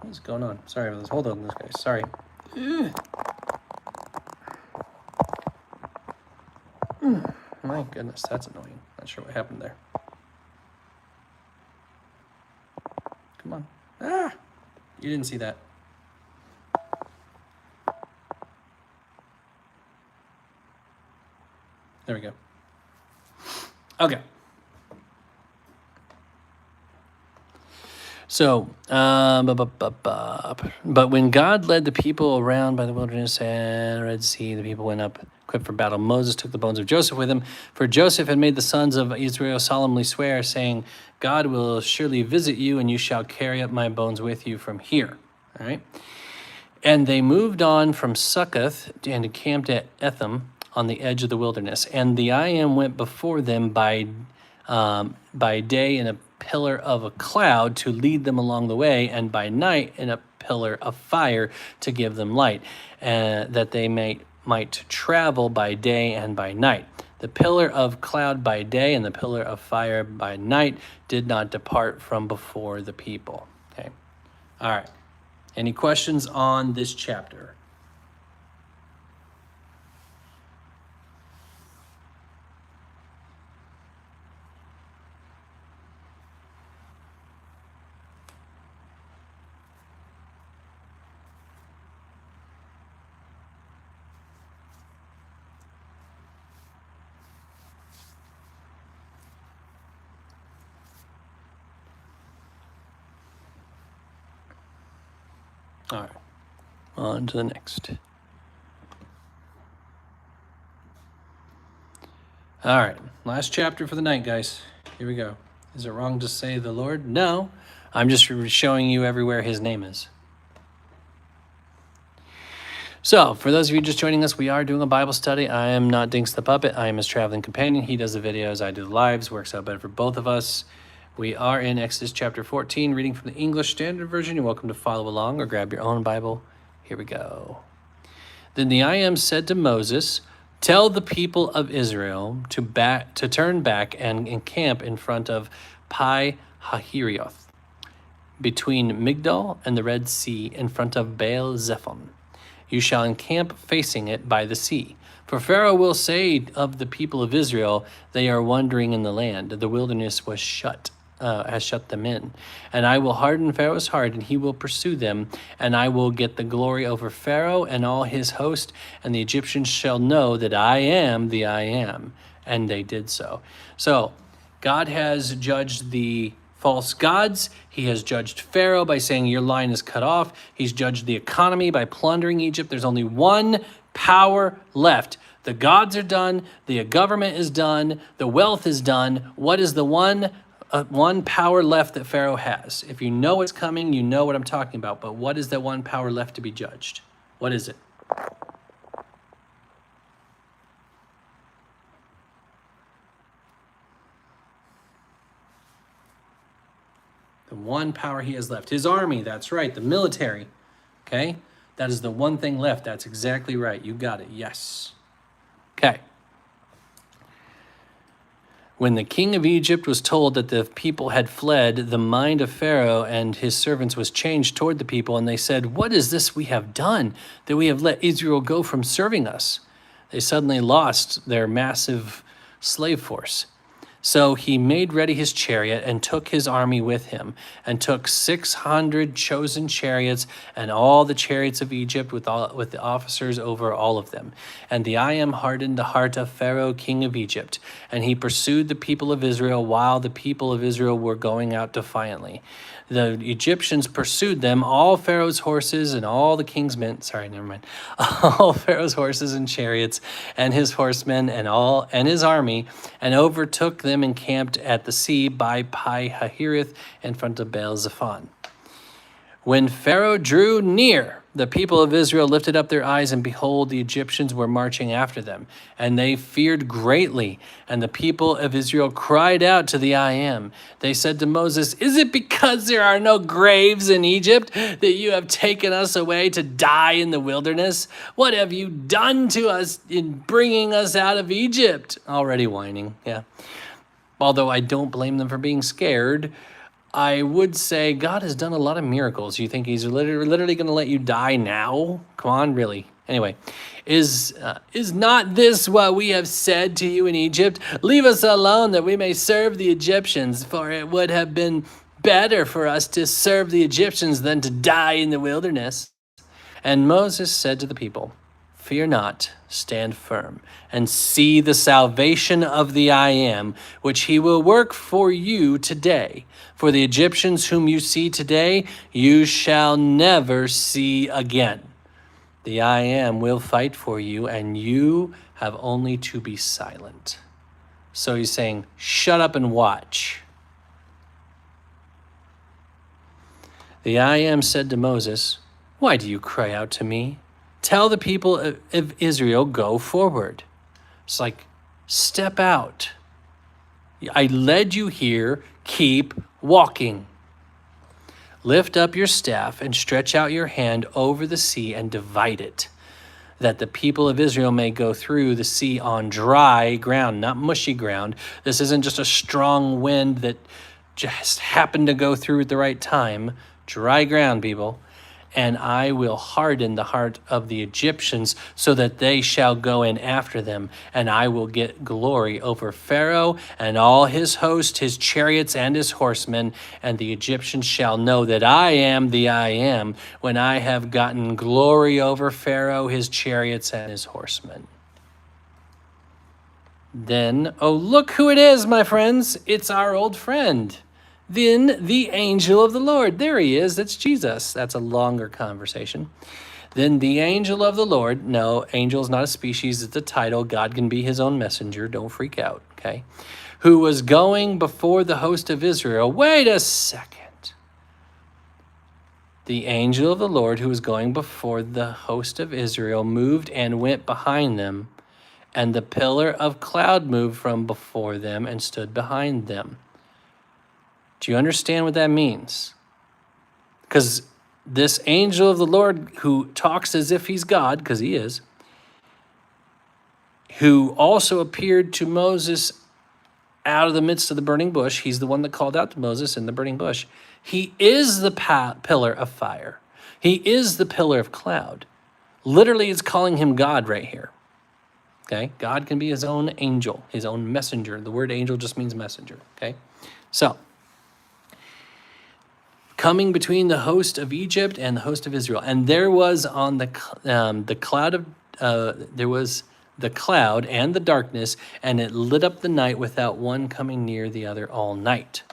What's going on? Sorry about this. Hold on, this guy. Sorry. My goodness, that's annoying. Not sure what happened there. Come on. Ah! You didn't see that. There we go. Okay. So, but when God led the people around by the wilderness and Red Sea, the people went up equipped for battle. Moses took the bones of Joseph with him, for Joseph had made the sons of Israel solemnly swear, saying, God will surely visit you, and you shall carry up my bones with you from here. All right. And they moved on from Succoth and encamped at Etham on the edge of the wilderness. And the went before them by day in a pillar of a cloud to lead them along the way, and by night in a pillar of fire to give them light, that they might travel by day and by night. The pillar of cloud by day and the pillar of fire by night did not depart from before the people. Okay. All right. Any questions on this chapter? All right, on to the next. All right, last chapter for the night, guys. Here we go. Is it wrong to say the Lord? No, I'm just showing you everywhere his name is. So, for those of you just joining us, we are doing a Bible study. I am not Dinks the Puppet. I am his traveling companion. He does the videos, I do the lives. Works out better for both of us. We are in Exodus chapter 14, reading from the English Standard Version. You're welcome to follow along or grab your own Bible. Here we go. Then the said to Moses, tell the people of Israel to turn back and encamp in front of Pi Hahiroth, between Migdol and the Red Sea, in front of Baal Zephon. You shall encamp facing it by the sea. For Pharaoh will say of the people of Israel, they are wandering in the land. The wilderness has shut them in. And I will harden Pharaoh's heart, and he will pursue them, and I will get the glory over Pharaoh and all his host, and the Egyptians shall know that I am the I am. And they did so. So God has judged the false gods. He has judged Pharaoh by saying your line is cut off. He's judged the economy by plundering Egypt. There's only one power left. The gods are done. The government is done. The wealth is done. What is the one power left that Pharaoh has? If you know it's coming, you know what I'm talking about. But what is that one power left to be judged? What is it? The one power he has left. His army, that's right, the military. Okay? That is the one thing left. That's exactly right. You got it. Yes. Okay. When the king of Egypt was told that the people had fled, the mind of Pharaoh and his servants was changed toward the people, and they said, what is this we have done, that we have let Israel go from serving us? They suddenly lost their massive slave force. So he made ready his chariot and took his army with him, and took 600 chosen chariots and all the chariots of Egypt with the officers over all of them. And the I am hardened the heart of Pharaoh, king of Egypt, and he pursued the people of Israel while the people of Israel were going out defiantly. The Egyptians pursued them, all Pharaoh's horses and all the king's men. Sorry, never mind. All Pharaoh's horses and chariots and his horsemen and his army, and overtook them encamped at the sea by Pi Hahiroth in front of Baal Zephon. When Pharaoh drew near, the people of Israel lifted up their eyes, and behold, the Egyptians were marching after them. And they feared greatly. And the people of Israel cried out to the I Am. They said to Moses, "Is it because there are no graves in Egypt that you have taken us away to die in the wilderness? What have you done to us in bringing us out of Egypt?" Already whining, yeah. Although I don't blame them for being scared, I would say God has done a lot of miracles. You think he's literally going to let you die now? Come on, really? Anyway, is not this what we have said to you in Egypt? Leave us alone that we may serve the Egyptians, for it would have been better for us to serve the Egyptians than to die in the wilderness. And Moses said to the people, "Fear not, stand firm, and see the salvation of the I Am, which he will work for you today. For the Egyptians whom you see today, you shall never see again. The I Am will fight for you, and you have only to be silent." So he's saying, shut up and watch. The I Am said to Moses, "Why do you cry out to me? Tell the people of Israel, go forward." It's like, step out. I led you here, keep walking. Lift up your staff and stretch out your hand over the sea and divide it, that the people of Israel may go through the sea on dry ground, not mushy ground. This isn't just a strong wind that just happened to go through at the right time. Dry ground, people. "And I will harden the heart of the Egyptians so that they shall go in after them. And I will get glory over Pharaoh and all his host, his chariots and his horsemen. And the Egyptians shall know that I am the I Am, when I have gotten glory over Pharaoh, his chariots and his horsemen." Then, oh, look who it is, my friends. It's our old friend. Then the angel of the Lord. There he is. That's Jesus. That's a longer conversation. Then the angel of the Lord. No, angel is not a species. It's a title. God can be his own messenger. Don't freak out, okay? Who was going before the host of Israel. Wait a second. The angel of the Lord who was going before the host of Israel moved and went behind them, and the pillar of cloud moved from before them and stood behind them. Do you understand what that means? Because this angel of the Lord who talks as if he's God, because he is, who also appeared to Moses out of the midst of the burning bush, he's the one that called out to Moses in the burning bush. He is the pillar of fire. He is the pillar of cloud. Literally, it's calling him God right here. Okay? God can be his own angel, his own messenger. The word angel just means messenger. Okay? So, coming between the host of Egypt and the host of Israel. And there was on the cloud there was the cloud and the darkness, and it lit up the night without one coming near the other all night.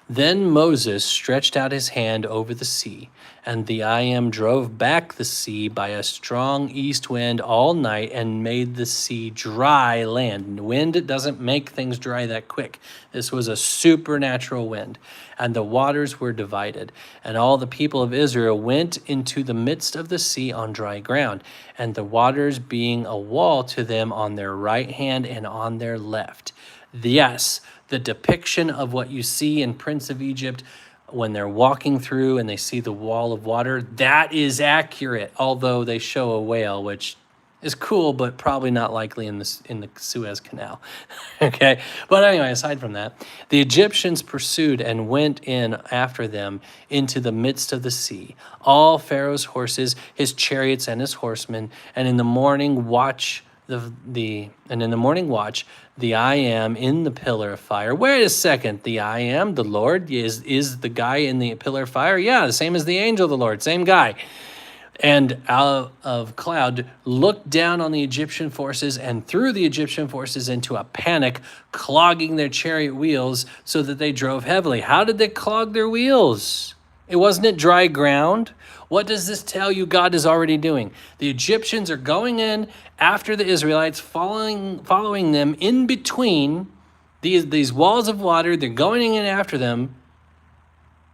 Then Moses stretched out his hand over the sea, and the I Am drove back the sea by a strong east wind all night and made the sea dry land. Wind doesn't make things dry that quick. This was a supernatural wind, and the waters were divided. And all the people of Israel went into the midst of the sea on dry ground, and the waters being a wall to them on their right hand and on their left. Yes, the depiction of what you see in Prince of Egypt when they're walking through and they see the wall of water, that is accurate, although they show a whale, which is cool, but probably not likely in the Suez Canal. Okay, but anyway, aside from that, the Egyptians pursued and went in after them into the midst of the sea, all Pharaoh's horses, his chariots, and his horsemen, and in the morning watch And in the morning watch, the I am in the pillar of fire. Wait a second, the I am, the Lord, is the guy in the pillar of fire? Yeah, the same as the angel of the Lord, same guy. And out of cloud looked down on the Egyptian forces and threw the Egyptian forces into a panic, clogging their chariot wheels so that they drove heavily. How did they clog their wheels? Wasn't it dry ground? What does this tell you God is already doing? The Egyptians are going in after the Israelites, following them in between these walls of water. They're going in after them.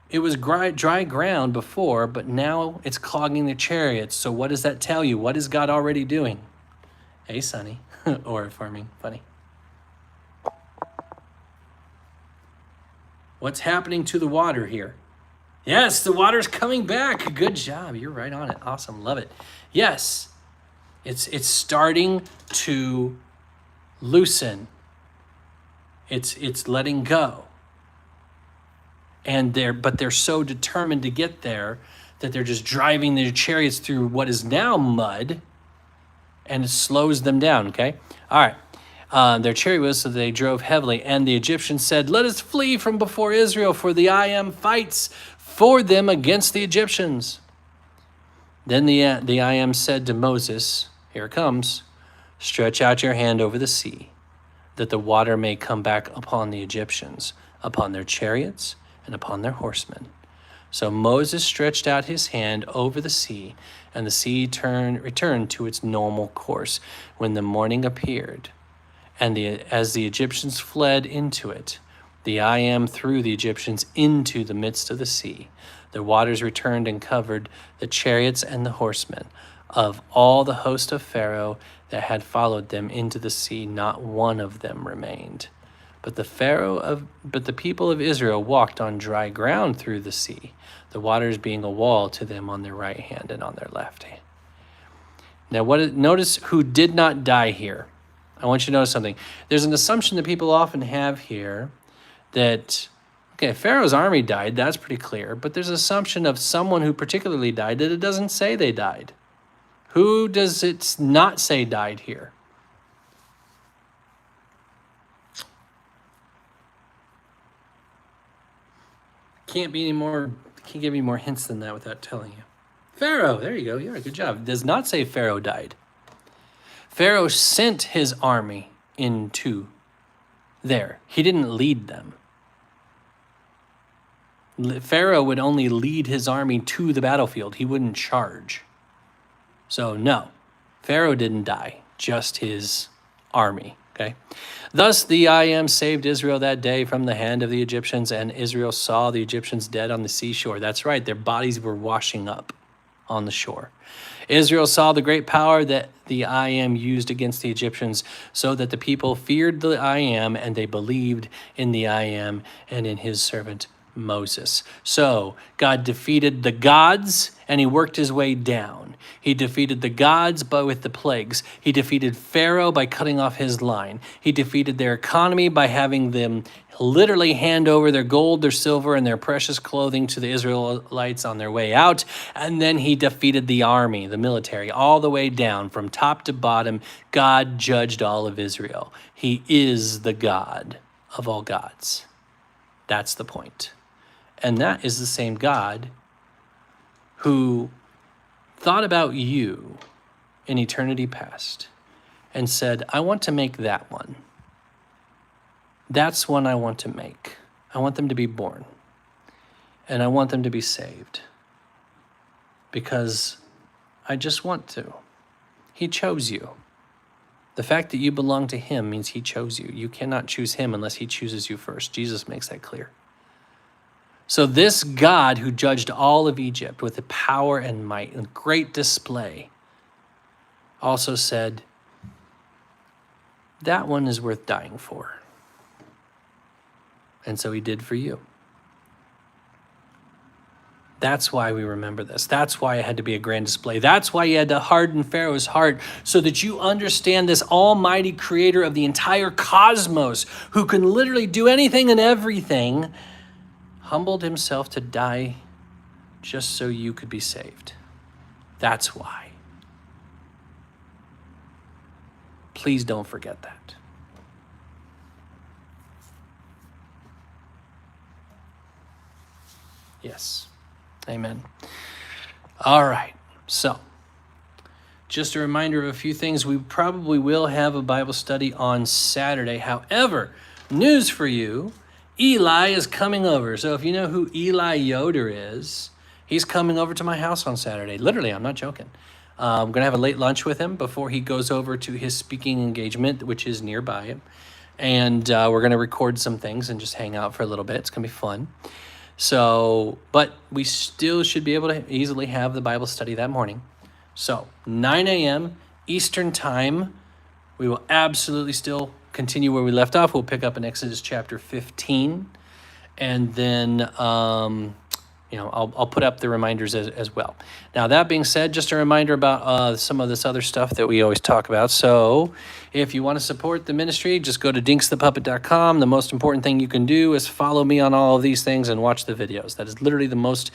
It was dry ground before, but now it's clogging the chariots. So what does that tell you? What is God already doing? Hey, Sonny, or Farming Funny. What's happening to the water here? Yes, the water's coming back. Good job. You're right on it. Awesome. Love it. Yes, it's starting to loosen. It's letting go. And they're so determined to get there that they're just driving their chariots through what is now mud, and it slows them down, okay? All right. Their chariot was so they drove heavily, and the Egyptians said, "Let us flee from before Israel, for the I am fights for them against the Egyptians." Then the I am said to Moses, here it comes, "Stretch out your hand over the sea, that the water may come back upon the Egyptians, upon their chariots, and upon their horsemen." So Moses stretched out his hand over the sea, and the sea returned to its normal course when the morning appeared. And as the Egyptians fled into it, the I am threw the Egyptians into the midst of the sea. The waters returned and covered the chariots and the horsemen. Of all the host of Pharaoh that had followed them into the sea, not one of them remained. But the people of Israel walked on dry ground through the sea, the waters being a wall to them on their right hand and on their left hand. Now, notice who did not die here. I want you to notice something. There's an assumption that people often have here that, okay, Pharaoh's army died, that's pretty clear, but there's an assumption of someone who particularly died that it doesn't say they died. Who does it not say died here? Can't give you more hints than that without telling you. Pharaoh, there you go. Yeah, good job. It does not say Pharaoh died. Pharaoh sent his army into there. He didn't lead them. Pharaoh would only lead his army to the battlefield. He wouldn't charge. So no, Pharaoh didn't die, just his army. Okay. Thus the I am saved Israel that day from the hand of the Egyptians, and Israel saw the Egyptians dead on the seashore. That's right, their bodies were washing up on the shore. Israel saw the great power that the I am used against the Egyptians, so that the people feared the I am, and they believed in the I am and in his servant Moses. So God defeated the gods, and he worked his way down. He defeated the gods with the plagues. He defeated Pharaoh by cutting off his line. He defeated their economy by having them literally hand over their gold, their silver, and their precious clothing to the Israelites on their way out. And then he defeated the army, the military, all the way down from top to bottom. God judged all of Israel. He is the God of all gods. That's the point. And that is the same God who thought about you in eternity past and said, I want to make that one. That's one I want to make. I want them to be born. And I want them to be saved. Because I just want to. He chose you. The fact that you belong to him means he chose you. You cannot choose him unless he chooses you first. Jesus makes that clear. So this God who judged all of Egypt with the power and might and great display also said, that one is worth dying for. And so he did for you. That's why we remember this. That's why it had to be a grand display. That's why he had to harden Pharaoh's heart, so that you understand this almighty creator of the entire cosmos, who can literally do anything and everything, humbled himself to die just so you could be saved. That's why. Please don't forget that. Yes. Amen. All right. So, just a reminder of a few things. We probably will have a Bible study on Saturday. However, news for you, Eli is coming over. So if you know who Eli Yoder is, he's coming over to my house on Saturday. Literally, I'm not joking. I'm going to have a late lunch with him before he goes over to his speaking engagement, which is nearby him. And we're going to record some things and just hang out for a little bit. It's going to be fun. So, but we still should be able to easily have the Bible study that morning. So, 9 a.m. Eastern Time, we will absolutely still continue where we left off. We'll pick up in Exodus chapter 15, and then, I'll put up the reminders as well. Now, that being said, just a reminder about some of this other stuff that we always talk about. So, if you want to support the ministry, just go to dinksthepuppet.com. The most important thing you can do is follow me on all of these things and watch the videos. That is literally the most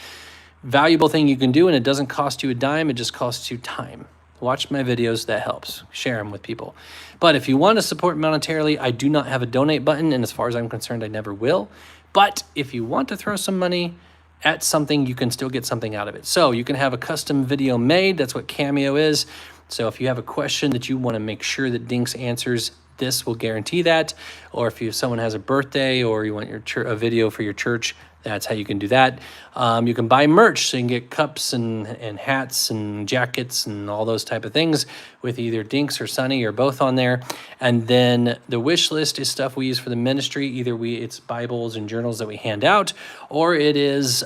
valuable thing you can do, and it doesn't cost you a dime. It just costs you time. Watch my videos. That helps. Share them with people. But if you want to support monetarily, I do not have a donate button, and as far as I'm concerned, I never will. But if you want to throw some money at something, you can still get something out of it. So you can have a custom video made. That's what Cameo is. So if you have a question that you want to make sure that Dinks answers, this will guarantee that. Or if someone has a birthday or you want a video for your church, that's how you can do that. You can buy merch, so you can get cups and hats and jackets and all those type of things with either Dinks or Sunny or both on there. And then the wish list is stuff we use for the ministry. Either it's Bibles and journals that we hand out, or it is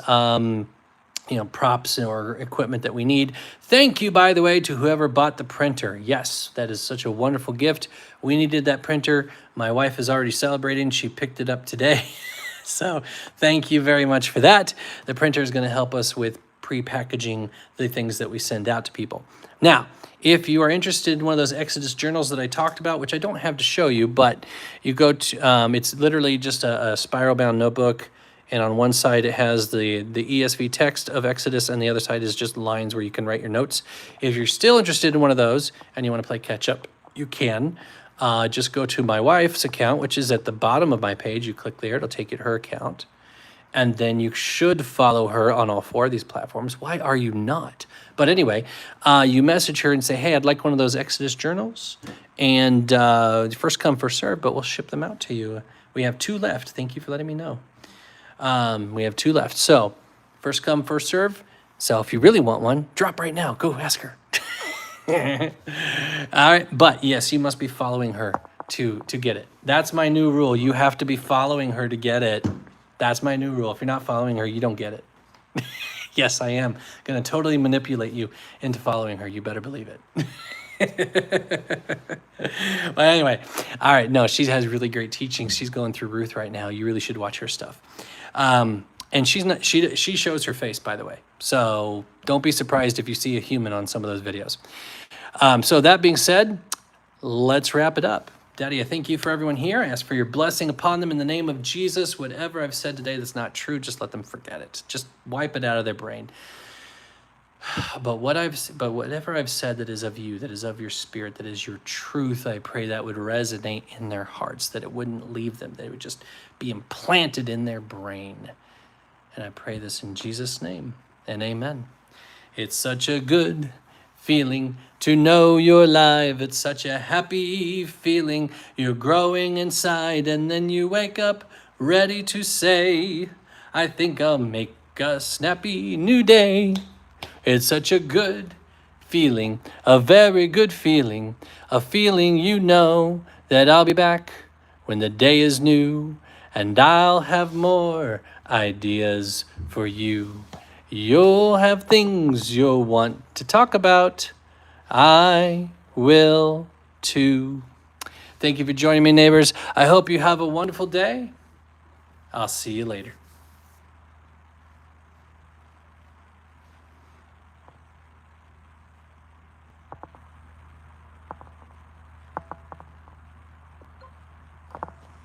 props or equipment that we need. Thank you, by the way, to whoever bought the printer. Yes, that is such a wonderful gift. We needed that printer. My wife is already celebrating. She picked it up today. So thank you very much for that. The printer is going to help us with pre-packaging the things that we send out to people. Now, if you are interested in one of those Exodus journals that I talked about, which I don't have to show you, but you go to, it's literally just a spiral-bound notebook, and on one side it has the ESV text of Exodus, and the other side is just lines where you can write your notes. If you're still interested in one of those and you want to play catch-up, you can. Just go to my wife's account, which is at the bottom of my page. You click there, it'll take you to her account. And then you should follow her on all 4 of these platforms. Why are you not? But anyway, you message her and say, hey, I'd like one of those Exodus journals. And first come, first serve, but we'll ship them out to you. We have 2 left. Thank you for letting me know. We have 2 left. So first come, first serve. So if you really want one, drop right now. Go ask her. All right, but yes, you must be following her to get it. That's my new rule. You have to be following her to get it. That's my new rule. If you're not following her, you don't get it. Yes, I am going to totally manipulate you into following her. You better believe it. Well, anyway, all right. No, she has really great teaching. She's going through Ruth right now. You really should watch her stuff. And she's not. She shows her face, by the way. So don't be surprised if you see a human on some of those videos. So that being said, let's wrap it up. Daddy, I thank you for everyone here. I ask for your blessing upon them in the name of Jesus. Whatever I've said today that's not true, just let them forget it. Just wipe it out of their brain. But whatever I've said that is of you, that is of your spirit, that is your truth, I pray that would resonate in their hearts, that it wouldn't leave them, that it would just be implanted in their brain. And I pray this in Jesus' name, and amen. It's such a good feeling to know you're alive. It's such a happy feeling. You're growing inside, and then you wake up ready to say, I think I'll make a snappy new day. It's such a good feeling, a very good feeling, a feeling you know that I'll be back when the day is new, and I'll have more ideas for you. You'll have things you'll want to talk about. I will too. Thank you for joining me, neighbors. I hope you have a wonderful day. I'll see you later.